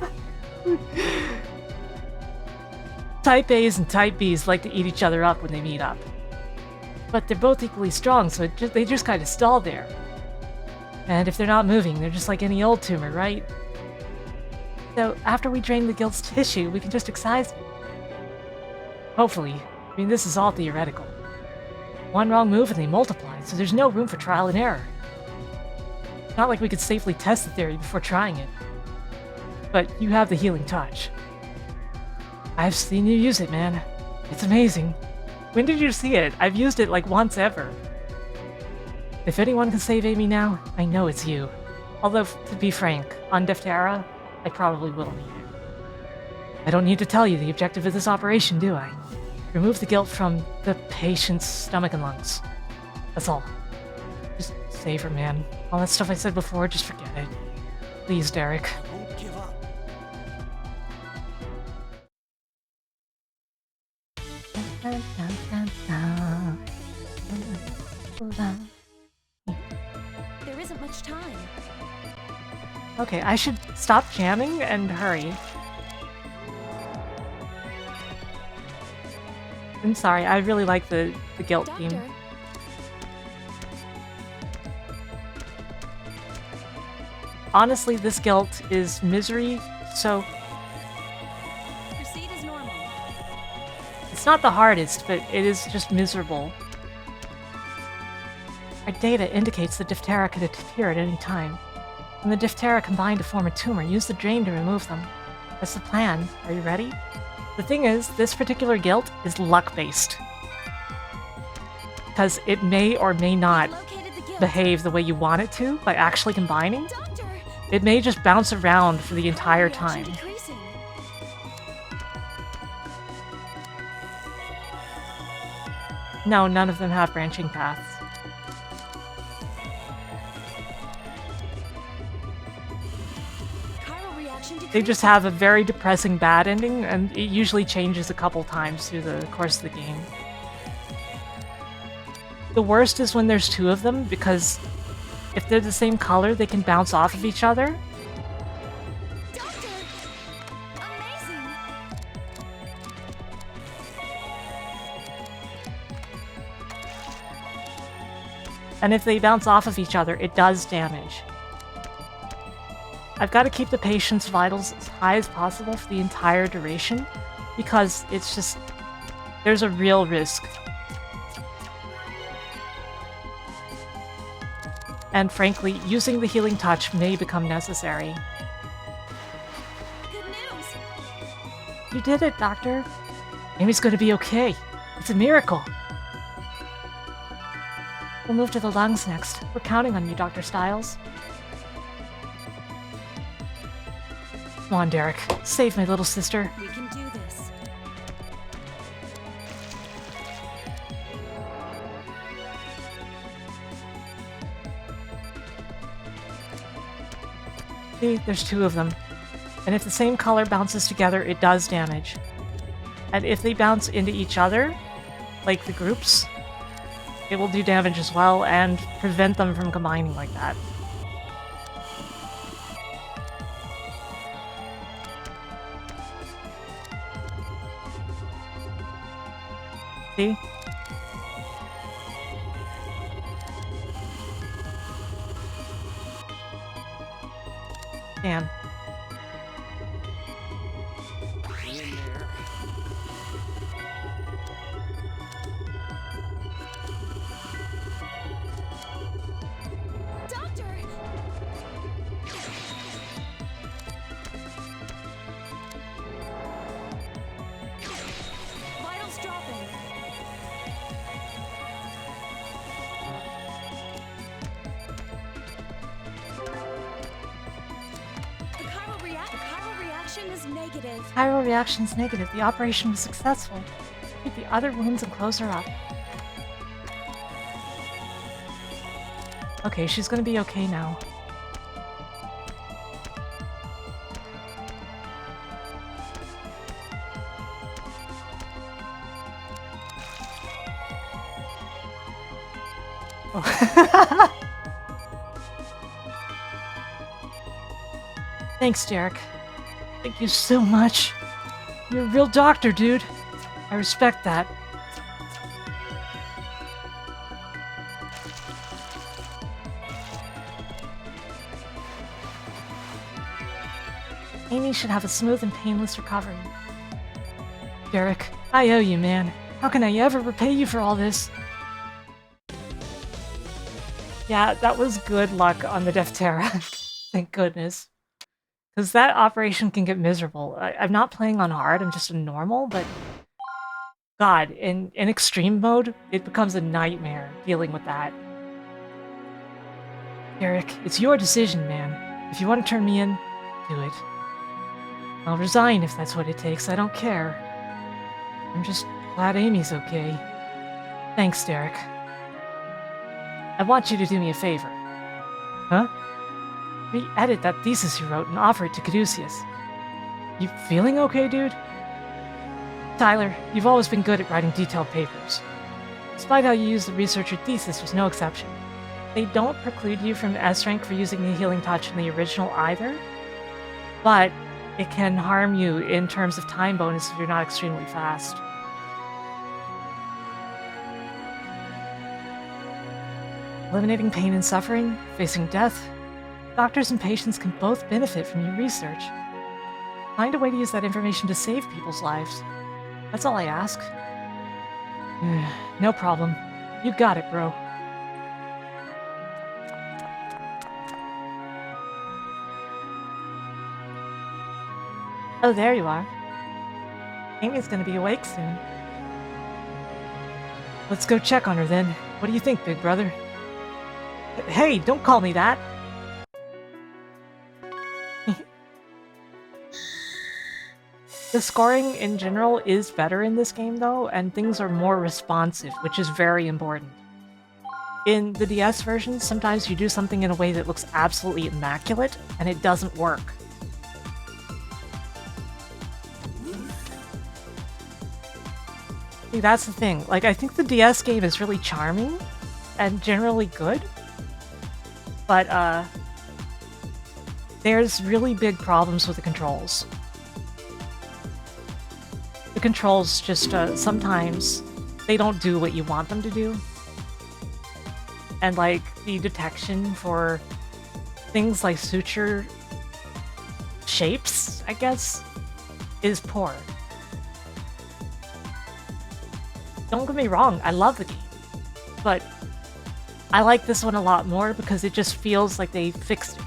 A: Type A's and Type B's like to eat each other up when they meet up. But they're both equally strong, so they just kind of stall there. And if they're not moving, they're just like any old tumor, right? So after we drain the guild's tissue, we can just excise it. Hopefully. I mean, this is all theoretical. One wrong move and they multiply, so there's no room for trial and error. It's not like we could safely test the theory before trying it. But you have the healing touch. I've seen you use it, man. It's amazing. When did you see it? I've used it like once ever. If anyone can save Amy now, I know it's you. Although, to be frank, on Diphthera, I probably will need it. I don't need to tell you the objective of this operation, do I? Remove the guilt from the patient's stomach and lungs. That's all. Just save her, man. All that stuff I said before, just forget it. Please, Derek.
B: I won't give up.
D: There isn't much time.
A: Okay, I should stop jamming and hurry. I'm sorry, I really like the guilt
D: Doctor,
A: theme. Honestly, this guilt is misery, so
D: proceed as normal.
A: it's not the hardest, but it is just miserable. Our data indicates that Diphthera could appear at any time. When the Diphthera combine to form a tumor, use the drain to remove them. That's the plan. Are you ready? The thing is, this particular guilt is luck-based. Because it may or may not
D: Located the guild.
A: behave the way you want it to by actually combining.
D: Doctor,
A: It may just bounce around for the entire
D: reaction
A: time.
D: decreasing.
A: No, none of them have branching paths.
D: Chiral reaction
A: They
D: decreasing.
A: just have a very depressing bad ending, and it usually changes a couple times through the course of the game. The worst is when there's 2 of them, because if they're the same color, they can bounce off of each other.
D: Doctor, amazing.
A: And if they bounce off of each other, it does damage. I've got to keep the patient's vitals as high as possible for the entire duration, because it's just... there's a real risk. And frankly, using the healing touch may become necessary.
D: Good news.
A: You did it, Doctor. Amy's going to be okay. It's a miracle. We'll move to the lungs next. We're counting on you, Dr. Stiles. Come on, Derek. Save my little sister.
D: We can do this.
A: See, there's 2 of them. And if the same color bounces together, it does damage. And if they bounce into each other, like the groups, it will do damage as well and prevent them from combining like that. See? Damn.
B: In there.
D: Doctor, vitals dropping. reaction is negative.
A: Chiral reaction's negative. The operation was successful. Treat the other wounds and close her up. Okay, she's gonna be okay now. Oh. Thanks, Derek. Thank you so much. You're a real doctor, dude. I respect that. Amy should have a smooth and painless recovery. Derek, I owe you, man. How can I ever repay you for all this? Yeah, that was good luck on the Deftera. Thank goodness. Because that operation can get miserable. I'm not playing on hard, I'm just a normal, but... God, in extreme mode, it becomes a nightmare dealing with that. Derek, it's your decision, man. If you want to turn me in, do it. I'll resign if that's what it takes, I don't care. I'm just glad Amy's okay. Thanks, Derek. I want you to do me a favor. Huh? Re-edit that thesis you wrote and offer it to Caduceus. You feeling okay, dude? Tyler, you've always been good at writing detailed papers. Despite how you used the researcher thesis was no exception. They don't preclude you from S-rank for using the healing touch in the original either, but it can harm you in terms of time bonus if you're not extremely fast. Eliminating pain and suffering, facing death, doctors and patients can both benefit from your research. Find a way to use that information to save people's lives. That's all I ask. No problem. You got it, bro. Oh, there you are. Amy's gonna be awake soon. Let's go check on her then. What do you think, big brother? Hey, don't call me that! The scoring in general is better in this game though, and things are more responsive, which is very important. In the DS version, sometimes you do something in a way that looks absolutely immaculate, and it doesn't work. See, that's the thing. Like, I think the DS game is really charming and generally good, but there's really big problems with the controls. The controls just, sometimes, they don't do what you want them to do. And, like, the detection for things like suture shapes, I guess, is poor. Don't get me wrong, I love the game, but I like this one a lot more because it just feels like they fixed it.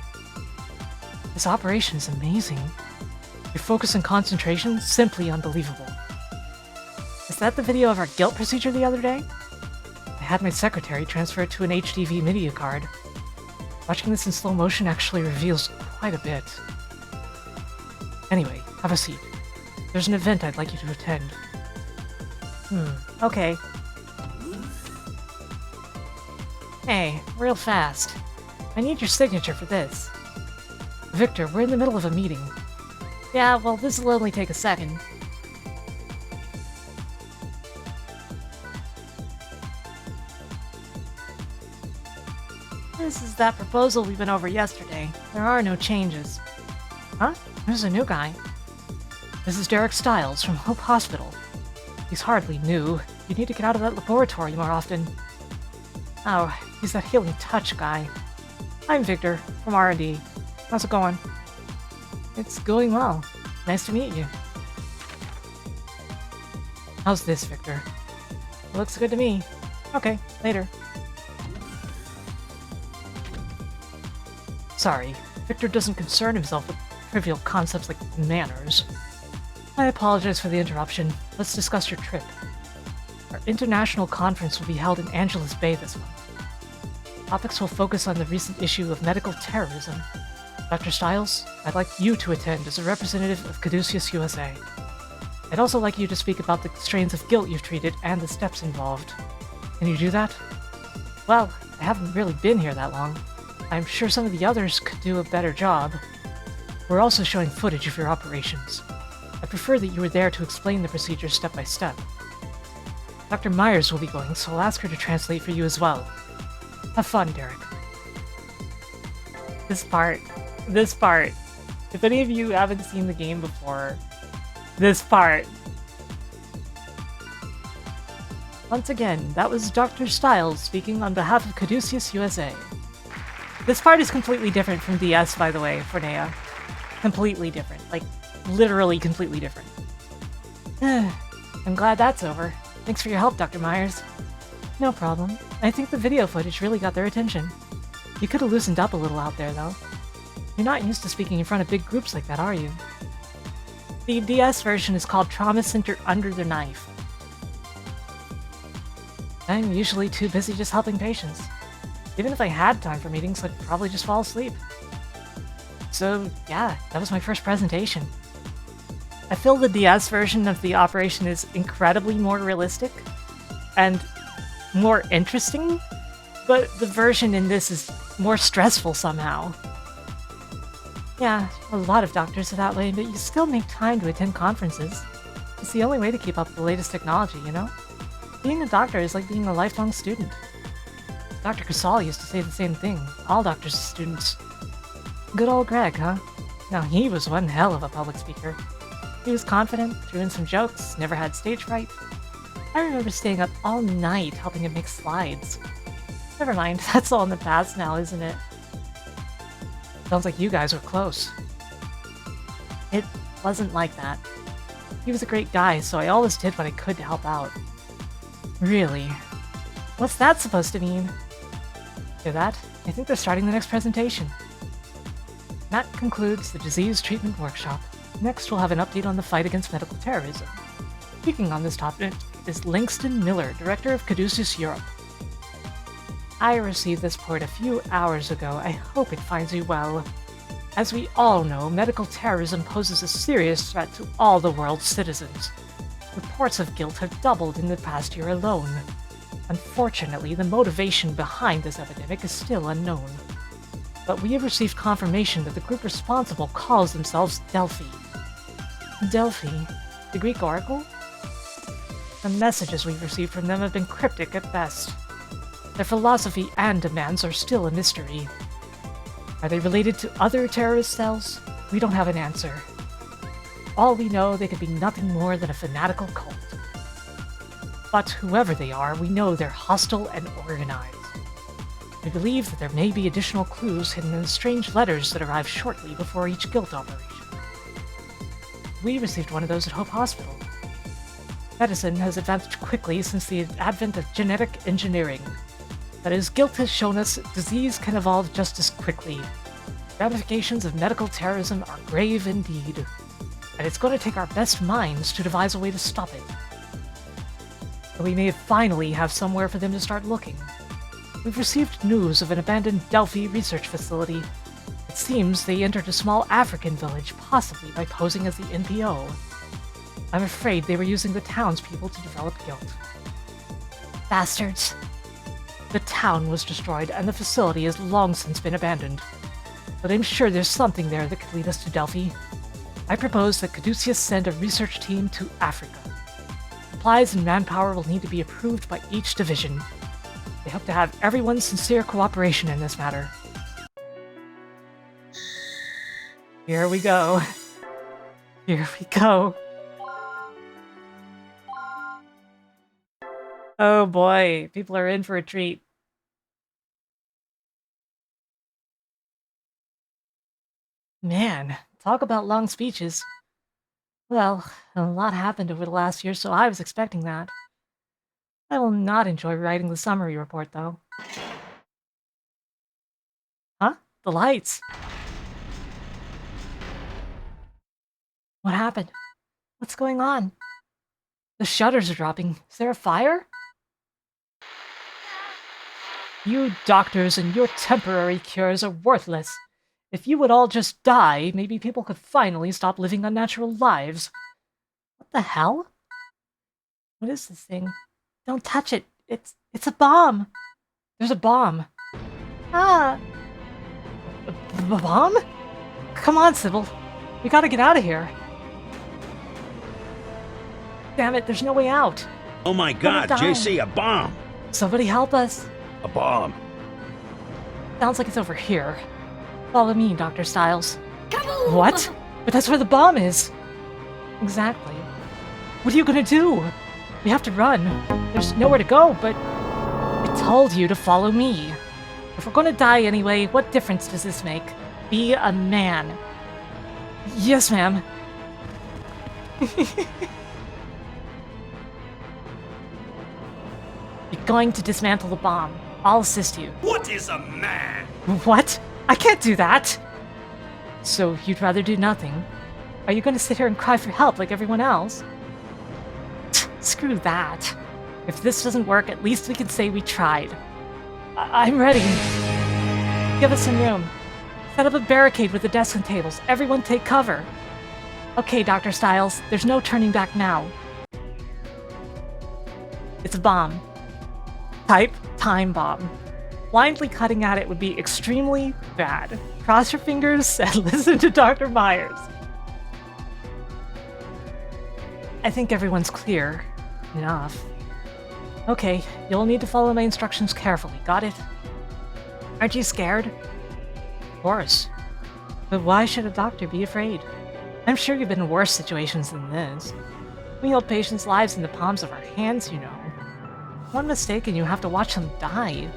A: This operation is amazing. Your focus and concentration, simply unbelievable. Is that the video of our guilt procedure the other day? I had my secretary transfer it to an HDV media card. Watching this in slow motion actually reveals quite a bit. Anyway, have a seat. There's an event I'd like you to attend. Okay. Hey, real fast. I need your signature for this. Victor, we're in the middle of a meeting. Yeah, well, this will only take a second. This is that proposal we went over yesterday. There are no changes. Huh? There's a new guy. This is Derek Stiles from Hope Hospital. He's hardly new. You need to get out of that laboratory more often. Oh, he's that healing touch guy. I'm Victor, from R&D. How's it going? It's going well. Nice to meet you. How's this, Victor? Looks good to me. Okay, later. Sorry, Victor doesn't concern himself with trivial concepts like manners. I apologize for the interruption. Let's discuss your trip. Our international conference will be held in Angeles Bay this month. Topics will focus on the recent issue of medical terrorism. Dr. Stiles, I'd like you to attend as a representative of Caduceus USA. I'd also like you to speak about the strains of guilt you've treated and the steps involved. Can you do that? Well, I haven't really been here that long. I'm sure some of the others could do a better job. We're also showing footage of your operations. I prefer that you were there to explain the procedures step by step. Dr. Myers will be going, so I'll ask her to translate for you as well. Have fun, Derek. This part. If any of you haven't seen the game before, this part. Once again, that was Dr. Stiles speaking on behalf of Caduceus USA. This part is completely different from DS, by the way, for Nea. Completely different. Like, literally completely different. I'm glad that's over. Thanks for your help, Dr. Myers. No problem. I think the video footage really got their attention. You could have loosened up a little out there, though. You're not used to speaking in front of big groups like that, are you? The DS version is called Trauma Center Under the Knife. I'm usually too busy just helping patients. Even if I had time for meetings, I'd probably just fall asleep. So, yeah, that was my first presentation. I feel the DS version of the operation is incredibly more realistic and more interesting, but the version in this is more stressful somehow. Yeah, a lot of doctors are that way, but you still make time to attend conferences. It's the only way to keep up with the latest technology, you know? Being a doctor is like being a lifelong student. Dr. Casal used to say the same thing. All doctors are students. Good old Greg, huh? Now he was one hell of a public speaker. He was confident, threw in some jokes, never had stage fright. I remember staying up all night helping him make slides. Never mind, that's all in the past now, isn't it? Sounds like you guys were close. It wasn't like that. He was a great guy, so I always did what I could to help out. Really? What's that supposed to mean? Hear that? I think they're starting the next presentation. That concludes the Disease Treatment Workshop. Next, we'll have an update on the fight against medical terrorism. Speaking on this topic is Langston Miller, Director of Caduceus Europe. I received this report a few hours ago. I hope it finds you well. As we all know, medical terrorism poses a serious threat to all the world's citizens. Reports of guilt have doubled in the past year alone. Unfortunately, the motivation behind this epidemic is still unknown. But we have received confirmation that the group responsible calls themselves Delphi. Delphi? The Greek oracle? The messages we've received from them have been cryptic at best. Their philosophy and demands are still a mystery. Are they related to other terrorist cells? We don't have an answer. All we know, they could be nothing more than a fanatical cult. But whoever they are, we know they're hostile and organized. We believe that there may be additional clues hidden in the strange letters that arrive shortly before each guilt operation. We received one of those at Hope Hospital. Medicine has advanced quickly since the advent of genetic engineering. That is, guilt has shown us disease can evolve just as quickly. Ramifications of medical terrorism are grave indeed, and it's going to take our best minds to devise a way to stop it. And we may finally have somewhere for them to start looking. We've received news of an abandoned Delphi research facility. It seems they entered a small African village, possibly by posing as the NPO. I'm afraid they were using the townspeople to develop guilt. Bastards! The town was destroyed, and the facility has long since been abandoned. But I'm sure there's something there that could lead us to Delphi. I propose that Caduceus send a research team to Africa. Supplies and manpower will need to be approved by each division. They hope to have everyone's sincere cooperation in this matter. Here we go. Here we go. Oh boy, people are in for a treat. Man, talk about long speeches. Well, a lot happened over the last year, so I was expecting that. I will not enjoy writing the summary report, though. Huh? The lights! What happened? What's going on? The shutters are dropping. Is there a fire? You doctors and your temporary cures are worthless. If you would all just die, maybe people could finally stop living unnatural lives. What the hell? What is this thing? Don't touch it. It's a bomb. There's a bomb. Ah. A bomb? Come on, Sybil. We gotta get out of here. Damn it, there's no way out.
F: Oh my God,
A: die.
F: JC, a bomb!
A: Somebody help us.
F: A bomb.
A: Sounds like it's over here. Follow me, Dr. Styles. What? But that's where the bomb is. Exactly. What are you gonna do? We have to run. There's nowhere to go, but I told you to follow me. If we're gonna die anyway, what difference does this make? Be a man. Yes, ma'am. You're going to dismantle the bomb. I'll assist you.
B: What is a man?
A: What? I can't do that! So you'd rather do nothing? Are you going to sit here and cry for help like everyone else? Screw that. If this doesn't work, at least we can say we tried. I'm ready. Give us some room. Set up a barricade with the desks and tables. Everyone take cover. Okay, Dr. Styles, there's no turning back now. It's a bomb. Type time bomb. Blindly cutting at it would be extremely bad. Cross your fingers and listen to Dr. Myers. I think everyone's clear. Enough. Okay, you'll need to follow my instructions carefully. Got it? Aren't you scared? Of course. But why should a doctor be afraid? I'm sure you've been in worse situations than this. We hold patients' lives in the palms of our hands, you know. One mistake and you have to watch them die.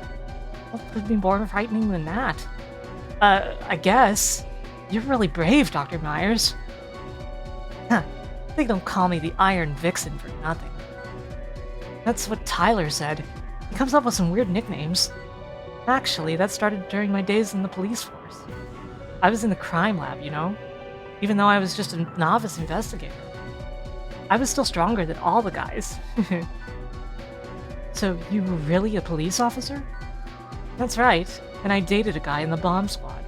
A: What could be more frightening than that? I guess. You're really brave, Dr. Myers. Huh. They don't call me the Iron Vixen for nothing. That's what Tyler said. He comes up with some weird nicknames. Actually, that started during my days in the police force. I was in the crime lab, you know? Even though I was just a novice investigator. I was still stronger than all the guys. So, you were really a police officer? That's right, and I dated a guy in the bomb squad.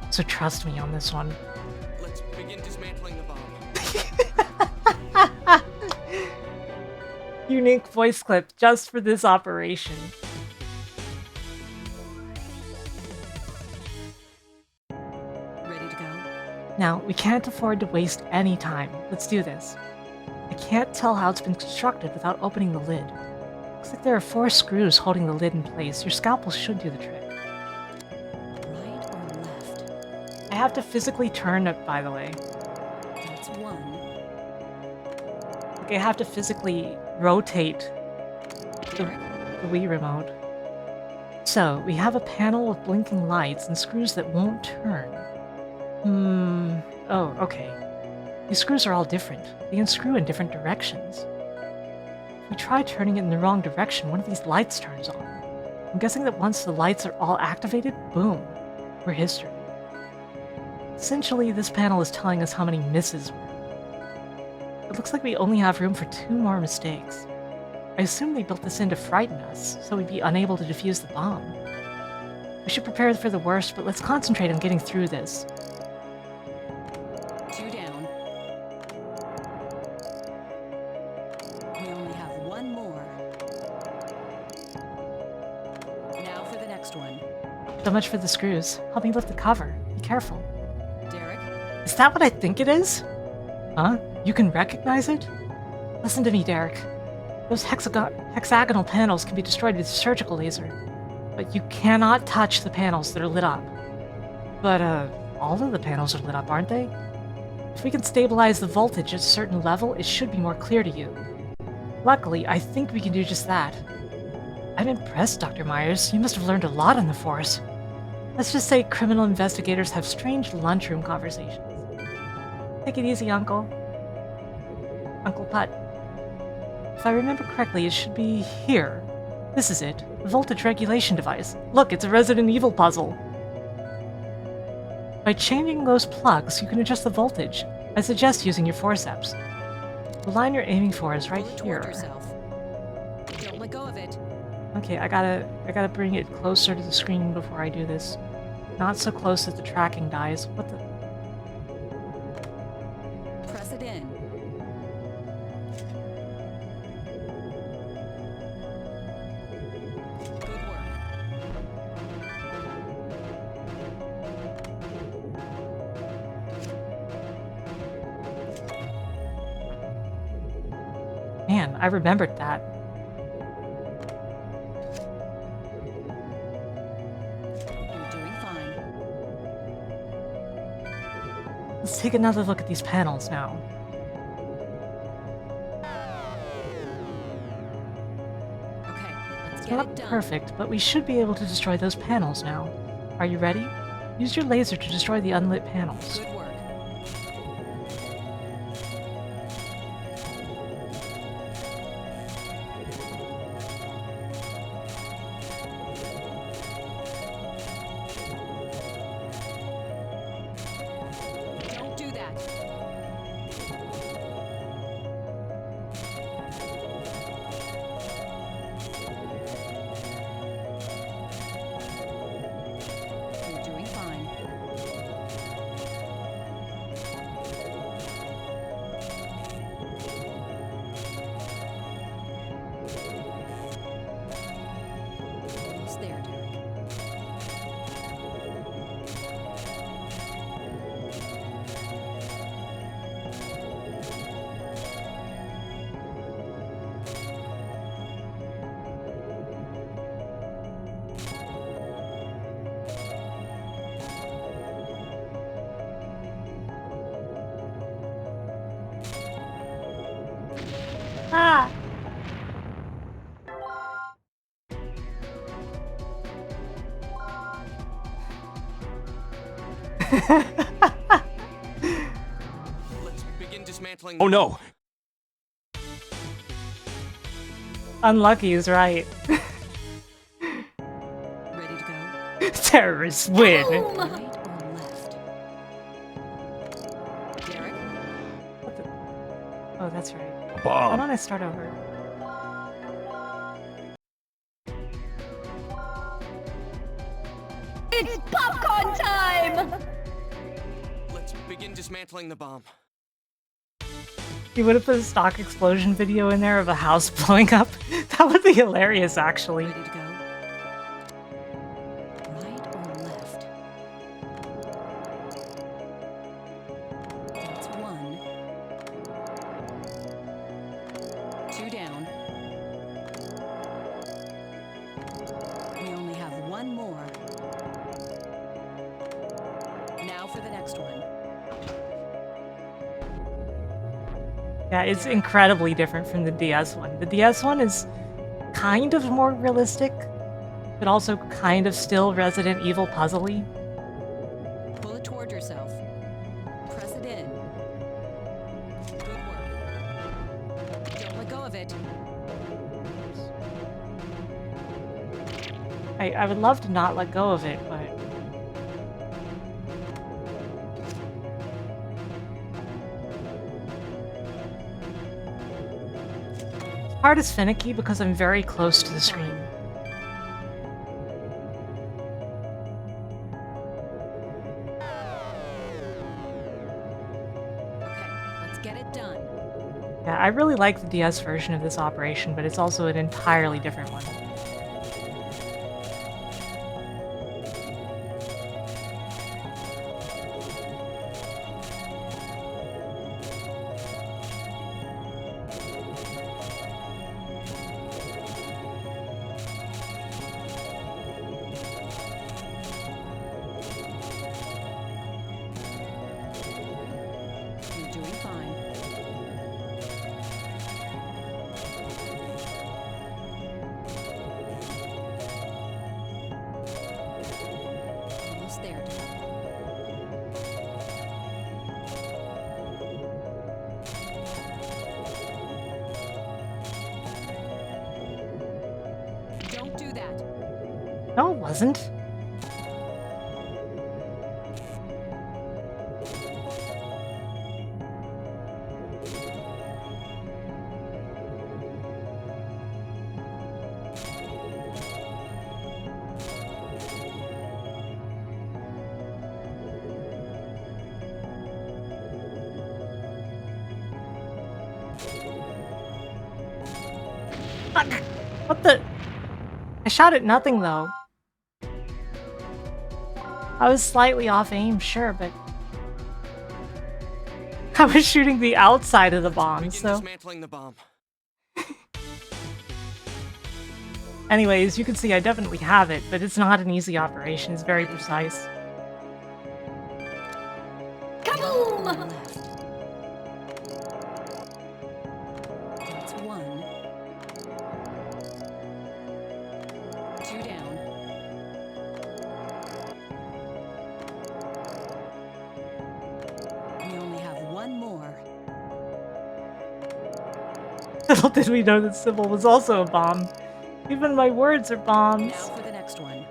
A: So trust me on this one.
B: Let's begin dismantling the bomb.
A: Unique voice clip just for this operation.
C: Ready to go?
A: Now, we can't afford to waste any time. Let's do this. I can't tell how it's been constructed without opening the lid. Looks like there are 4 screws holding the lid in place. Your scalpel should do the trick.
C: Right or left?
A: I have to physically turn it, by the way.
C: That's one.
A: Like, I have to physically rotate
C: Derek?
A: the Wii remote. So, we have a panel with blinking lights and screws that won't turn. Oh, okay. These screws are all different. They unscrew in different directions. If we try turning it in the wrong direction, one of these lights turns on. I'm guessing that once the lights are all activated, boom, we're history. Essentially, this panel is telling us how many misses were. It looks like we only have room for 2 more mistakes. I assume they built this in to frighten us, so we'd be unable to defuse the bomb. We should prepare for the worst, but let's concentrate on getting through this.
C: 2 down. We only have 1 more. Now for the next one.
A: So much for the screws. Help me lift the cover. Be careful.
C: Derek?
A: Is that what I think it is? Huh? You can recognize it? Listen to me, Derek. Those hexagonal panels can be destroyed with a surgical laser. But you cannot touch the panels that are lit up. But, all of the panels are lit up, aren't they? If we can stabilize the voltage at a certain level, it should be more clear to you. Luckily, I think we can do just that. I'm impressed, Dr. Myers. You must have learned a lot on the Force. Let's just say criminal investigators have strange lunchroom conversations. Take it easy, Uncle. Uncle Putt. If I remember correctly, it should be here. This is it. The voltage regulation device. Look, it's a Resident Evil puzzle. By changing those plugs, you can adjust the voltage. I suggest using your forceps. The line you're aiming for is right
C: Pull it
A: here.
C: toward yourself. Don't let go of it.
A: Okay, I gotta bring it closer to the screen before I do this. Not so close that the tracking dies. What the?
D: Press it in. Good work.
A: Man, I remembered that.
D: You're doing fine.
A: Let's take another look at these panels now.
D: Okay, let's
A: It's
D: get
A: not
D: it done.
A: perfect, but we should be able to destroy those panels now. Are you ready? Use your laser to destroy the unlit panels.
D: Good work. Don't do that. You're doing fine. Almost there, Derek.
A: Ah!
B: Let's begin dismantling.
F: Oh no!
A: Unlucky is right.
D: Ready to go?
A: Terrorists win.
D: Right or left? Derek?
A: Oh, that's right. Why
F: Bomb!
A: don't I start over?
D: It's popcorn time!
B: Let's begin dismantling the bomb.
A: You would have put a stock explosion video in there of a house blowing up. That would be hilarious, actually.
D: Ready to go? Right or left? That's one. Two down. We only have one more. Now for the next one.
A: Yeah, it's incredibly different from the DS one. The DS one is kind of more realistic, but also kind of still Resident Evil puzzly.
D: Pull it toward yourself. Press it in. Good work. Don't let go of it.
A: I would love to not let go of it, but this part is finicky because I'm very close to the screen.
D: Okay, let's get it done.
A: Yeah, I really like the DS version of this operation, but it's also an entirely different one.
D: You're doing fine. Almost there, Derek. Don't do that.
A: No, it wasn't. What the? I shot at nothing, though. I was slightly off aim, sure, but... I was shooting the outside of the bomb,
B: Begin
A: so...
B: dismantling the bomb.
A: Anyways, you can see I definitely have it, but it's not an easy operation. It's very precise.
D: Kaboom! That's one. Two down. We only have one more.
A: Little did we know that Sybil was also a bomb. Even my words are bombs.
D: Now for the next one.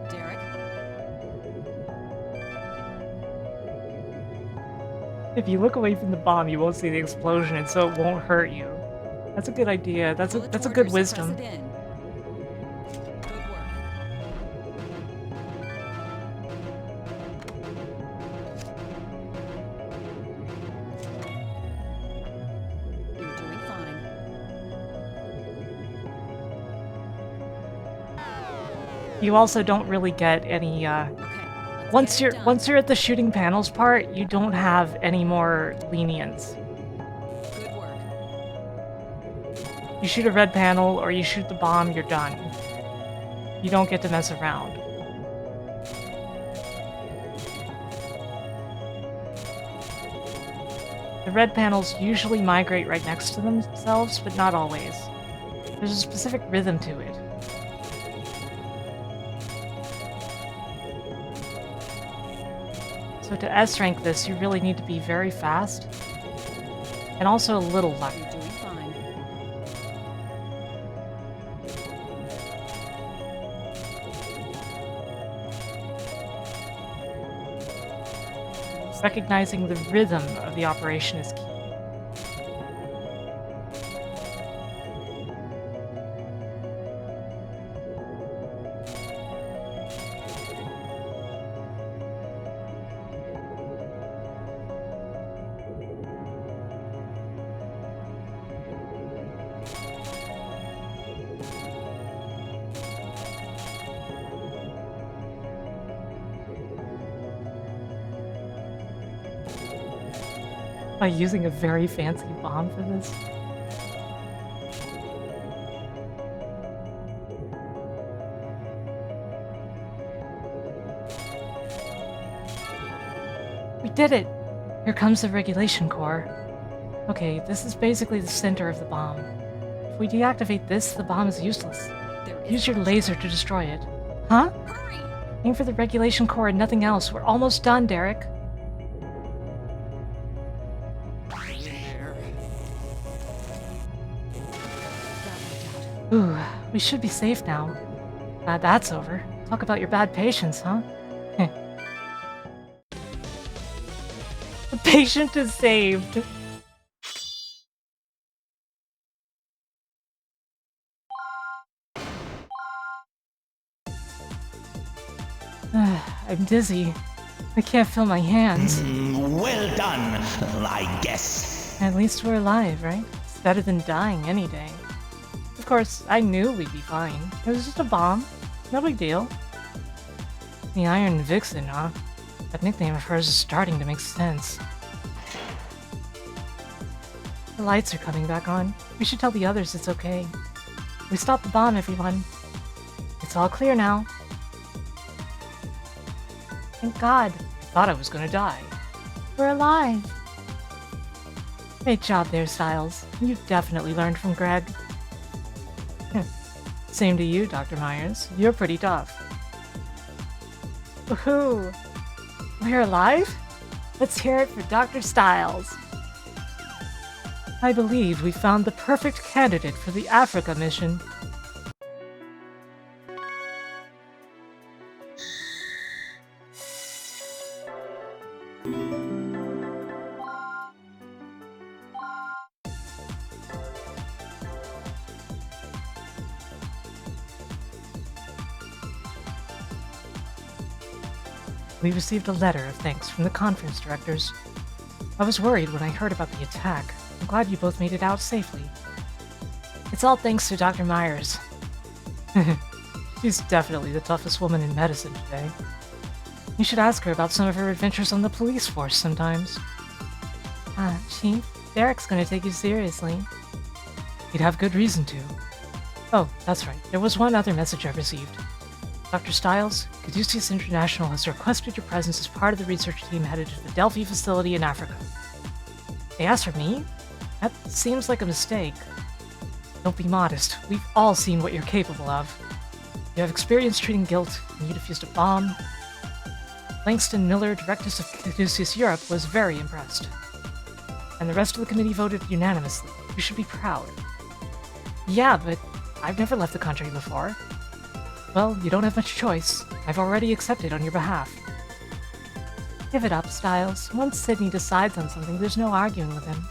D: Derek,
A: If you look away from the bomb, you won't see the explosion, and so it won't hurt you. That's a good idea. That's a
D: pull it
A: that's a
D: toward
A: good
D: yourself,
A: wisdom.
D: press it in. Good work. You're doing fine.
A: You also don't really get any
D: Okay. Let's
A: once
D: get it done.
A: you're at the shooting panels part, you don't have any more lenience.
D: Good work.
A: You shoot a red panel or you shoot the bomb, you're done. You don't get to mess around. The red panels usually migrate right next to themselves, but not always. There's a specific rhythm to it. So to S-rank this, you really need to be very fast, and also a little lucky.
D: You're doing fine.
A: Recognizing the rhythm of the operation is key. By using a very fancy bomb for this. We did it! Here comes the regulation core. Okay, this is basically the center of the bomb. If we deactivate this, the bomb is useless.
D: There is
A: Use your laser to destroy it. Huh?
D: Hurry!
A: Aim for the regulation core and nothing else. We're almost done, Derek.
B: There.
D: That worked out.
A: Ooh, we should be safe now. Glad that's over. Talk about your bad patience, huh? Heh. The patient is saved. I'm dizzy. I can't feel my hands.
G: Well done, I guess.
A: At least we're alive, right? It's better than dying any day. Of course, I knew we'd be fine. It was just a bomb. No big deal. The Iron Vixen, huh? That nickname of hers is starting to make sense. The lights are coming back on. We should tell the others it's okay. We stopped the bomb, everyone. It's all clear now. Thank God. I thought I was gonna die. We're alive. Great job there, Styles. You definitely learned from Greg. Same to you, Dr. Myers. You're pretty tough. Woohoo! We're alive? Let's hear it for Dr. Styles. I believe we found the perfect candidate for the Africa mission. We received a letter of thanks from the conference directors. I was worried when I heard about the attack. I'm glad you both made it out safely. It's all thanks to Dr. Myers. She's definitely the toughest woman in medicine today. You should ask her about some of her adventures on the police force sometimes. Chief, Derek's gonna take you seriously. He'd have good reason to. Oh, that's right. There was one other message I received. Dr. Stiles, Caduceus International has requested your presence as part of the research team headed to the Delphi facility in Africa. They asked for me? That seems like a mistake. Don't be modest. We've all seen what you're capable of. You have experience treating guilt, and you defused a bomb. Langston Miller, Directus of Caduceus Europe, was very impressed. And the rest of the committee voted unanimously. You should be proud. Yeah, but I've never left the country before. Well, you don't have much choice. I've already accepted on your behalf. Give it up, Stiles. Once Sydney decides on something, there's no arguing with him.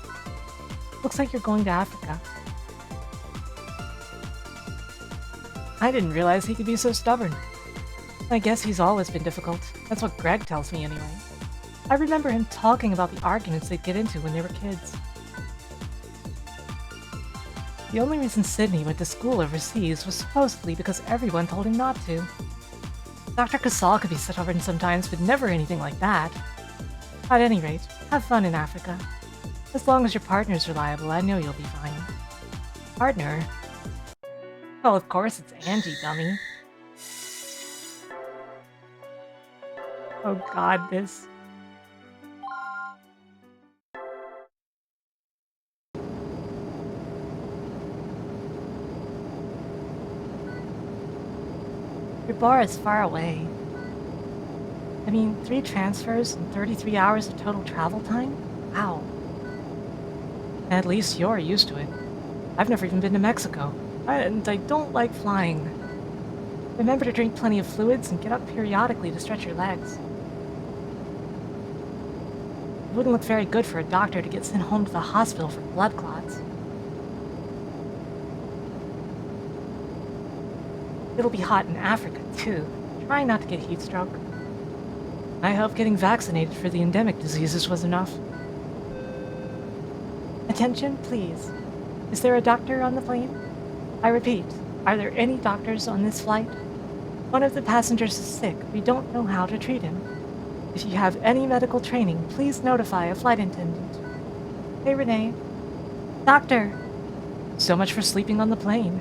A: Looks like you're going to Africa. I didn't realize he could be so stubborn. I guess he's always been difficult. That's what Greg tells me anyway. I remember him talking about the arguments they'd get into when they were kids. The only reason Sydney went to school overseas was supposedly because everyone told him not to. Dr. Casal could be stubborn sometimes, but never anything like that. At any rate, have fun in Africa. As long as your partner's reliable, I know you'll be fine. Partner? Well, of course it's Angie, dummy. Oh god, this... Your bar is far away. I mean, 3 transfers and 33 hours of total travel time? Wow. At least you're used to it. I've never even been to Mexico, and I don't like flying. Remember to drink plenty of fluids and get up periodically to stretch your legs. It wouldn't look very good for a doctor to get sent home to the hospital for blood clots. It'll be hot in Africa, too. Try not to get heat stroke. I hope getting vaccinated for the endemic diseases was enough. Attention, please. Is there a doctor on the plane? I repeat, are there any doctors on this flight? One of the passengers is sick. We don't know how to treat him. If you have any medical training, please notify a flight attendant. Hey, Renee. Doctor! So much for sleeping on the plane.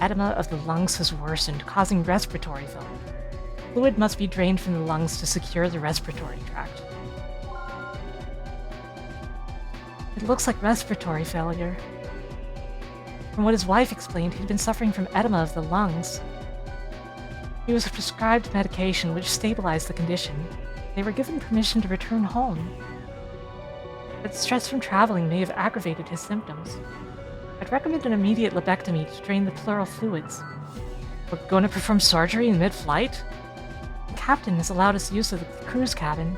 A: Edema of the lungs has worsened, causing respiratory failure. Fluid must be drained from the lungs to secure the respiratory tract. It looks like respiratory failure. From what his wife explained, he'd been suffering from edema of the lungs. He was prescribed medication which stabilized the condition. They were given permission to return home. But stress from traveling may have aggravated his symptoms. I'd recommend an immediate lobectomy to drain the pleural fluids. We're going to perform surgery in mid-flight? The captain has allowed us use of the cruise cabin.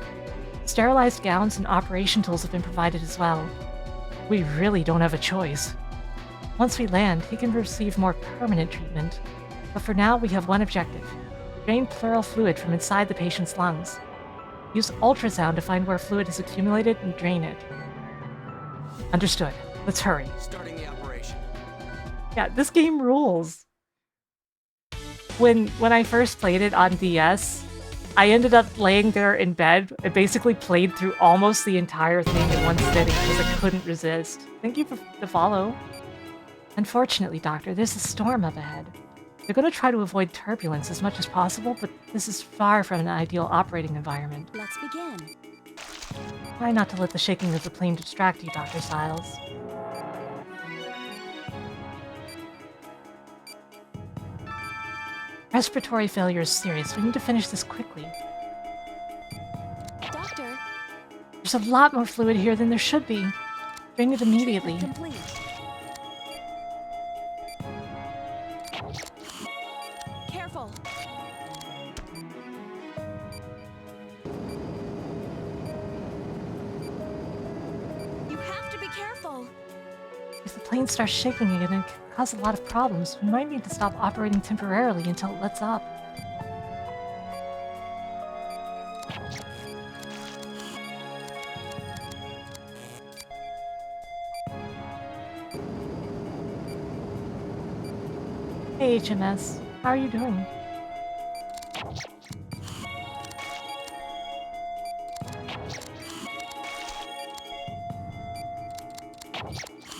A: Sterilized gowns and operation tools have been provided as well. We really don't have a choice. Once we land, he can receive more permanent treatment. But for now, we have one objective. Drain pleural fluid from inside the patient's lungs. Use ultrasound to find where fluid has accumulated and drain it. Understood. Let's hurry.
B: Starting the operation.
A: Yeah, this game rules. When I first played it on DS, I ended up laying there in bed and basically played through almost the entire thing in one sitting because I couldn't resist. Thank you for the follow. Unfortunately, Doctor, there's a storm up ahead. They're going to try to avoid turbulence as much as possible, but this is far from an ideal operating environment.
D: Let's begin.
A: Try not to let the shaking of the plane distract you, Dr. Stiles. Respiratory failure is serious. We need to finish this quickly.
D: Doctor,
A: There's a lot more fluid here than there should be. Drain it immediately.
D: complete. Careful. You have to be careful.
A: If the plane starts shaking again, it can cause a lot of problems. We might need to stop operating temporarily until it lets up. Hey HMS, how are you doing?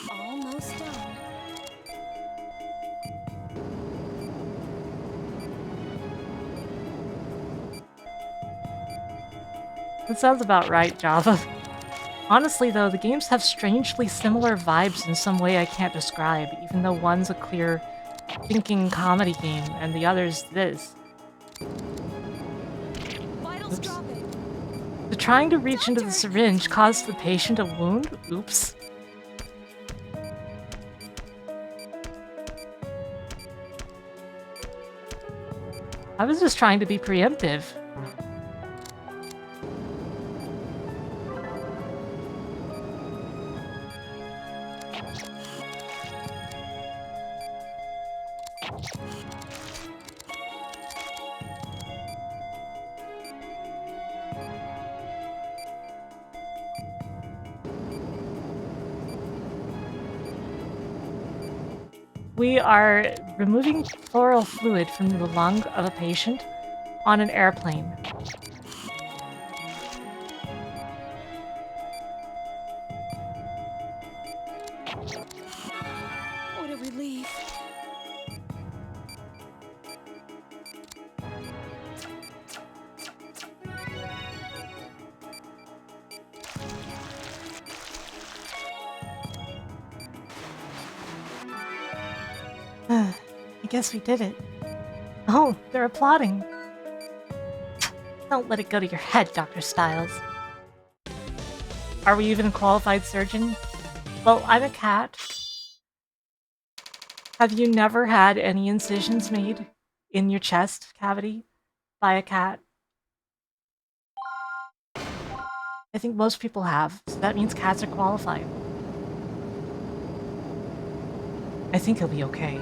D: Almost done.
A: That sounds about right, Java. Honestly though, the games have strangely similar vibes in some way I can't describe, even though one's a clear thinking comedy game and the other's this.
D: Vitals
A: Oops.
D: dropping.
A: The trying to reach into the syringe caused the patient a wound? Oops. I was just trying to be preemptive. We are removing pleural fluid from the lung of a patient on an airplane.
D: What a relief.
A: I guess we did it. Oh, they're applauding. Don't let it go to your head, Dr. Styles. Are we even a qualified surgeon? Well, I'm a cat. Have you never had any incisions made in your chest cavity by a cat? I think most people have, so that means cats are qualified. I think he'll be okay.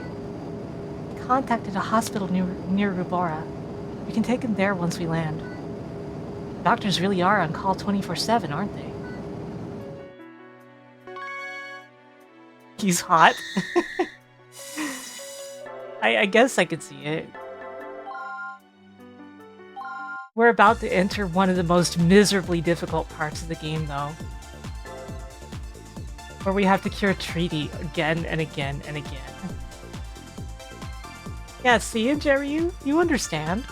A: We contacted a hospital near Rubora. We can take him there once we land. Doctors really are on call 24/7, aren't they? He's hot. I guess I could see it. We're about to enter one of the most miserably difficult parts of the game, though. Where we have to cure Treaty again and again and again. Yeah, see it, Jerry? You understand.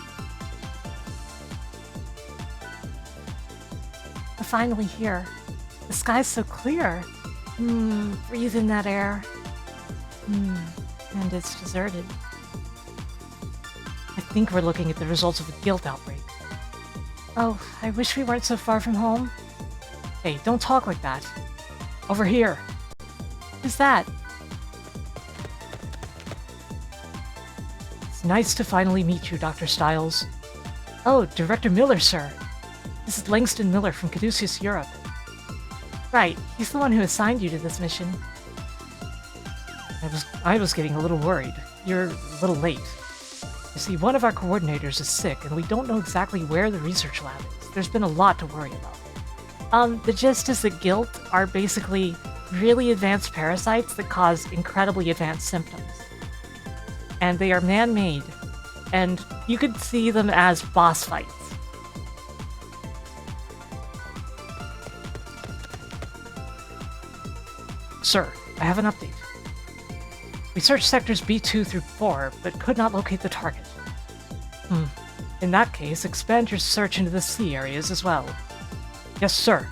A: We're finally here. The sky's so clear. Breathe in that air. And it's deserted. I think we're looking at the results of a guilt outbreak. Oh, I wish we weren't so far from home. Hey, don't talk like that. Over here. Who's that? It's nice to finally meet you, Dr. Styles. Oh, Director Miller, sir. This is Langston Miller from Caduceus Europe. Right, he's the one who assigned you to this mission. I was getting a little worried. You're a little late. You see, one of our coordinators is sick, and we don't know exactly where the research lab is. There's been a lot to worry about. The gist is that guilt are basically really advanced parasites that cause incredibly advanced symptoms. And they are man-made, and you could see them as boss fights. Sir, I have an update. We searched sectors B2 through 4, but could not locate the target. In that case, expand your search into the sea areas as well. Yes, sir.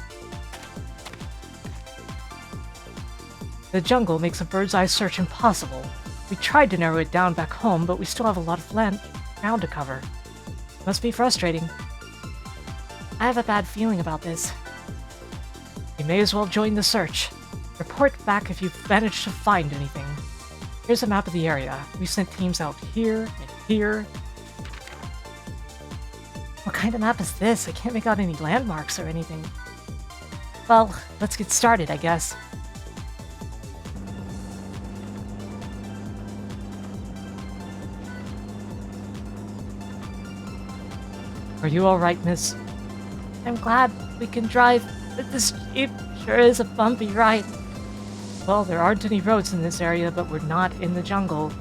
A: The jungle makes a bird's-eye search impossible. We tried to narrow it down back home, but we still have a lot of ground to cover. Must be frustrating. I have a bad feeling about this. You may as well join the search. Report back if you've managed to find anything. Here's a map of the area. We sent teams out here and here. What kind of map is this? I can't make out any landmarks or anything. Well, let's get started, I guess. Are you alright, miss? I'm glad we can drive, but this Jeep sure is a bumpy ride. Well, there aren't any roads in this area, but we're not in the jungle.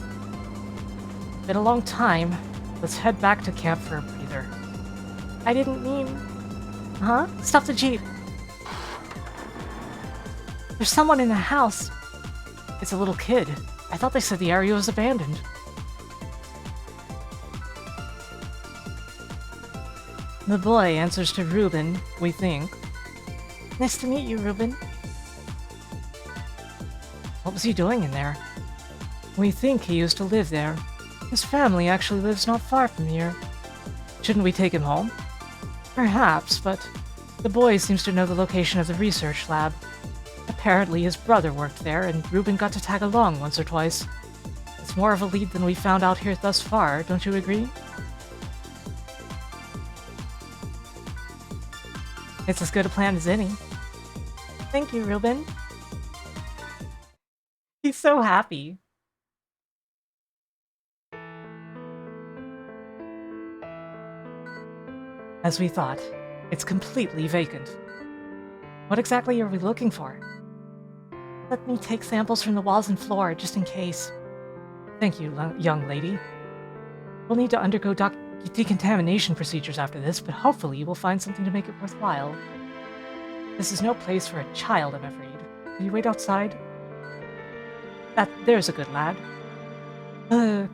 A: been a long time. Let's head back to camp for a breather.
E: I didn't mean.
A: Huh? Stop the jeep. There's someone in the house. It's a little kid. I thought they said the area was abandoned. The boy answers to Ruben, we think.
E: Nice to meet you, Ruben.
A: What was he doing in there? We think he used to live there. His family actually lives not far from here. Shouldn't we take him home? Perhaps, but the boy seems to know the location of the research lab. Apparently his brother worked there, and Ruben got to tag along once or twice. It's more of a lead than we found out here thus far, don't you agree? It's as good a plan as any.
E: Thank you, Ruben.
A: He's so happy. As we thought, it's completely vacant. What exactly are we looking for?
E: Let me take samples from the walls and floor, just in case.
A: Thank you, young lady. We'll need to undergo decontamination procedures after this, but hopefully we'll find something to make it worthwhile. This is no place for a child, I'm afraid. Will you wait outside? There's a good lad.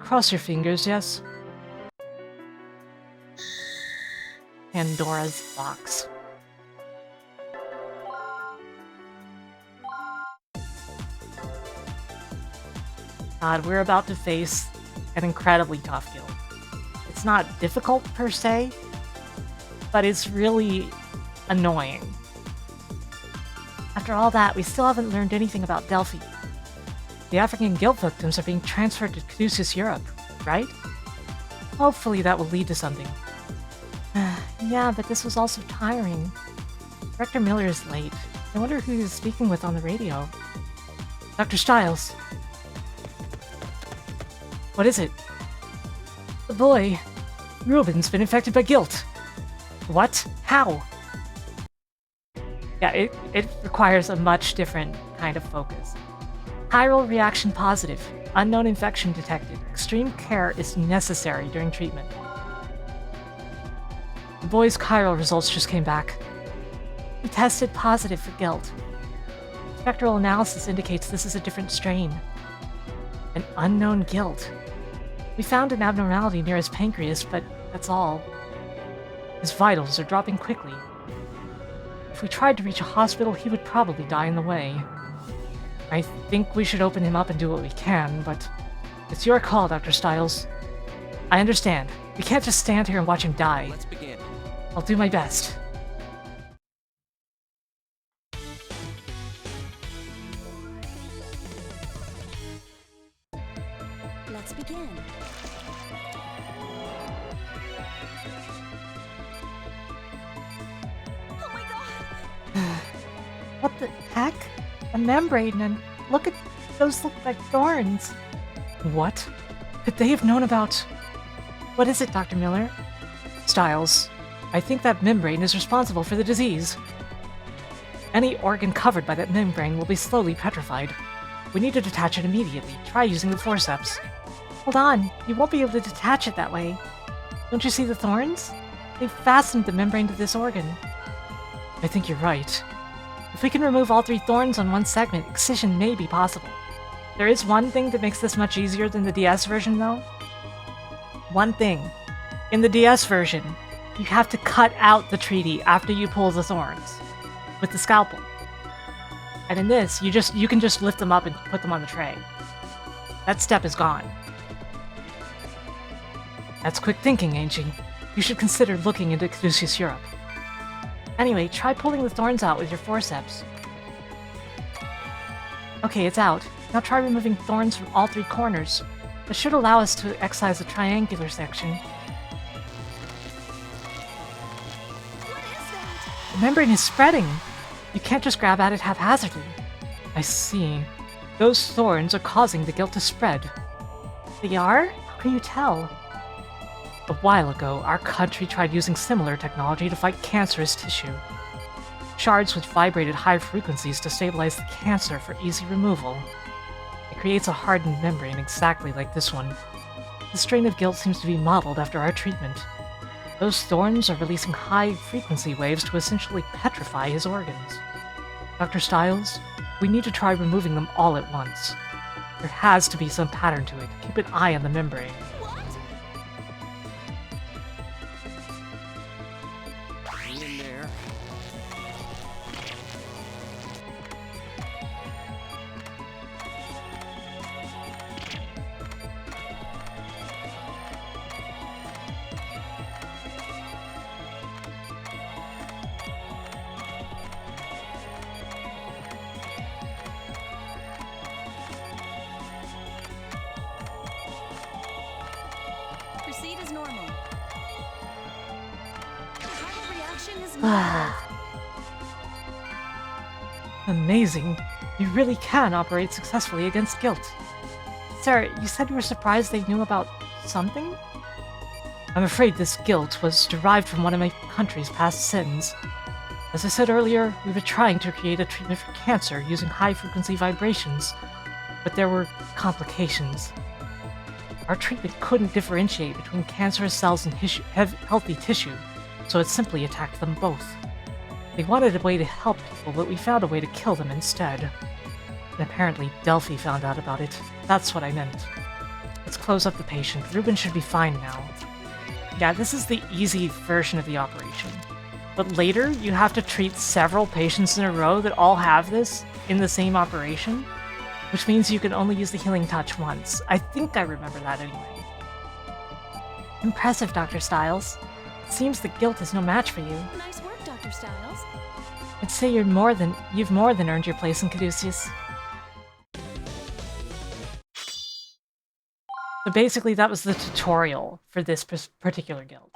A: Cross your fingers, yes? Pandora's box. God, we're about to face an incredibly tough guild. It's not difficult per se, but it's really annoying.
E: After all that, we still haven't learned anything about Delphi.
A: The African guild victims are being transferred to Caduceus Europe, right? Hopefully that will lead to something.
E: Yeah, but this was also tiring.
A: Director Miller is late. I wonder who he's speaking with on the radio. Dr. Stiles. What is it? The boy. Ruben's been infected by guilt. What? How? Yeah, it requires a much different kind of focus. Chiral reaction positive. Unknown infection detected. Extreme care is necessary during treatment. The boy's chiral results just came back.
E: He tested positive for guilt. Spectral analysis indicates this is a different strain.
A: An unknown guilt. We found an abnormality near his pancreas, but that's all. His vitals are dropping quickly. If we tried to reach a hospital, he would probably die in the way. I think we should open him up and do what we can, but it's your call, Dr. Stiles. I understand. We can't just stand here and watch him die.
B: Let's begin.
A: I'll do my best.
D: Let's begin. Oh my god!
E: What the heck? A membrane, and look at those, look like thorns.
A: What? Could they have known about...
E: What is it, Dr. Miller?
A: Stiles, I think that membrane is responsible for the disease. Any organ covered by that membrane will be slowly petrified. We need to detach it immediately. Try using the forceps.
E: Hold on, you won't be able to detach it that way. Don't you see the thorns? They've fastened the membrane to this organ.
A: I think you're right. If we can remove all 3 thorns on one segment, excision may be possible. There is one thing that makes this much easier than the DS version, though. One thing. In the DS version, you have to cut out the treaty after you pull the thorns with the scalpel. And in this, you can just lift them up and put them on the tray. That step is gone. That's quick thinking, Angie. You should consider looking into Caduceus Europe. Anyway, try pulling the thorns out with your forceps. Okay, it's out. Now try removing thorns from all 3 corners. This should allow us to excise the triangular section.
D: What is that?
A: The membrane is spreading! You can't just grab at it haphazardly. I see. Those thorns are causing the guilt to spread.
E: They are? How can you tell?
A: A while ago, our country tried using similar technology to fight cancerous tissue. Shards which vibrate at high frequencies to stabilize the cancer for easy removal. It creates a hardened membrane exactly like this one.
E: The strain of guilt seems to be modeled after our treatment. Those thorns are releasing high-frequency waves to essentially petrify his organs. Dr. Stiles, we need to try removing them all at once. There has to be some pattern to it. Keep an eye on the membrane.
B: Hang in there.
D: Proceed as normal. Heart reaction is normal.
E: Amazing. You really can operate successfully against guilt. Sir, you said you were surprised they knew about something? I'm afraid this guilt was derived from one of my country's past sins. As I said earlier, we were trying to create a treatment for cancer using high-frequency vibrations, but there were complications. Our treatment couldn't differentiate between cancerous cells and healthy tissue, so it simply attacked them both. They wanted a way to help people, but we found a way to kill them instead. And apparently Delphi found out about it. That's what I meant. Let's close up the patient. Ruben should be fine now. Yeah, this is the easy version of the operation. But later, you have to treat several patients in a row that all have this in the same operation, which means you can only use the healing touch once. I think I remember that anyway. Impressive, Dr. Stiles. It seems that guilt is no match for you.
D: Nice work, Dr. Stiles.
E: I'd say you've more than earned your place in Caduceus. So basically, that was the tutorial for this particular guild.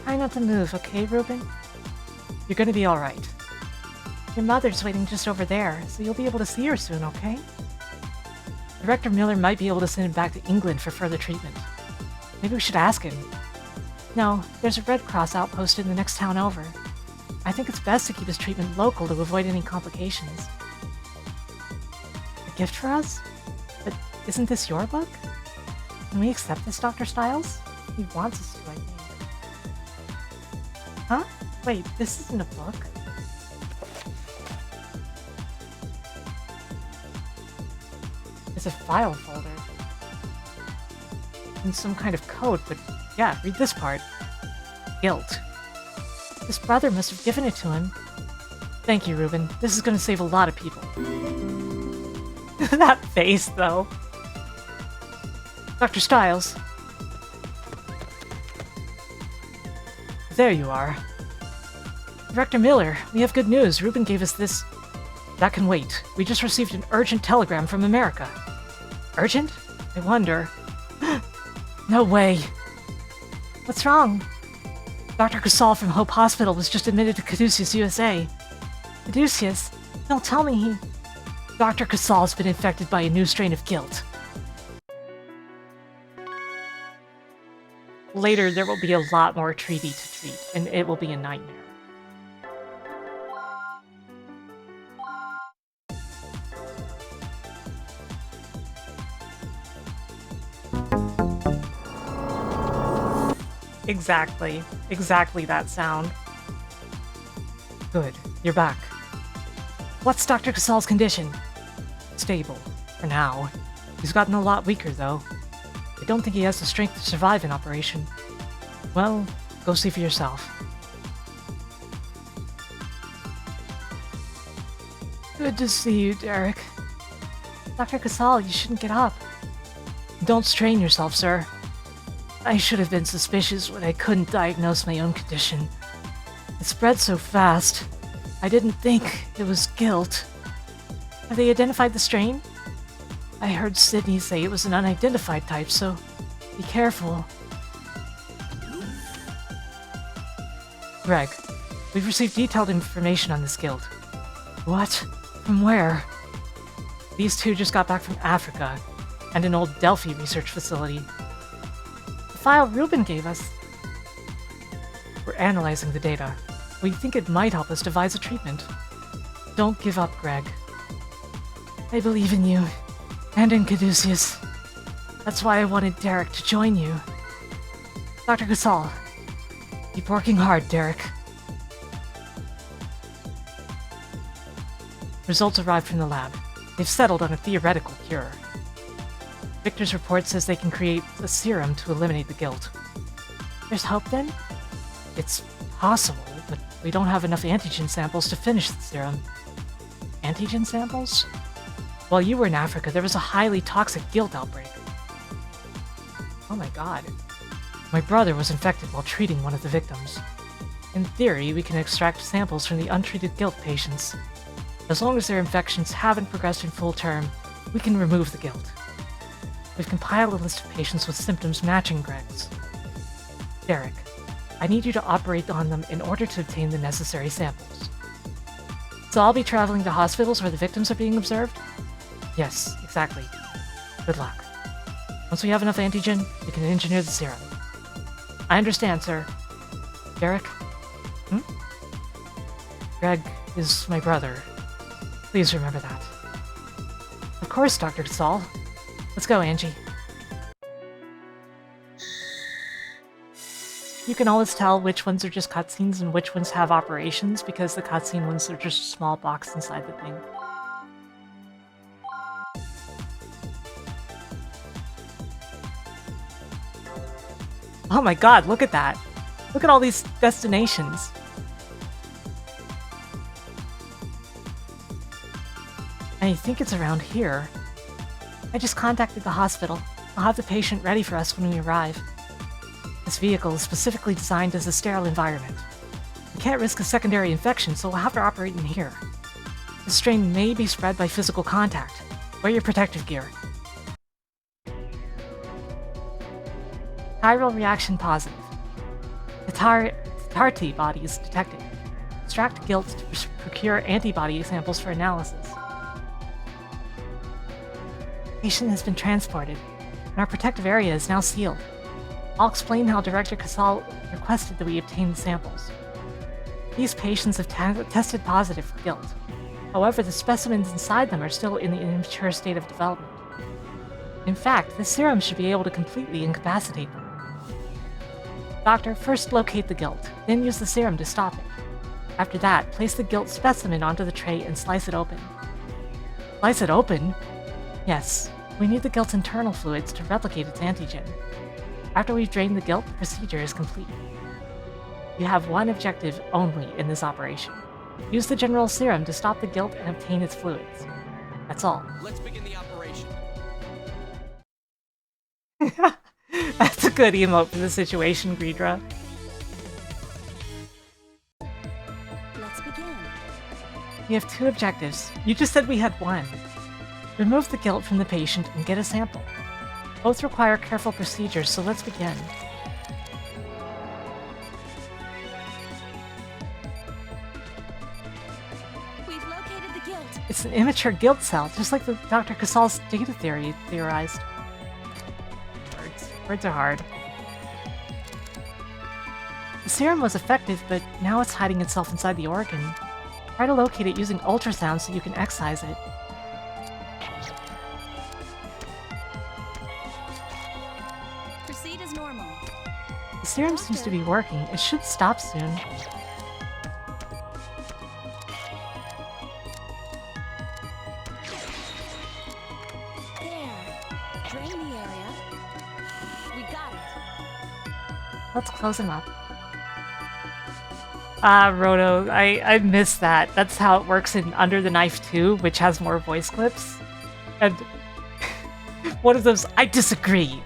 E: Try not to move, okay, Ruben? You're gonna be alright. Your mother's waiting just over there, so you'll be able to see her soon, okay? Director Miller might be able to send him back to England for further treatment. Maybe we should ask him. No, there's a Red Cross outpost in the next town over. I think it's best to keep his treatment local to avoid any complications. A gift for us? But isn't this your book? Can we accept this, Dr. Stiles? He wants us to, I think. Huh? Wait, this isn't a book. It's a file folder. And some kind of code, but yeah, read this part. Guilt. His brother must have given it to him. Thank you, Ruben. This is gonna save a lot of people. That face, though. Dr. Stiles. There you are. Director Miller, we have good news. Ruben gave us this. That can wait. We just received an urgent telegram from America. Urgent? I wonder. No way. What's wrong? Dr. Casal from Hope Hospital was just admitted to Caduceus, USA. Caduceus? Don't tell me he... Dr. Casal's been infected by a new strain of guilt. Later, there will be a lot more treaty to treat, and it will be a nightmare. Exactly. Exactly that sound. Good. You're back. What's Dr. Casal's condition? Stable. For now. He's gotten a lot weaker, though. I don't think he has the strength to survive an operation. Well, go see for yourself. Good to see you, Derek. Dr. Casal, you shouldn't get up. Don't strain yourself, sir. I should have been suspicious when I couldn't diagnose my own condition. It spread so fast. I didn't think it was guilt. Have they identified the strain? I heard Sydney say it was an unidentified type, so be careful. Greg, we've received detailed information on this guild. What? From where? These two just got back from Africa, and an old Delphi research facility. The file Ruben gave us. We're analyzing the data. We think it might help us devise a treatment. Don't give up, Greg. I believe in you, and in Caduceus. That's why I wanted Derek to join you. Dr. Casal, keep working hard, Derek. Results arrived from the lab. They've settled on a theoretical cure. Victor's report says they can create a serum to eliminate the guilt. There's hope then? It's possible, but we don't have enough antigen samples to finish the serum. Antigen samples? While you were in Africa, there was a highly toxic guilt outbreak. Oh my god. My brother was infected while treating one of the victims. In theory, we can extract samples from the untreated guilt patients. As long as their infections haven't progressed in full term, we can remove the guilt. We've compiled a list of patients with symptoms matching Greg's. Derek, I need you to operate on them in order to obtain the necessary samples. So I'll be traveling to hospitals where the victims are being observed? Yes, exactly. Good luck. Once we have enough antigen, we can engineer the serum. I understand, sir. Derek? Greg is my brother. Please remember that. Of course, Dr. Casal. Let's go, Angie. You can always tell which ones are just cutscenes and which ones have operations, because the cutscene ones are just a small box inside the thing. Oh my god, look at that! Look at all these destinations! I think it's around here. I just contacted the hospital. I'll have the patient ready for us when we arrive. This vehicle is specifically designed as a sterile environment. We can't risk a secondary infection, so we'll have to operate in here. The strain may be spread by physical contact. Wear your protective gear. Chiral reaction positive. The TAR-T body is detected. Extract guilt to procure antibody samples for analysis. Patient has been transported, and our protective area is now sealed. I'll explain how Director Casal requested that we obtain the samples. These patients have tested positive for guilt. However, the specimens inside them are still in the immature state of development. In fact, the serum should be able to completely incapacitate them. Doctor, first locate the guilt, then use the serum to stop it. After that, place the guilt specimen onto the tray and slice it open. Slice it open? Yes, we need the guilt's internal fluids to replicate its antigen. After we've drained the guilt, the procedure is complete. You have one objective only in this operation. Use the general serum to stop the guilt and obtain its fluids. That's all.
B: Let's begin the operation.
E: That's a good emote for the situation, Greedra.
D: Let's begin.
E: We have two objectives. You just said we had one. Remove the guilt from the patient and get a sample. Both require careful procedures, so let's begin.
D: We've located the guilt.
E: It's an immature guilt cell, just like the Dr. Casal's data theory theorized. Words are hard. The serum was effective, but now it's hiding itself inside the organ. Try to locate it using ultrasound so you can excise it.
D: Proceed as normal.
E: The serum seems to be working. It should stop soon.
D: There. Drain the area. We got it.
E: Let's close him up. Ah, Roto, I miss that. That's how it works in Under the Knife 2, which has more voice clips. And one of those, I disagree.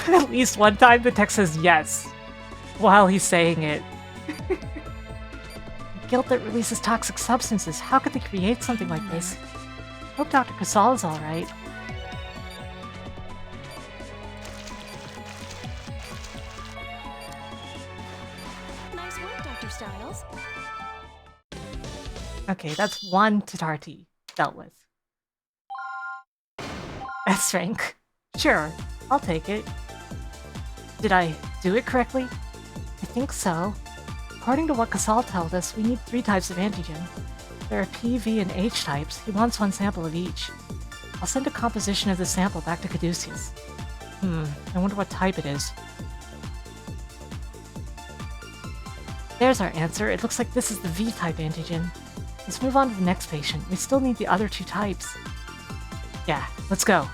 E: At least one time the text says yes while he's saying it. Guilt that releases toxic substances. How could they create something like this? Hope Dr. Casal is alright.
D: Nice work, Dr. Styles.
E: Okay, that's one TAR-T dealt with. S rank. Sure, I'll take it. Did I do it correctly? I think so.
A: according to what Casal told us, we need 3 types of antigen. There are P, V, and H types. He wants 1 sample of each. I'll send a composition of the sample back to Caduceus. I wonder what type it is. There's our answer. It looks like this is the V-type antigen. Let's move on to the next patient. We still need the other 2 types. Yeah, let's go.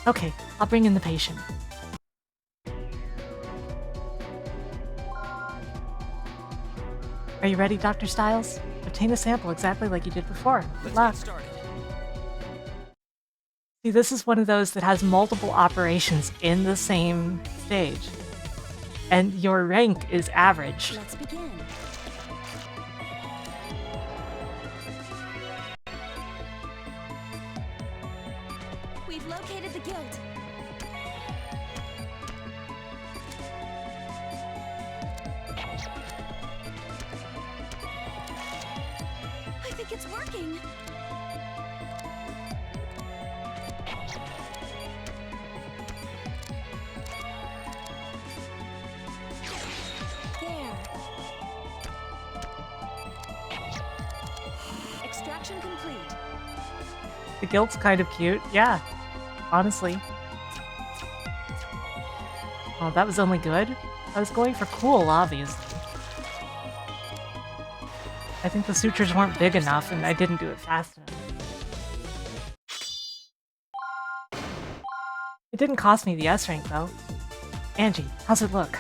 A: Okay, I'll bring in the patient. Are you ready, Dr. Styles? Obtain a sample exactly like you did before. Good
B: Let's
A: luck.
B: get started.
A: See, this is one of those that has multiple operations in the same stage. And your rank is average.
D: Let's begin. We've located the guild. I think it's working. There. Extraction complete.
A: The guild's kind of cute. Yeah, honestly. Oh, that was only good? I was going for cool, obviously. I think the sutures weren't big enough and I didn't do it fast enough. It didn't cost me the S rank, though. Angie, how's it look?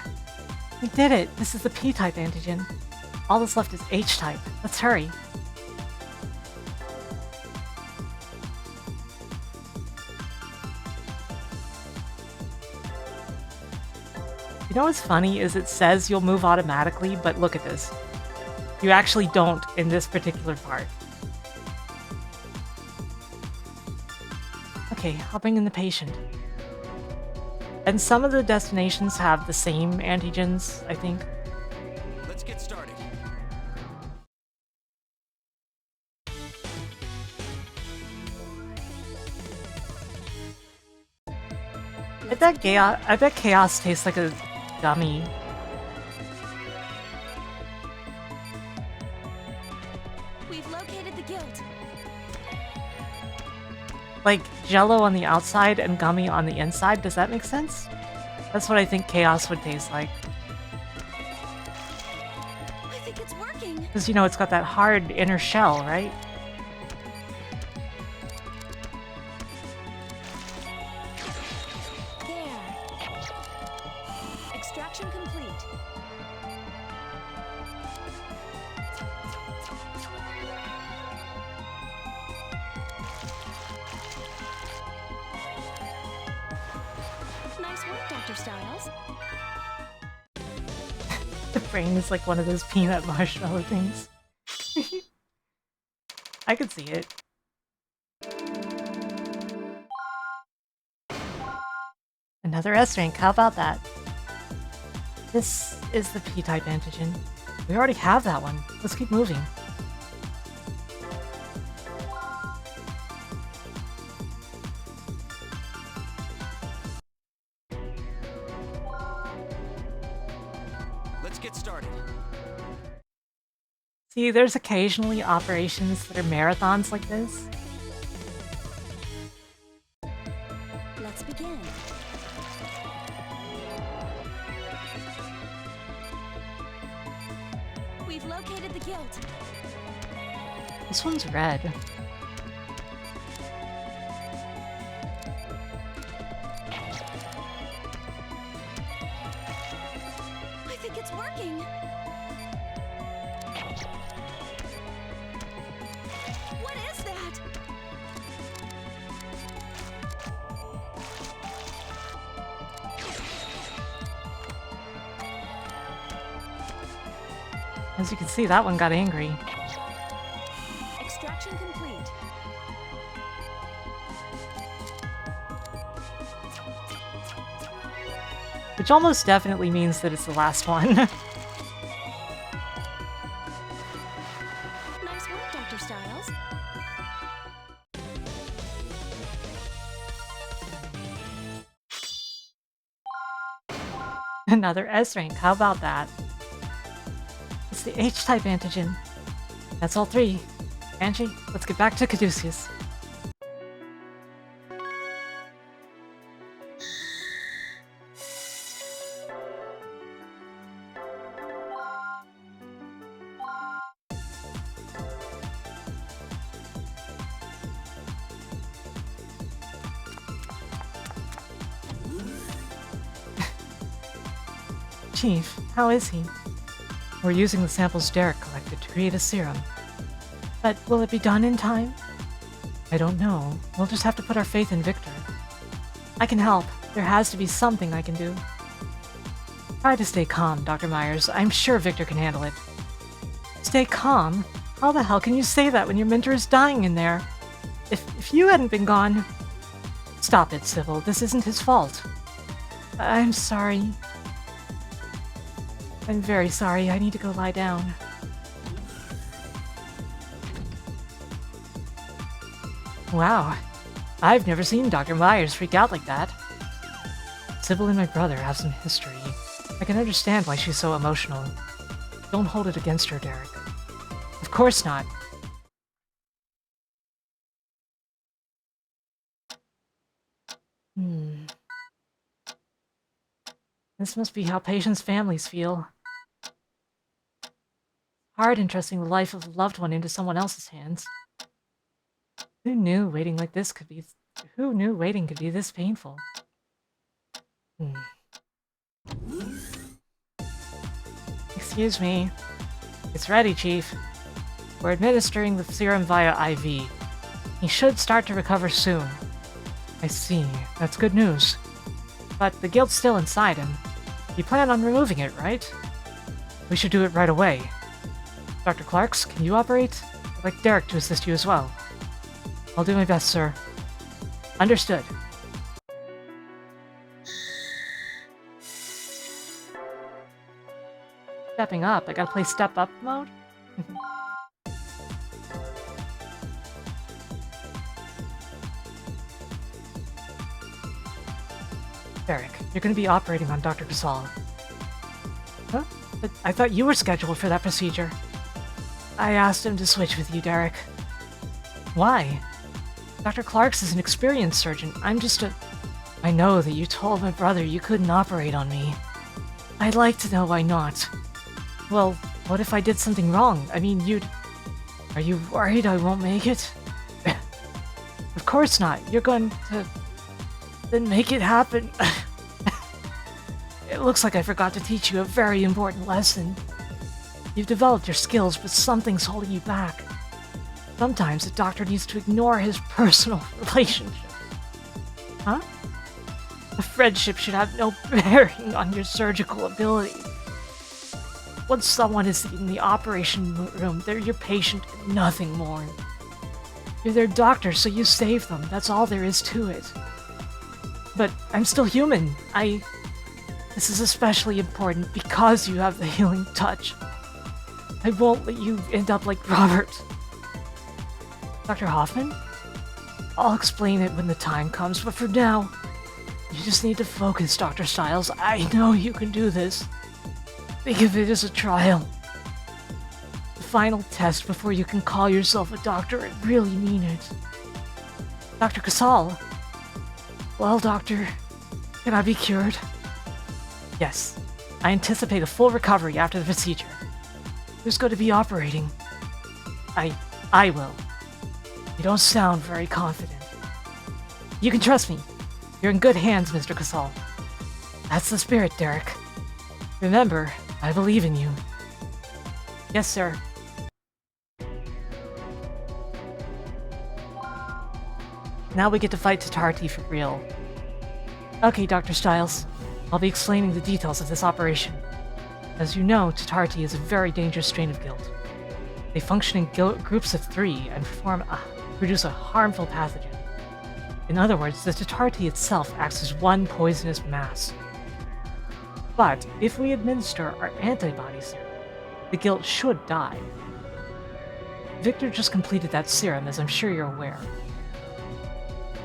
A: We did it! This is the P-type antigen. All that's left is H-type. Let's hurry. You know what's funny is it says you'll move automatically, but look at this. You actually don't in this particular part. Okay, I'll bring in the patient. And some of the destinations have the same antigens, I think.
B: Let's get started.
A: I bet chaos tastes like a gummy.
D: We've located the guild.
A: Like Jello on the outside and gummy on the inside. Does that make sense? That's what I think chaos would taste like.
D: I think it's working.
A: Because, you know, it's got that hard inner shell, right?
D: There. Extraction complete. Nice work, Dr. Styles.
A: The brain is like one of those peanut marshmallow things. I could see it. Another S rank, how about that? This is the P-type antigen. We already have that one. Let's keep moving.
B: Let's get started.
A: See, there's occasionally operations that are marathons like this.
D: Let's begin. We've located the guild.
A: This one's red.
D: I think it's working. What is that?
A: As you can see, that one got angry.
D: Extraction complete.
A: Which almost definitely means that it's the last one.
D: Nice work, Dr. Styles.
E: Another S rank, how about that? It's the H-type antigen. That's all 3. Angie, let's get back to Caduceus. Chief, how is he? We're using the samples Derek collected to create a serum. But will it be done in time? I don't know. We'll just have to put our faith in Victor. I can help. There has to be something I can do. Try to stay calm, Dr. Myers. I'm sure Victor can handle it. Stay calm? How the hell can you say that when your mentor is dying in there? If you hadn't been gone... Stop it, Sybil. This isn't his fault. I'm sorry. I'm very sorry. I need to go lie down. Wow. I've never seen Dr. Myers freak out like that. Sybil and my brother have some history. I can understand why she's so emotional. Don't hold it against her, Derek. Of course not. This must be how patients' families feel. Hard entrusting the life of a loved one into someone else's hands. Who knew waiting could be this painful? Excuse me. It's ready, Chief. We're administering the serum via IV. He should start to recover soon. I see. That's good news. But the guilt's still inside him. You plan on removing it, right? We should do it right away. Dr. Clarks, can you operate? I'd like Derek to assist you as well. I'll do my best, sir. Understood. Stepping up. I gotta play step up mode? Derek, you're gonna be operating on Dr. Casal. Huh? But I thought you were scheduled for that procedure. I asked him to switch with you, Derek. Why? Dr. Clarks is an experienced surgeon. I'm just a... I know that you told my brother you couldn't operate on me. I'd like to know why not. Well, what if I did something wrong? I mean, Are you worried I won't make it? Of course not. You're going to... Then make it happen. It looks like I forgot to teach you a very important lesson. You've developed your skills, but something's holding you back. Sometimes a doctor needs to ignore his personal relationships. Huh? A friendship should have no bearing on your surgical ability. Once someone is in the operation room, they're your patient and nothing more. You're their doctor, so you save them. That's all there is to it. But I'm still human. This is especially important because you have the healing touch. I won't let you end up like Robert. Dr. Hoffman? I'll explain it when the time comes, but for now, you just need to focus, Dr. Stiles. I know you can do this. Think of it as a trial. The final test before you can call yourself a doctor and really mean it. Dr. Casal? Well, Doctor, can I be cured? Yes. I anticipate a full recovery after the procedure. Who's going to be operating? I will. You don't sound very confident. You can trust me. You're in good hands, Mr. Casal. That's the spirit, Derek. Remember, I believe in you. Yes, sir. Now we get to fight Tatarti for real. Okay, Dr. Stiles. I'll be explaining the details of this operation. As you know, Tatarti is a very dangerous strain of guilt. They function in groups of 3 and produce a harmful pathogen. In other words, the Tatarti itself acts as one poisonous mass. But if we administer our antibody serum, the guilt should die. Victor just completed that serum, as I'm sure you're aware.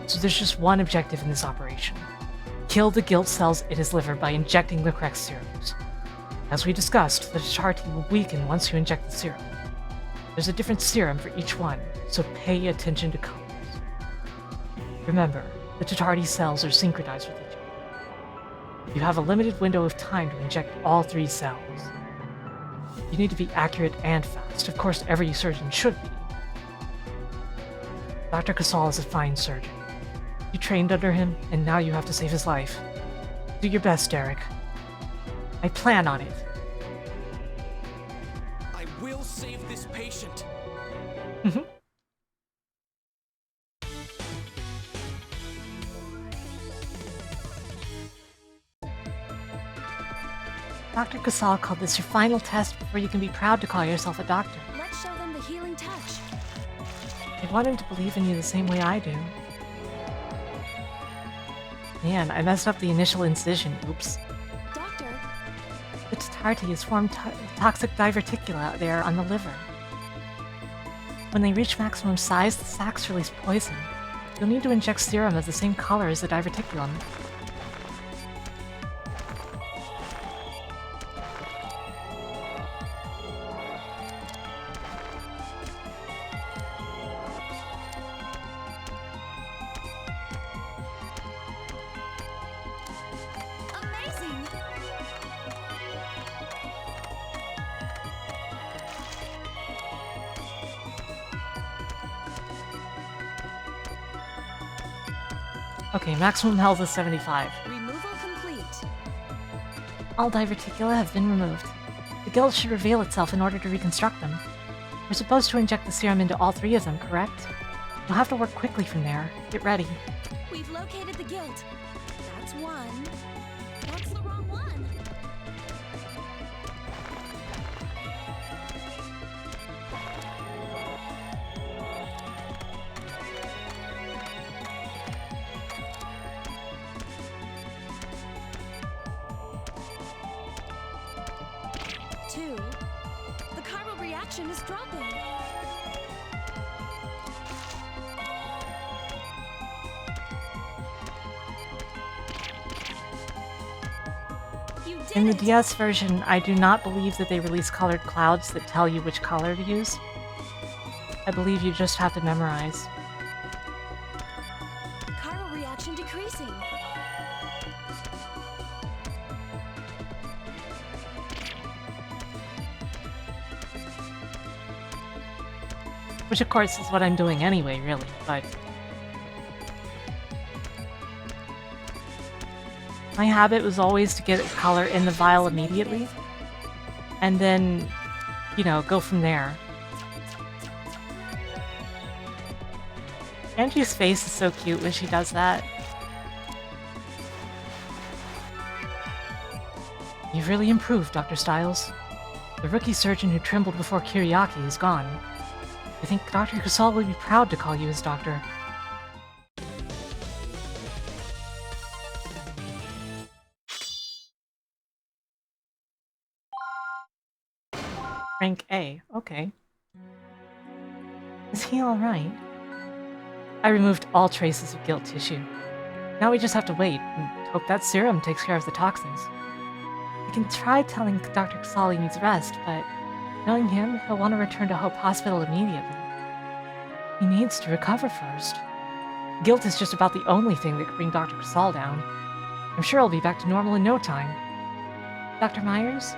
E: So there's just one objective in this operation. kill the guilt cells in his liver by injecting the correct serums. As we discussed, the Tatarti will weaken once you inject the serum. There's a different serum for each one, so pay attention to colors. Remember, the Tatarti cells are synchronized with each other. You have a limited window of time to inject all 3 cells. You need to be accurate and fast. Of course, every surgeon should be. Dr. Casal is a fine surgeon. You trained under him, and now you have to save his life. Do your best, Derek. I plan on it.
B: I will save this patient.
A: Dr. Casal called this your final test before you can be proud to call yourself a doctor.
D: Let's show them the healing touch.
A: I want him to believe in you the same way I do. Man, I messed up the initial incision. Oops.
D: Doctor,
A: The Tatarti has formed toxic diverticula out there on the liver. When they reach maximum size, the sacs release poison. You'll need to inject serum of the same color as the diverticulum.
D: amazing!
A: Okay, maximum health is 75.
D: Removal complete.
A: All diverticula have been removed. The guild should reveal itself in order to reconstruct them. We're supposed to inject the serum into all 3 of them, correct? You'll have to work quickly from there. Get ready.
D: We've located the guilt. That's one. That's the wrong one. Two. The chiral reaction is dropping. You did
A: In the
D: it!
A: DS version, I do not believe that they release colored clouds that tell you which color to use. I believe you just have to memorize.
D: Chiral reaction decreasing.
A: Which, of course, is what I'm doing anyway, really, but... My habit was always to get a color in the vial immediately, and then, you know, go from there. Angie's face is so cute when she does that. You've really improved, Dr. Styles. The rookie surgeon who trembled before Kiriaki is gone. I think Dr. Casal would be proud to call you his doctor. Rank A, okay. Is he alright? I removed all traces of guilt tissue. Now we just have to wait and hope that serum takes care of the toxins. I can try telling Dr. Casal he needs rest, but knowing him, he'll want to return to Hope Hospital immediately. He needs to recover first. Guilt is just about the only thing that could bring Dr. Casal down. I'm sure he'll be back to normal in no time. Dr. Myers?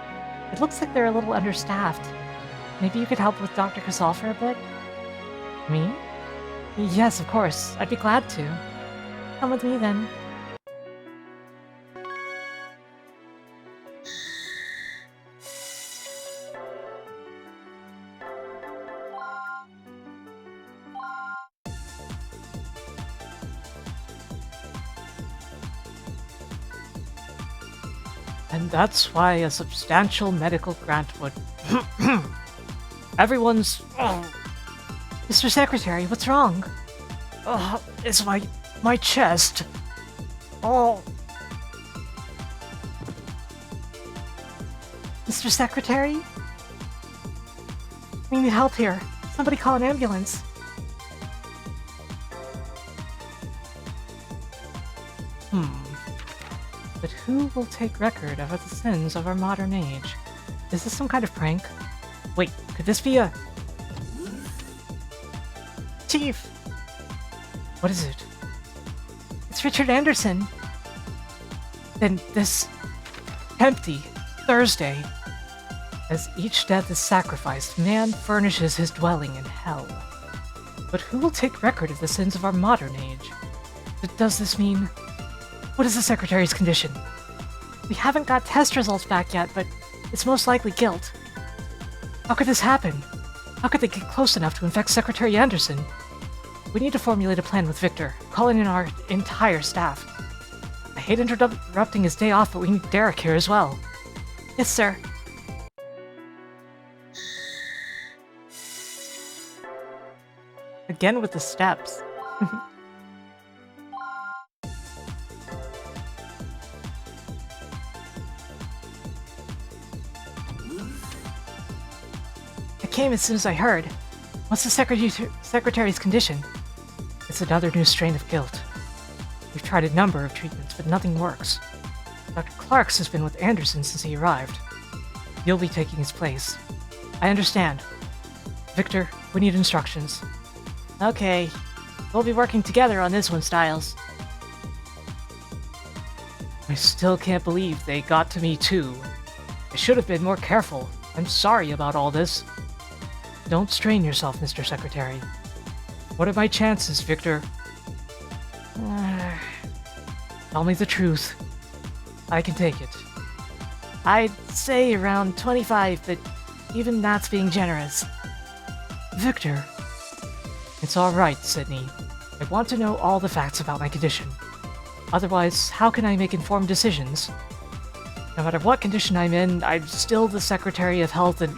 A: It looks like they're a little understaffed. Maybe you could help with Dr. Casal for a bit? Me? Yes, of course. I'd be glad to. Come with me then. And that's why a substantial medical grant would... Everyone's... Mr. Secretary, what's wrong? It's my chest. Oh. Mr. Secretary? We need help here. Somebody call an ambulance.
E: But who will take record of the sins of our modern age? Is this some kind of prank? Wait, could this be a...
A: Chief,
E: What is it?
A: it's Richard Anderson.
E: Then this... empty Thursday. As each death is sacrificed, man furnishes his dwelling in hell. But who will take record of the sins of our modern age? Does this mean... What is the Secretary's condition?
A: We haven't got test results back yet, but it's most likely guilt.
E: How could this happen? How could they get close enough to infect Secretary Anderson? We need to formulate a plan with Victor, calling in our entire staff. I hate interrupting his day off, but we need Derek here as well.
A: Yes, sir.
E: Again with the steps.
A: I came as soon as I heard. What's the secretary's condition?
E: It's another new strain of guilt. We've tried a number of treatments, but nothing works. Dr. Clarks has been with Anderson since he arrived. You'll be taking his place. I understand. Victor, we need instructions.
A: Okay. We'll be working together on this one, Styles.
E: I still can't believe they got to me too. I should have been more careful. I'm sorry about all this. Don't strain yourself, Mr. Secretary. What are my chances, Victor? Tell me the truth. I can take it.
A: I'd say around 25, but even that's being generous.
E: Victor. It's all right, Sydney. I want to know all the facts about my condition. Otherwise, how can I make informed decisions? No matter what condition I'm in, I'm still the Secretary of Health and...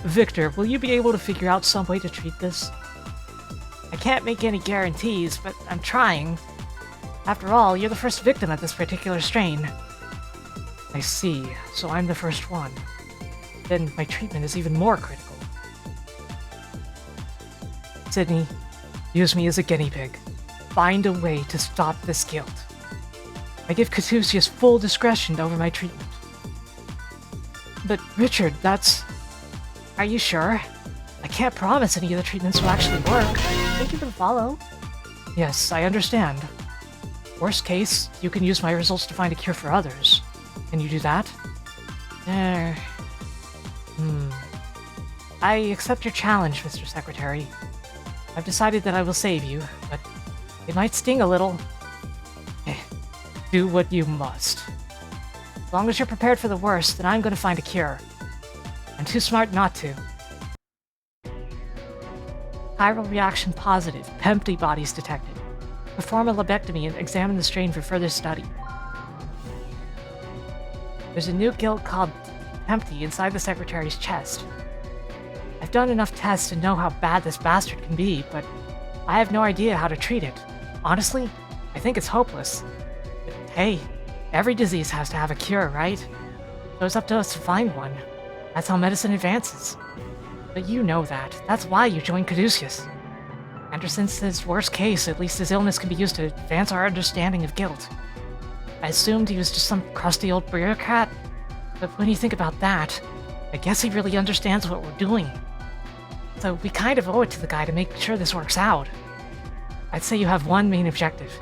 E: Victor, will you be able to figure out some way to treat this?
A: I can't make any guarantees, but I'm trying. After all, you're the first victim of this particular strain.
E: I see, so I'm the first one. Then my treatment is even more critical. Sydney, use me as a guinea pig. Find a way to stop this guilt. I give Caduceus full discretion over my treatment. But Richard, that's...
A: Are you sure? I can't promise any of the treatments will actually work. Thank you for the follow.
E: Yes, I understand. Worst case, you can use my results to find a cure for others. Can you do that?
A: I accept your challenge, Mr. Secretary. I've decided that I will save you, but it might sting a little.
E: Do what you must.
A: As long as you're prepared for the worst, then I'm going to find a cure. I'm too smart not to. Chiral reaction positive. Empty bodies detected. Perform a lobectomy and examine the strain for further study. There's a new guilt called Empty inside the Secretary's chest. I've done enough tests to know how bad this bastard can be, but I have no idea how to treat it. Honestly, I think it's hopeless. But hey, every disease has to have a cure, right? So it's up to us to find one. That's how medicine advances. But you know that. That's why you joined Caduceus. Anderson says worst case, at least his illness can be used to advance our understanding of guilt. I assumed he was just some crusty old bureaucrat, but when you think about that, I guess he really understands what we're doing. So we kind of owe it to the guy to make sure this works out. I'd say you have one main objective.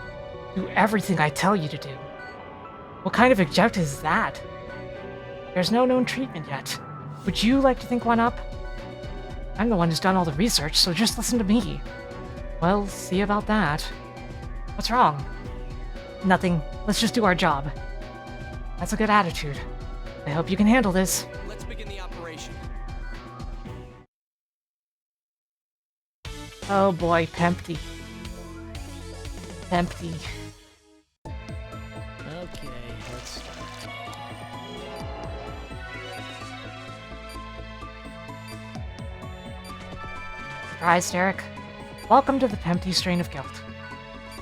A: Do everything I tell you to do. What kind of objective is that? There's no known treatment yet. Would you like to think one up? I'm the one who's done all the research, so just listen to me.
E: Well, see about that.
A: What's wrong? Nothing. Let's just do our job. That's a good attitude. I hope you can handle this.
B: Let's begin the operation.
A: Oh boy, Pempty. Pempty.
H: Okay, let's start.
A: Surprise, Derek. Welcome to the Pempty strain of guilt.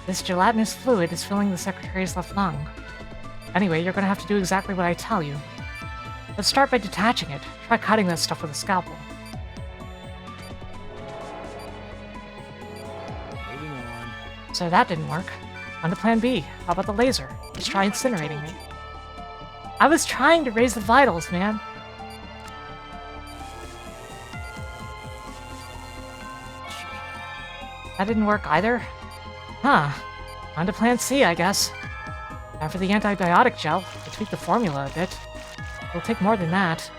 A: This gelatinous fluid is filling the Secretary's left lung. Anyway, you're gonna have to do exactly what I tell you. Let's start by detaching it. Try cutting that stuff with a scalpel.
H: Moving on.
A: So that didn't work.
E: On to plan B. How about the laser? Let's try incinerating it. I was trying to raise the vitals, man. That didn't work either? Huh. On to plan C, I guess. Time for the antibiotic gel. I tweaked the formula a bit. It'll take more than that.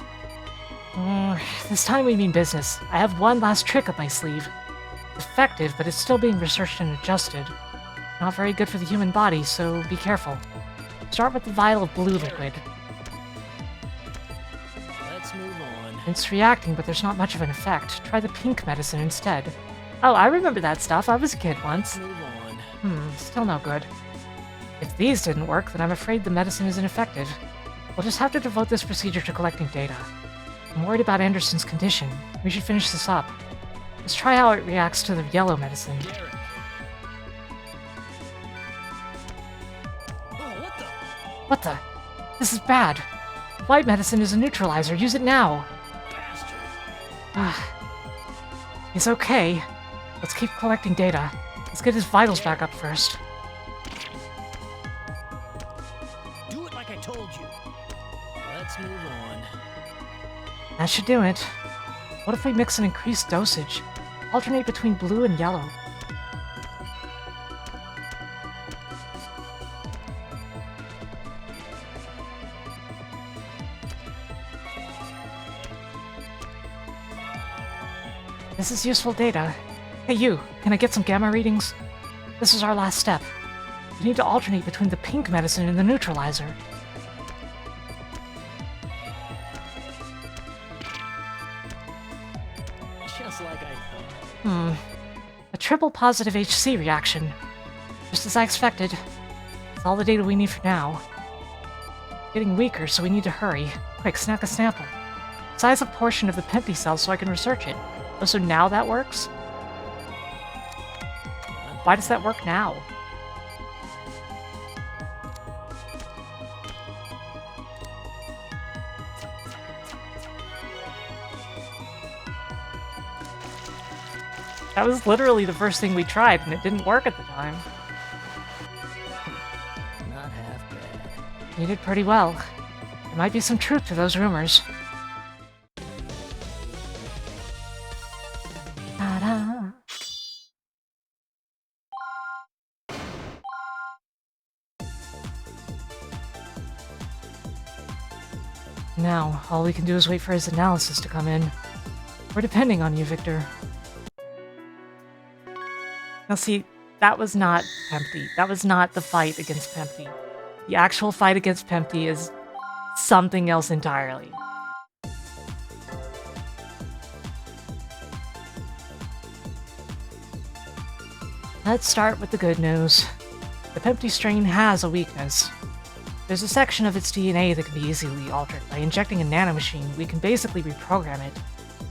E: This time we mean business. I have one last trick up my sleeve. It's effective, but it's still being researched and adjusted. Not very good for the human body, so be careful. Start with the vial of blue liquid.
H: Let's move on.
E: It's reacting, but there's not much of an effect. Try the pink medicine instead. Oh, I remember that stuff. I was a kid once.
H: Move on.
E: Still no good. If these didn't work, then I'm afraid the medicine isn't effective. We'll just have to devote this procedure to collecting data. I'm worried about Anderson's condition. We should finish this up. Let's try how it reacts to the yellow medicine.
H: Garrick. Oh, what the?
E: What the? This is bad. White medicine is a neutralizer. Use it now.
H: Bastard.
E: He's okay. Let's keep collecting data. Let's get his vitals back up first.
H: Do it like I told you. Let's move on.
E: That should do it. What if we mix an increased dosage? Alternate between blue and yellow. This is useful data. Hey you, can I get some gamma readings? This is our last step. We need to alternate between the pink medicine and the neutralizer.
H: Just like I thought.
E: A triple positive HC reaction. Just as I expected. That's all the data we need for now. Getting weaker, so we need to hurry. Quick, snack a sample. Size a portion of the Pempy cell so I can research it. Oh, so now that works? Why does that work now? That was literally the first thing we tried, and it didn't work at the time.
H: Not half bad.
E: You did pretty well. There might be some truth to those rumors. Ta-da. Now, all we can do is wait for his analysis to come in. We're depending on you, Victor. Now see, that was not Pempty. That was not the fight against Pempty. The actual fight against Pempty is something else entirely. Let's start with the good news. The Pempty strain has a weakness. There's a section of its DNA that can be easily altered. By injecting a nanomachine, we can basically reprogram it,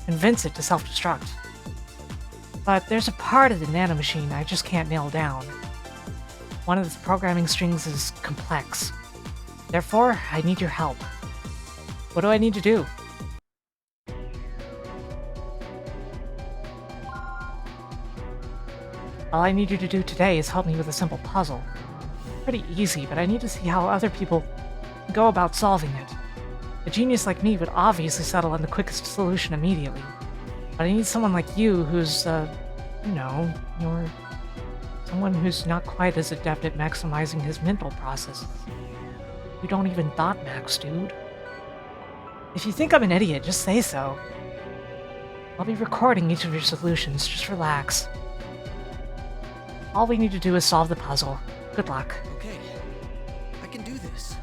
E: convince it to self-destruct. But there's a part of the nanomachine I just can't nail down. One of the programming strings is complex. Therefore, I need your help. What do I need to do? All I need you to do today is help me with a simple puzzle. Pretty easy, but I need to see how other people go about solving it. A genius like me would obviously settle on the quickest solution immediately. But I need someone like you who's, you know, you're someone who's not quite as adept at maximizing his mental processes. You don't even thought max, dude. If you think I'm an idiot, just say so. I'll be recording each of your solutions, just relax. All we need to do is solve the puzzle. Good luck.
B: Okay, I can do this.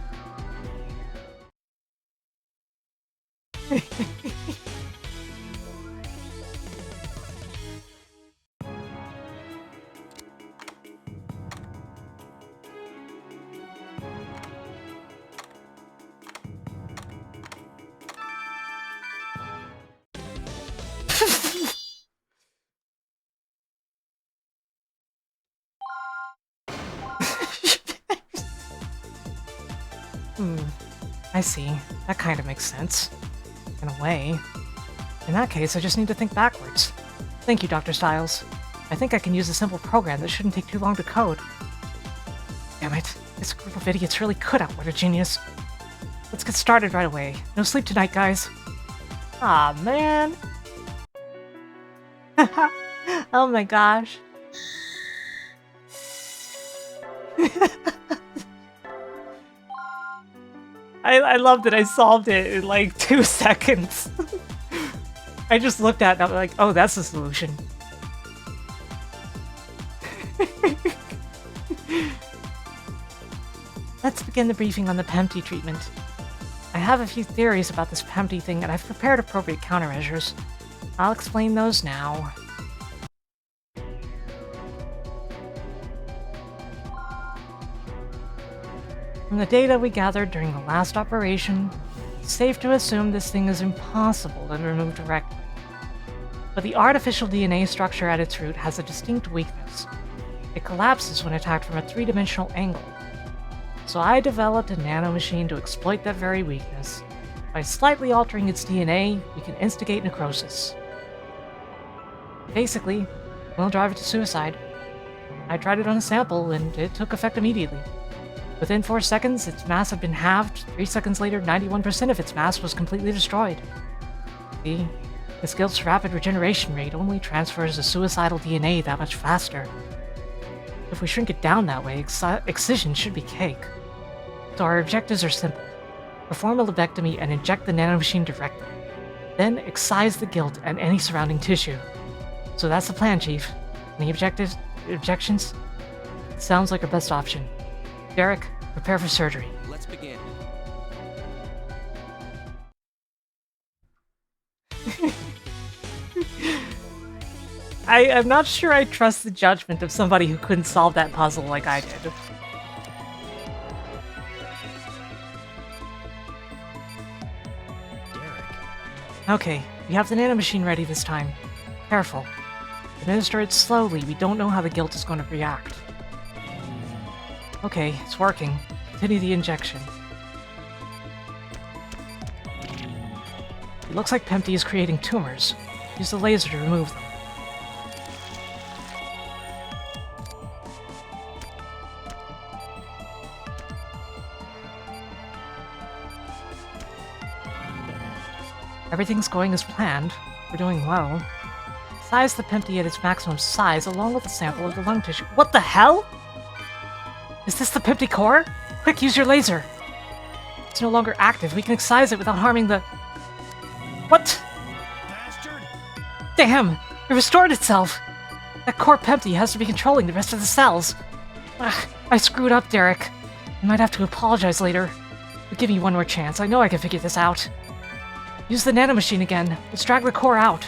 E: I see. That kind of makes sense. In a way. In that case, I just need to think backwards. Thank you, Dr. Styles. I think I can use a simple program that shouldn't take too long to code. Damn it. This group of idiots really could outwit a genius. Let's get started right away. No sleep tonight, guys. Aw, man. Oh my gosh. I love that I solved it in like 2 seconds. I just looked at it and I'm like, oh, that's the solution. Let's begin the briefing on the Pempty treatment. I have a few theories about this Pempty thing and I've prepared appropriate countermeasures. I'll explain those now. From the data we gathered during the last operation, it's safe to assume this thing is impossible to remove directly. But the artificial DNA structure at its root has a distinct weakness. It collapses when attacked from a 3-dimensional angle. So I developed a nanomachine to exploit that very weakness. By slightly altering its DNA, we can instigate necrosis. Basically, we'll drive it to suicide. I tried it on a sample, and it took effect immediately. Within 4 seconds, its mass had been halved. 3 seconds later, 91% of its mass was completely destroyed. See, this guilt's rapid regeneration rate only transfers the suicidal DNA that much faster. If we shrink it down that way, excision should be cake. So our objectives are simple. Perform a lobectomy and inject the nanomachine directly. Then excise the guilt and any surrounding tissue. So that's the plan, Chief. Any objections? Sounds like our best option. Derek, prepare for surgery.
B: Let's begin.
E: I'm not sure I trust the judgment of somebody who couldn't solve that puzzle like I did. Okay, we have the nanomachine ready this time. Careful. Administer it slowly, we don't know how the guilt is going to react. Okay, it's working. Continue the injection. It looks like Pempty is creating tumors. Use the laser to remove them. Everything's going as planned. We're doing well. Size the Pempty at its maximum size along with a sample of the lung tissue. What the hell? Is this the Pempty core? Quick, use your laser! It's no longer active. We can excise it without harming the... What?
H: Bastard!
E: Damn! It restored itself! That core Pempty has to be controlling the rest of the cells. Ugh, I screwed up, Derek. I might have to apologize later. But give me one more chance. I know I can figure this out. Use the nanomachine again. Let's drag the core out.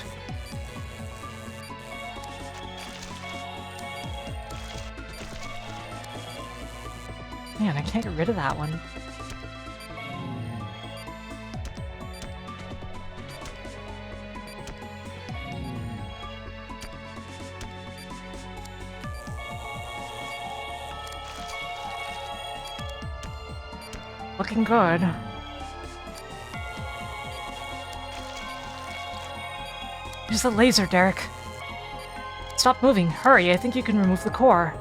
E: Man, I can't get rid of that one. Looking good. Use the laser, Derek. Stop moving. Hurry, I think you can remove the core.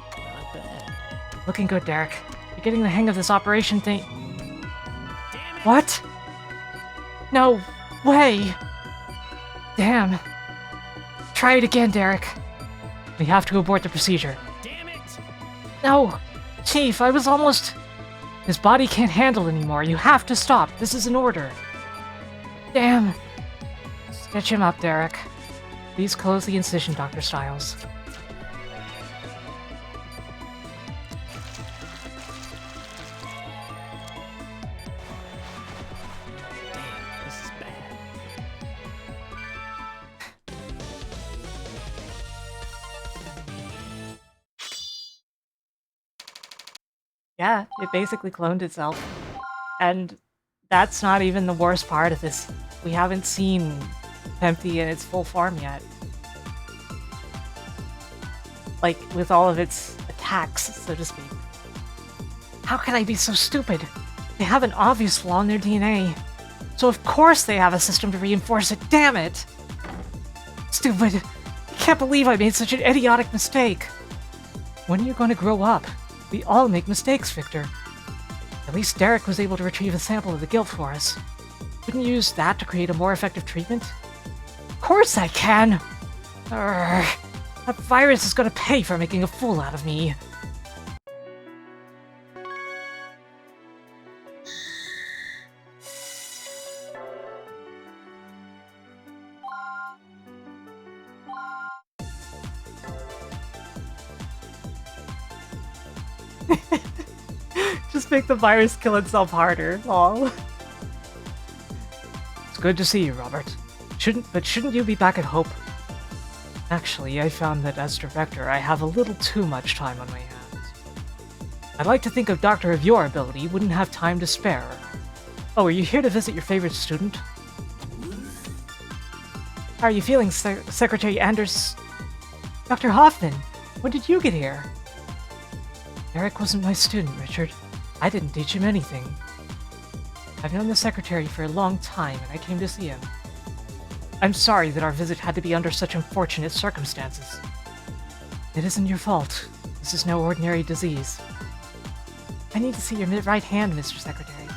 H: Not bad.
E: Looking good, Derek. You're getting the hang of this operation thing.
H: Damn it!
E: What? No way! Damn. Try it again, Derek. We have to abort the procedure.
H: Damn it!
E: No! Chief, I was almost... His body can't handle anymore. You have to stop. This is an order. Damn. Stitch him up, Derek. Please close the incision, Dr. Stiles.
H: Damn, this is bad.
E: Yeah, it basically cloned itself. And that's not even the worst part of this. We haven't seen Pempty in its full form yet. Like, with all of its attacks, so to speak. How can I be so stupid? They have an obvious flaw in their DNA. So of course they have a system to reinforce it, damn it! Stupid. I can't believe I made such an idiotic mistake. When are you going to grow up? We all make mistakes, Victor. At least Derek was able to retrieve a sample of the guilt for us. Couldn't you use that to create a more effective treatment? Of course I can! Urgh. That virus is gonna pay for making a fool out of me.
A: Just make the virus kill itself harder. Lol.
E: It's good to see you, Robert. Shouldn't you be back at Hope? Actually, I found that as director, I have a little too much time on my hands. I'd like to think a doctor of your ability wouldn't have time to spare. Oh, are you here to visit your favorite student?
A: How are you feeling, Secretary Anders? Dr. Hoffman, when did you get here?
E: Eric wasn't my student, Richard. I didn't teach him anything. I've known the secretary for a long time, and I came to see him. I'm sorry that our visit had to be under such unfortunate circumstances. It isn't your fault. This is no ordinary disease.
A: I need to see your right hand, Mr. Secretary.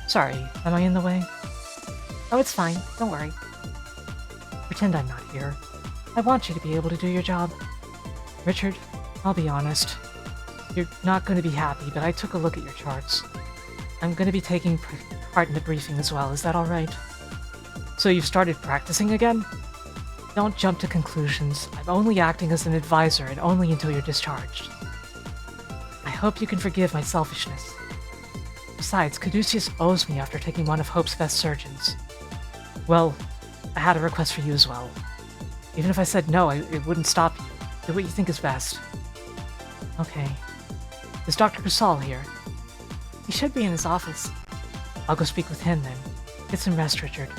E: Sorry, am I in the way?
A: Oh, it's fine. Don't worry.
E: Pretend I'm not here. I want you to be able to do your job. Richard, I'll be honest. You're not going to be happy, but I took a look at your charts. I'm going to be taking part in the briefing as well, is that alright? So you've started practicing again? Don't jump to conclusions. I'm only acting as an advisor and only until you're discharged. I hope you can forgive my selfishness. Besides, Caduceus owes me after taking one of Hope's best surgeons. Well, I had a request for you as well. Even if I said no, it wouldn't stop you. Do what you think is best. Okay. Is Dr. Casal here?
A: He should be in his office.
E: I'll go speak with him then. Get some rest, Richard.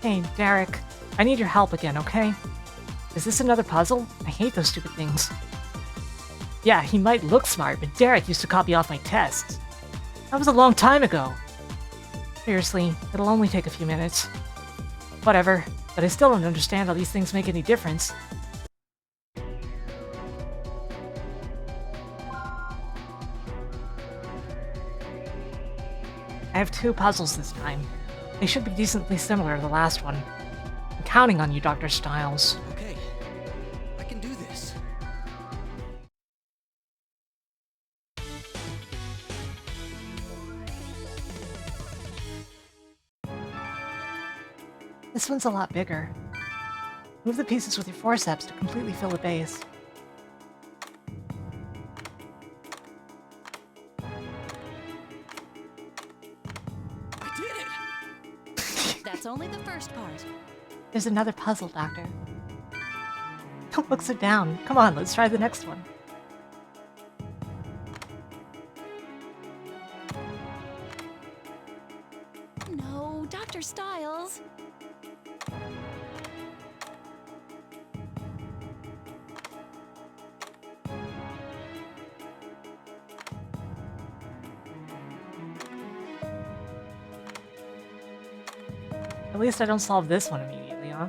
A: Hey, Derek. I need your help again, okay? Is this another puzzle? I hate those stupid things. Yeah, he might look smart, but Derek used to copy off my tests. That was a long time ago. Seriously, it'll only take a few minutes. Whatever, but I still don't understand how these things make any difference. I have 2 puzzles this time. They should be decently similar to the last one. I'm counting on you, Dr. Stiles.
B: Okay, I can do this.
A: This one's a lot bigger. Move the pieces with your forceps to completely fill the base.
B: I did it!
D: That's only the first part.
A: There's another puzzle, Doctor. Don't look so down. Come on, let's try the next one.
D: No, Dr. Stiles.
A: At least I don't solve this one immediately, huh?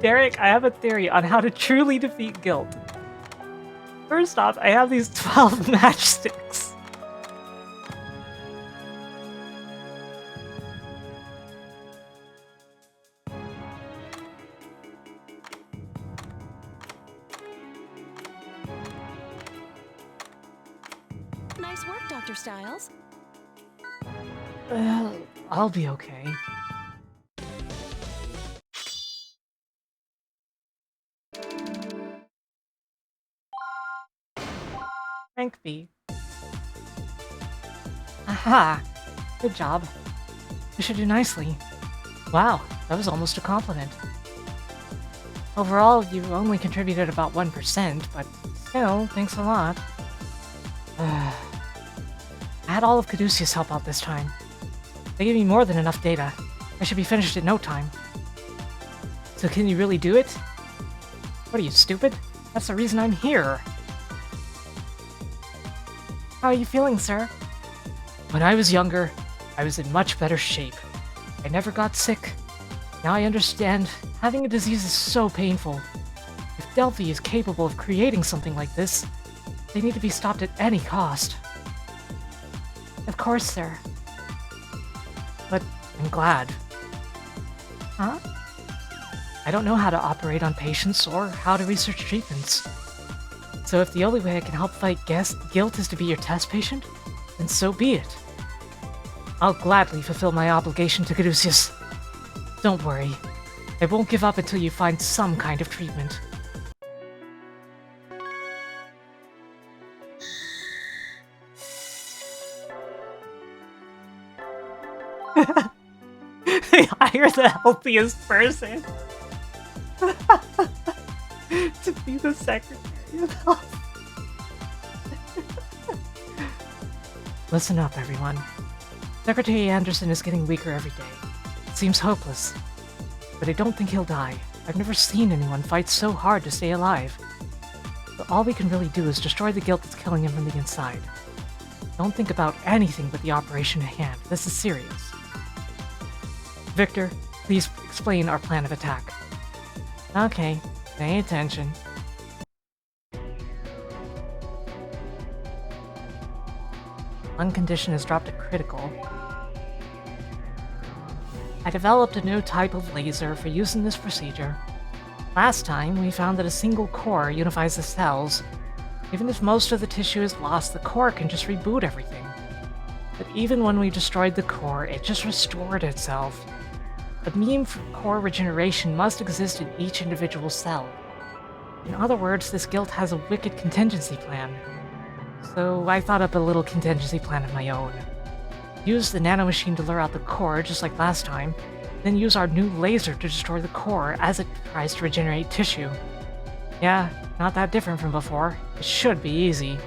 A: Derek, I have a theory on how to truly defeat guilt. First off, I have these 12 matchsticks.
D: Nice work, Dr. Stiles.
E: I'll be okay.
A: Rank B. Aha! Good job.
E: You should do nicely. Wow, that was almost a compliment. Overall, you only contributed about 1%, but still, thanks a lot. I had all of Caduceus help out this time. They gave me more than enough data. I should be finished in no time. So can you really do it? What are you, stupid? That's the reason I'm here.
A: How are you feeling, sir?
E: When I was younger, I was in much better shape. I never got sick. Now I understand. Having a disease is so painful. If Delphi is capable of creating something like this, they need to be stopped at any cost.
A: Of course, sir.
E: But I'm glad.
A: Huh?
E: I don't know how to operate on patients or how to research treatments. So if the only way I can help fight guilt is to be your test patient, then so be it. I'll gladly fulfill my obligation to Caduceus. Don't worry. I won't give up until you find some kind of treatment.
A: They hire the healthiest person to be the Secretary of Health.
E: Listen up, everyone. Secretary Anderson is getting weaker every day. It seems hopeless. But I don't think he'll die. I've never seen anyone fight so hard to stay alive. But all we can really do is destroy the guilt that's killing him from the inside. Don't think about anything but the operation at hand. This is serious. Victor, please explain our plan of attack.
A: Okay, pay attention.
E: Lung condition has dropped to critical. I developed a new type of laser for use in this procedure. Last time, we found that a single core unifies the cells. Even if most of the tissue is lost, the core can just reboot everything. But even when we destroyed the core, it just restored itself. A beam for core regeneration must exist in each individual cell. In other words, this guild has a wicked contingency plan. So I thought up a little contingency plan of my own. Use the nanomachine to lure out the core, just like last time, then use our new laser to destroy the core as it tries to regenerate tissue. Yeah, not that different from before. It should be easy.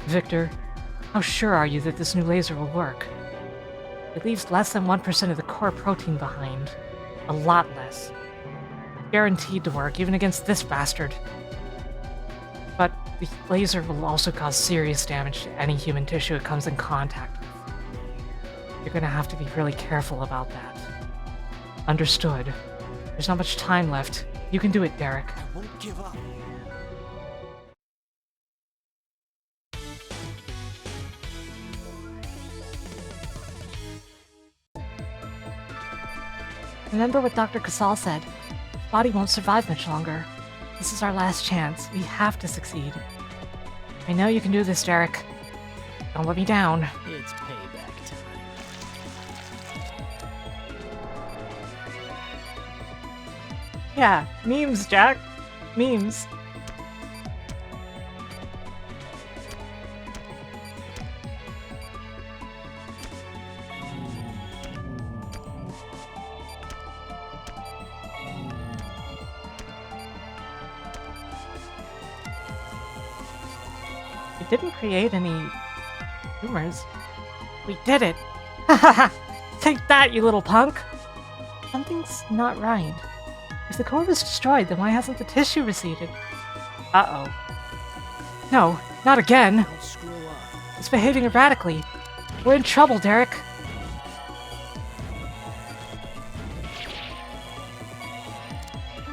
E: Victor, how sure are you that this new laser will work? It leaves less than 1% of the core protein behind. A lot less. Guaranteed to work, even against this bastard. But the laser will also cause serious damage to any human tissue it comes in contact with. You're gonna have to be really careful about that. Understood. There's not much time left. You can do it, Derek.
B: I won't give up.
A: Remember what Dr. Casal said. Body won't survive much longer. This is our last chance. We have to succeed.
E: I know you can do this, Derek. Don't let me down.
H: It's payback time.
A: Yeah, memes, Jack. Memes. It didn't create any tumors. We did it! Take that, you little punk! Something's not right. If the core was destroyed, then why hasn't the tissue receded? Uh-oh. No, not again!
H: Don't screw up.
A: It's behaving erratically. We're in trouble, Derek.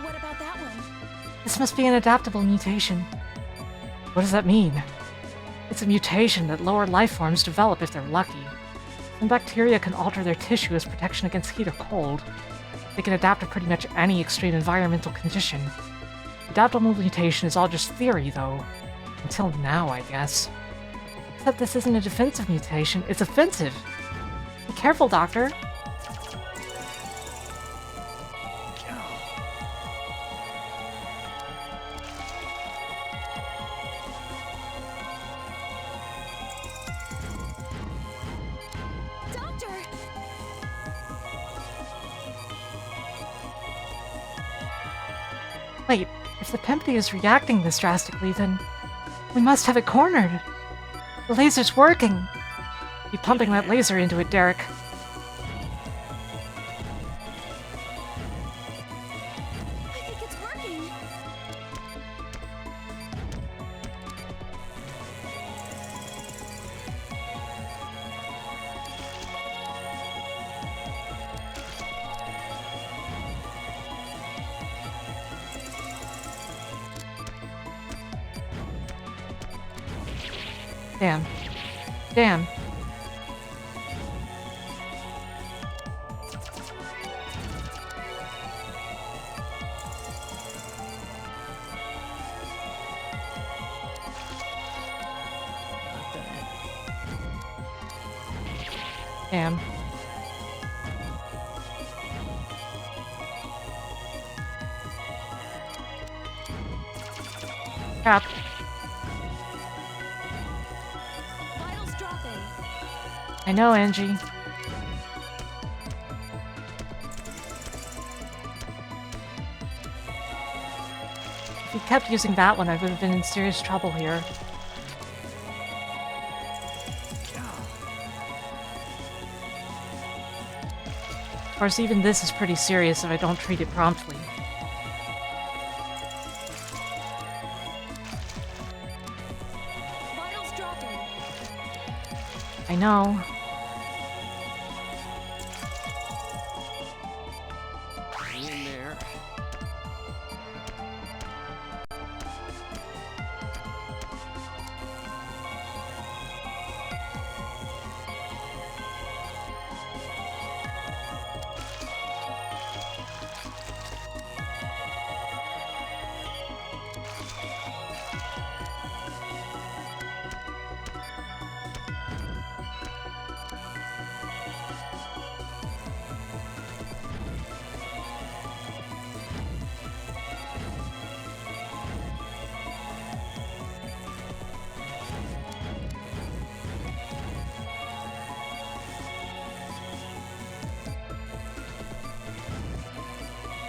D: What about that one?
A: This must be an adaptable mutation.
E: What does that mean? It's a mutation that lower life forms develop if they're lucky. Some bacteria can alter their tissue as protection against heat or cold. They can adapt to pretty much any extreme environmental condition. Adaptable mutation is all just theory, though. Until now, I guess.
A: Except this isn't a defensive mutation, it's offensive. Be careful, Doctor.
D: Doctor!
A: Wait, if the Pempty is reacting this drastically, then we must have it cornered. The laser's working.
E: Keep pumping that laser into it, Derek.
D: I think it's working.
E: Damn. Damn. Damn. Crap.
D: Vitals dropping.
E: I know, Angie. If he kept using that one, I would have been in serious trouble here. Of course, even this is pretty serious if I don't treat it promptly.
D: Vitals dropping.
E: I know.
B: Hang in there.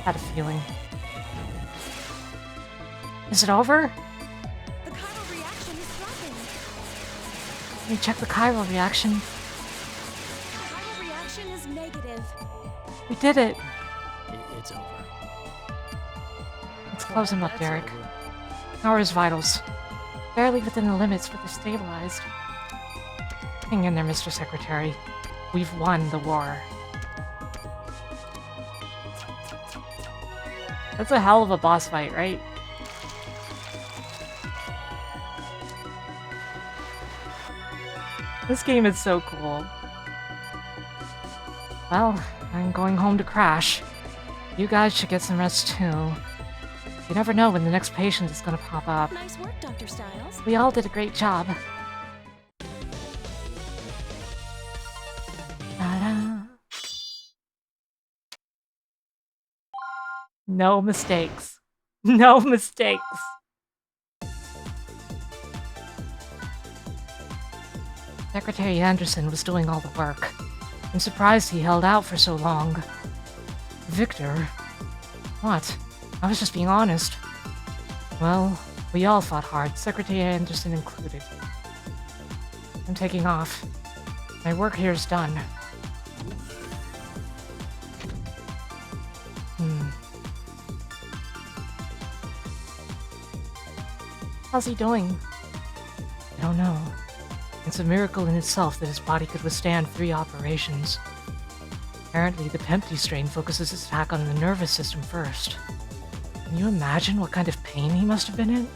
E: Had a feeling. Is it over?
D: The chiral reaction is dropping.
E: Let me check the chiral reaction.
D: The chiral reaction is negative.
E: We did it!
H: It's over.
E: Let's close him up,
H: That's
E: Derek.
H: over.
E: How are his vitals? Barely within the limits, but they're stabilized. Hang in there, Mr. Secretary. We've won the war. That's a hell of a boss fight, right? This game is so cool. Well, I'm going home to crash. You guys should get some rest too. You never know when the next patient is gonna pop up.
D: Nice work, Dr. Styles.
E: We all did a great job. Ta-da. No mistakes. No mistakes. Secretary Anderson was doing all the work. I'm surprised he held out for so long. Victor? What? I was just being honest. Well, we all fought hard, Secretary Anderson included. I'm taking off. My work here is done. How's he doing? I don't know. It's a miracle in itself that his body could withstand 3 operations. Apparently, the Pempty strain focuses its attack on the nervous system first. Can you imagine what kind of pain he must have been in?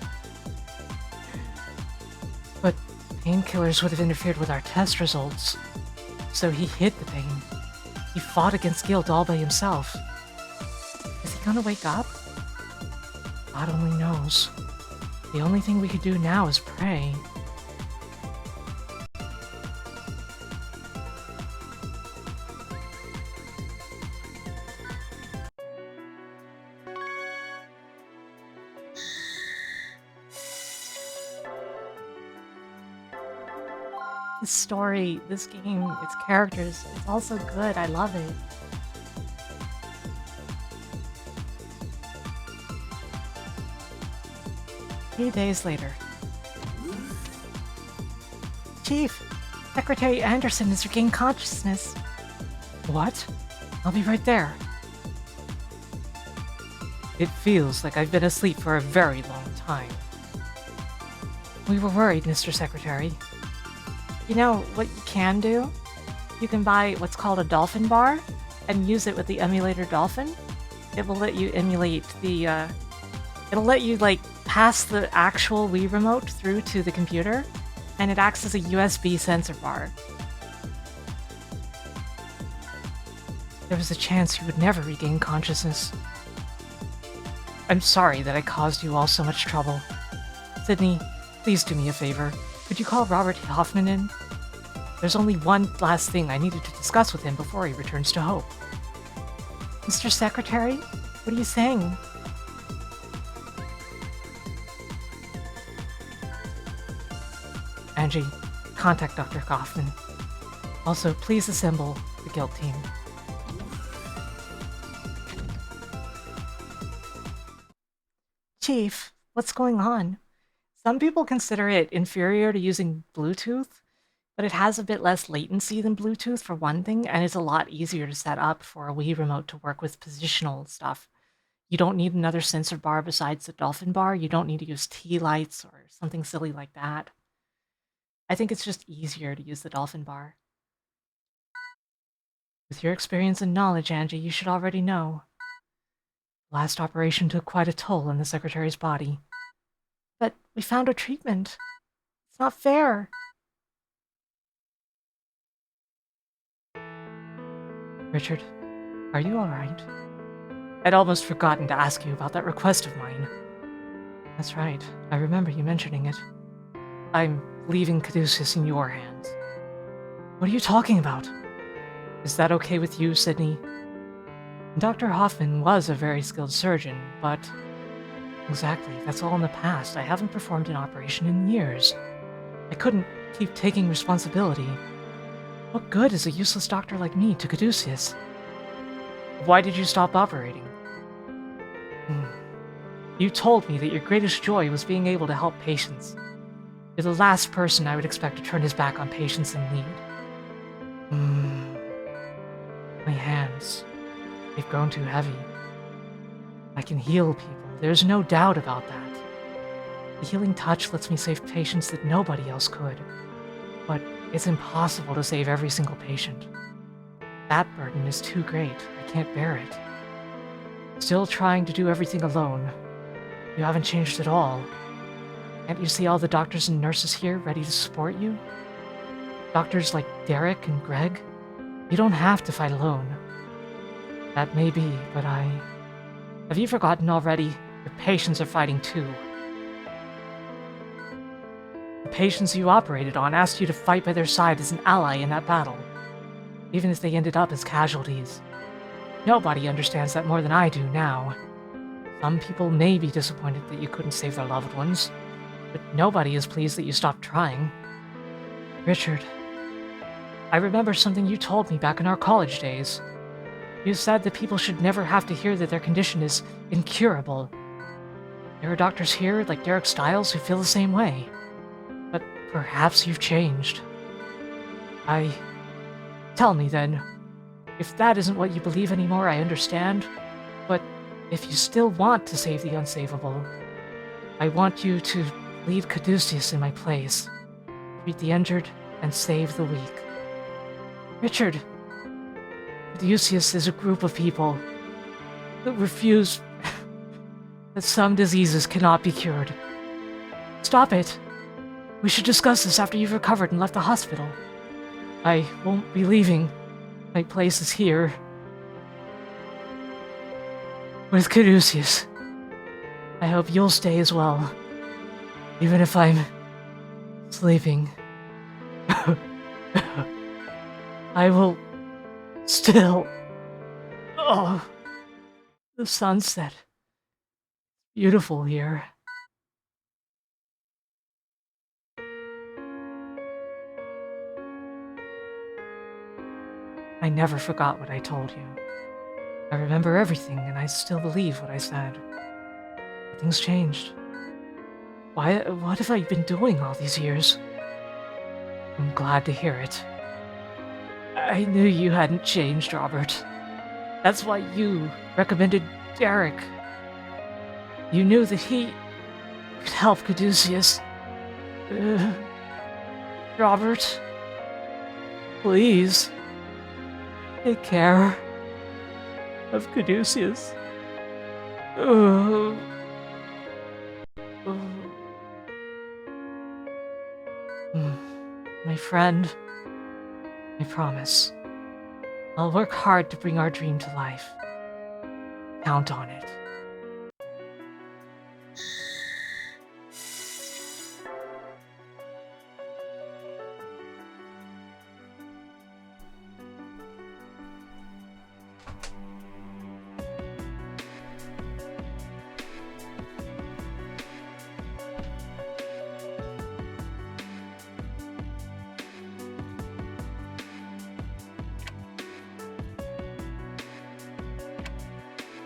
E: But painkillers would have interfered with our test results. So he hid the pain. He fought against guilt all by himself. Is he gonna wake up? God only knows. The only thing we could do now is pray. This story, this game, its characters, it's all so good. I love it. Three days later. Chief, Secretary Anderson has regained consciousness. What? I'll be right there. It feels like I've been asleep for a very long time. We were worried, Mr. Secretary. You know what you can do? You can buy what's called a Dolphin Bar and use it with the emulator Dolphin. It will let you emulate the, it'll let you, like, pass the actual Wii remote through to the computer
A: and it acts as a USB sensor bar. There was a chance you would never regain consciousness. I'm sorry that I caused you all so much trouble. Sydney, please do me a favor. Could you call Robert Hoffman in? There's only one last thing I needed to discuss with him before he returns to Hope. Mr. Secretary, what are you saying? Angie, contact Dr. Hoffman. Also, please assemble the guild team. Chief, what's going on? Some people consider it inferior to using Bluetooth, but it has a bit less latency than Bluetooth for one thing, and it's a lot easier to set up for a Wii remote to work with positional stuff. You don't need another sensor bar besides the Dolphin bar. You don't need to use T-lights or something silly like that. I think it's just easier to use the Dolphin bar. With your experience and knowledge, Angie, you should already know. The last operation took quite a toll on the Secretary's body. But we found a treatment. It's not fair. Richard, are you alright? I'd almost forgotten to ask you about that request of mine. That's right, I remember you mentioning it. I'm leaving Caduceus in your hands. What are you talking about? Is that okay with you, Sydney? Dr. Hoffman was a very skilled surgeon, but... Exactly, that's all in the past. I haven't performed an operation in years. I couldn't keep taking responsibility. What good is a useless doctor like me to Caduceus? Why did you stop operating? You told me that your greatest joy was being able to help patients. You're the last person I would expect to turn his back on patients in need. My hands, they've grown too heavy. I can heal people, there's no doubt about that. The healing touch lets me save patients that nobody else could. But it's impossible to save every single patient. That burden is too great, I can't bear it. Still trying to do everything alone. You haven't changed at all. Can't you see all the doctors and nurses here ready to support you? Doctors like Derek and Greg? You don't have to fight alone. That may be, but Have you forgotten already? Your patients are fighting too. The patients you operated on asked you to fight by their side as an ally in that battle, even if they ended up as casualties. Nobody understands that more than I do now. Some people may be disappointed that you couldn't save their loved ones, but nobody is pleased that you stopped trying. Richard, I remember something you told me back in our college days. You said that people should never have to hear that their condition is incurable. There are doctors here, like Derek Stiles, who feel the same way. But perhaps you've changed. Tell me then, if that isn't what you believe anymore, I understand. But if you still want to save the unsavable, I want you to lead Caduceus in my place. Treat the injured and save the weak. Richard, Caduceus is a group of people that refuse that some diseases cannot be cured. Stop it. We should discuss this after you've recovered and left the hospital. I won't be leaving. My place is here. With Caduceus. I hope you'll stay as well. Even if I'm sleeping. I will still... Oh, the sunset. Beautiful here. I never forgot what I told you. I remember everything, and I still believe what I said. Nothing's changed. What have I been doing all these years? I'm glad to hear it. I knew you hadn't changed, Robert. That's why you recommended Derek. You knew that he could help Caduceus. Robert, please, take care of Caduceus.
E: my friend, I promise. I'll work hard to bring our dream to life. Count on it.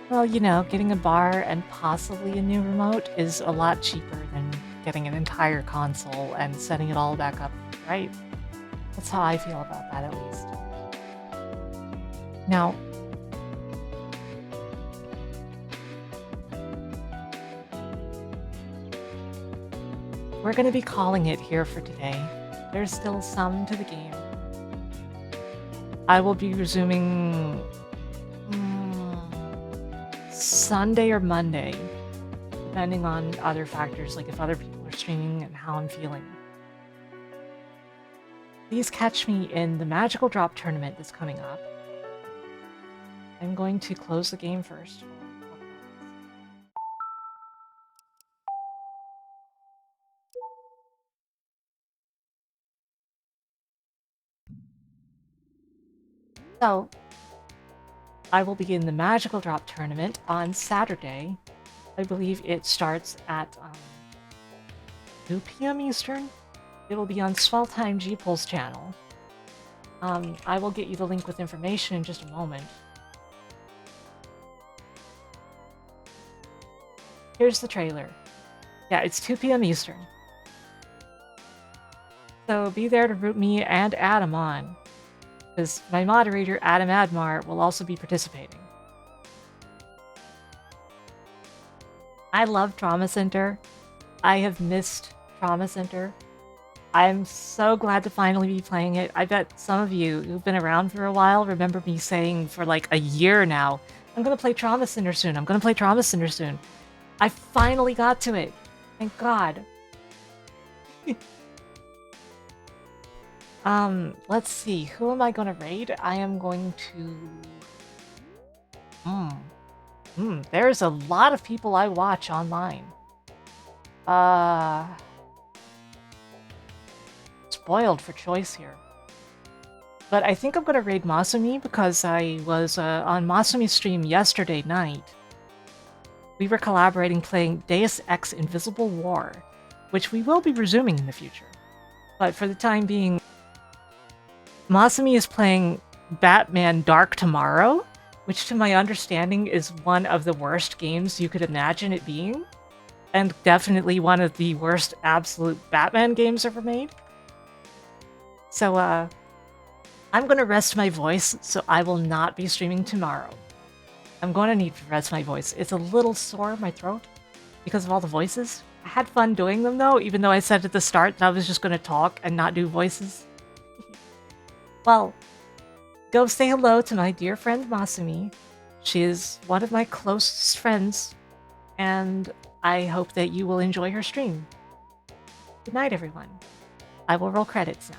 E: Well, you know, getting a bar and possibly a new remote is a lot cheaper than getting an entire console and setting it all back up, right? That's how I feel about that, at least. Now, we're going to be calling it here for today. There's still some to the game. I will be resuming Sunday or Monday, depending on other factors, like if other people are streaming and how I'm feeling. Please catch me in the Magical Drop tournament that's coming up. I'm going to close the game first. So, I will begin the Magical Drop tournament on Saturday. I believe it starts at 2 p.m. Eastern. It will be on Swelltime G-Pulse channel. I will get you the link with information in just a moment. Here's the trailer. Yeah, it's 2 p.m. Eastern. So be there to root me and Adam on, because my moderator, Adam Admar, will also be participating. I love Trauma Center. I have missed Trauma Center. I'm so glad to finally be playing it. I bet some of you who've been around for a while remember me saying for like a year now, I'm going to play Trauma Center soon. I'm going to play Trauma Center soon. I finally got to it. Thank God. Let's see. Who am I going to raid? I am going to... there's a lot of people I watch online. Spoiled for choice here. But I think I'm going to raid Masumi because I was on Masumi's stream yesterday night. We were collaborating playing Deus Ex Invisible War, which we will be resuming in the future. But for the time being, Masumi is playing Batman Dark Tomorrow, which to my understanding is one of the worst games you could imagine it being, and definitely one of the worst absolute Batman games ever made. So, I'm going to rest my voice, so I will not be streaming tomorrow. I'm going to need to rest my voice. It's a little sore, my throat, because of all the voices. I had fun doing them, though, even though I said at the start that I was just going to talk and not do voices. Well, go say hello to my dear friend Masumi. She is one of my closest friends, and I hope that you will enjoy her stream. Good night, everyone. I will roll credits now.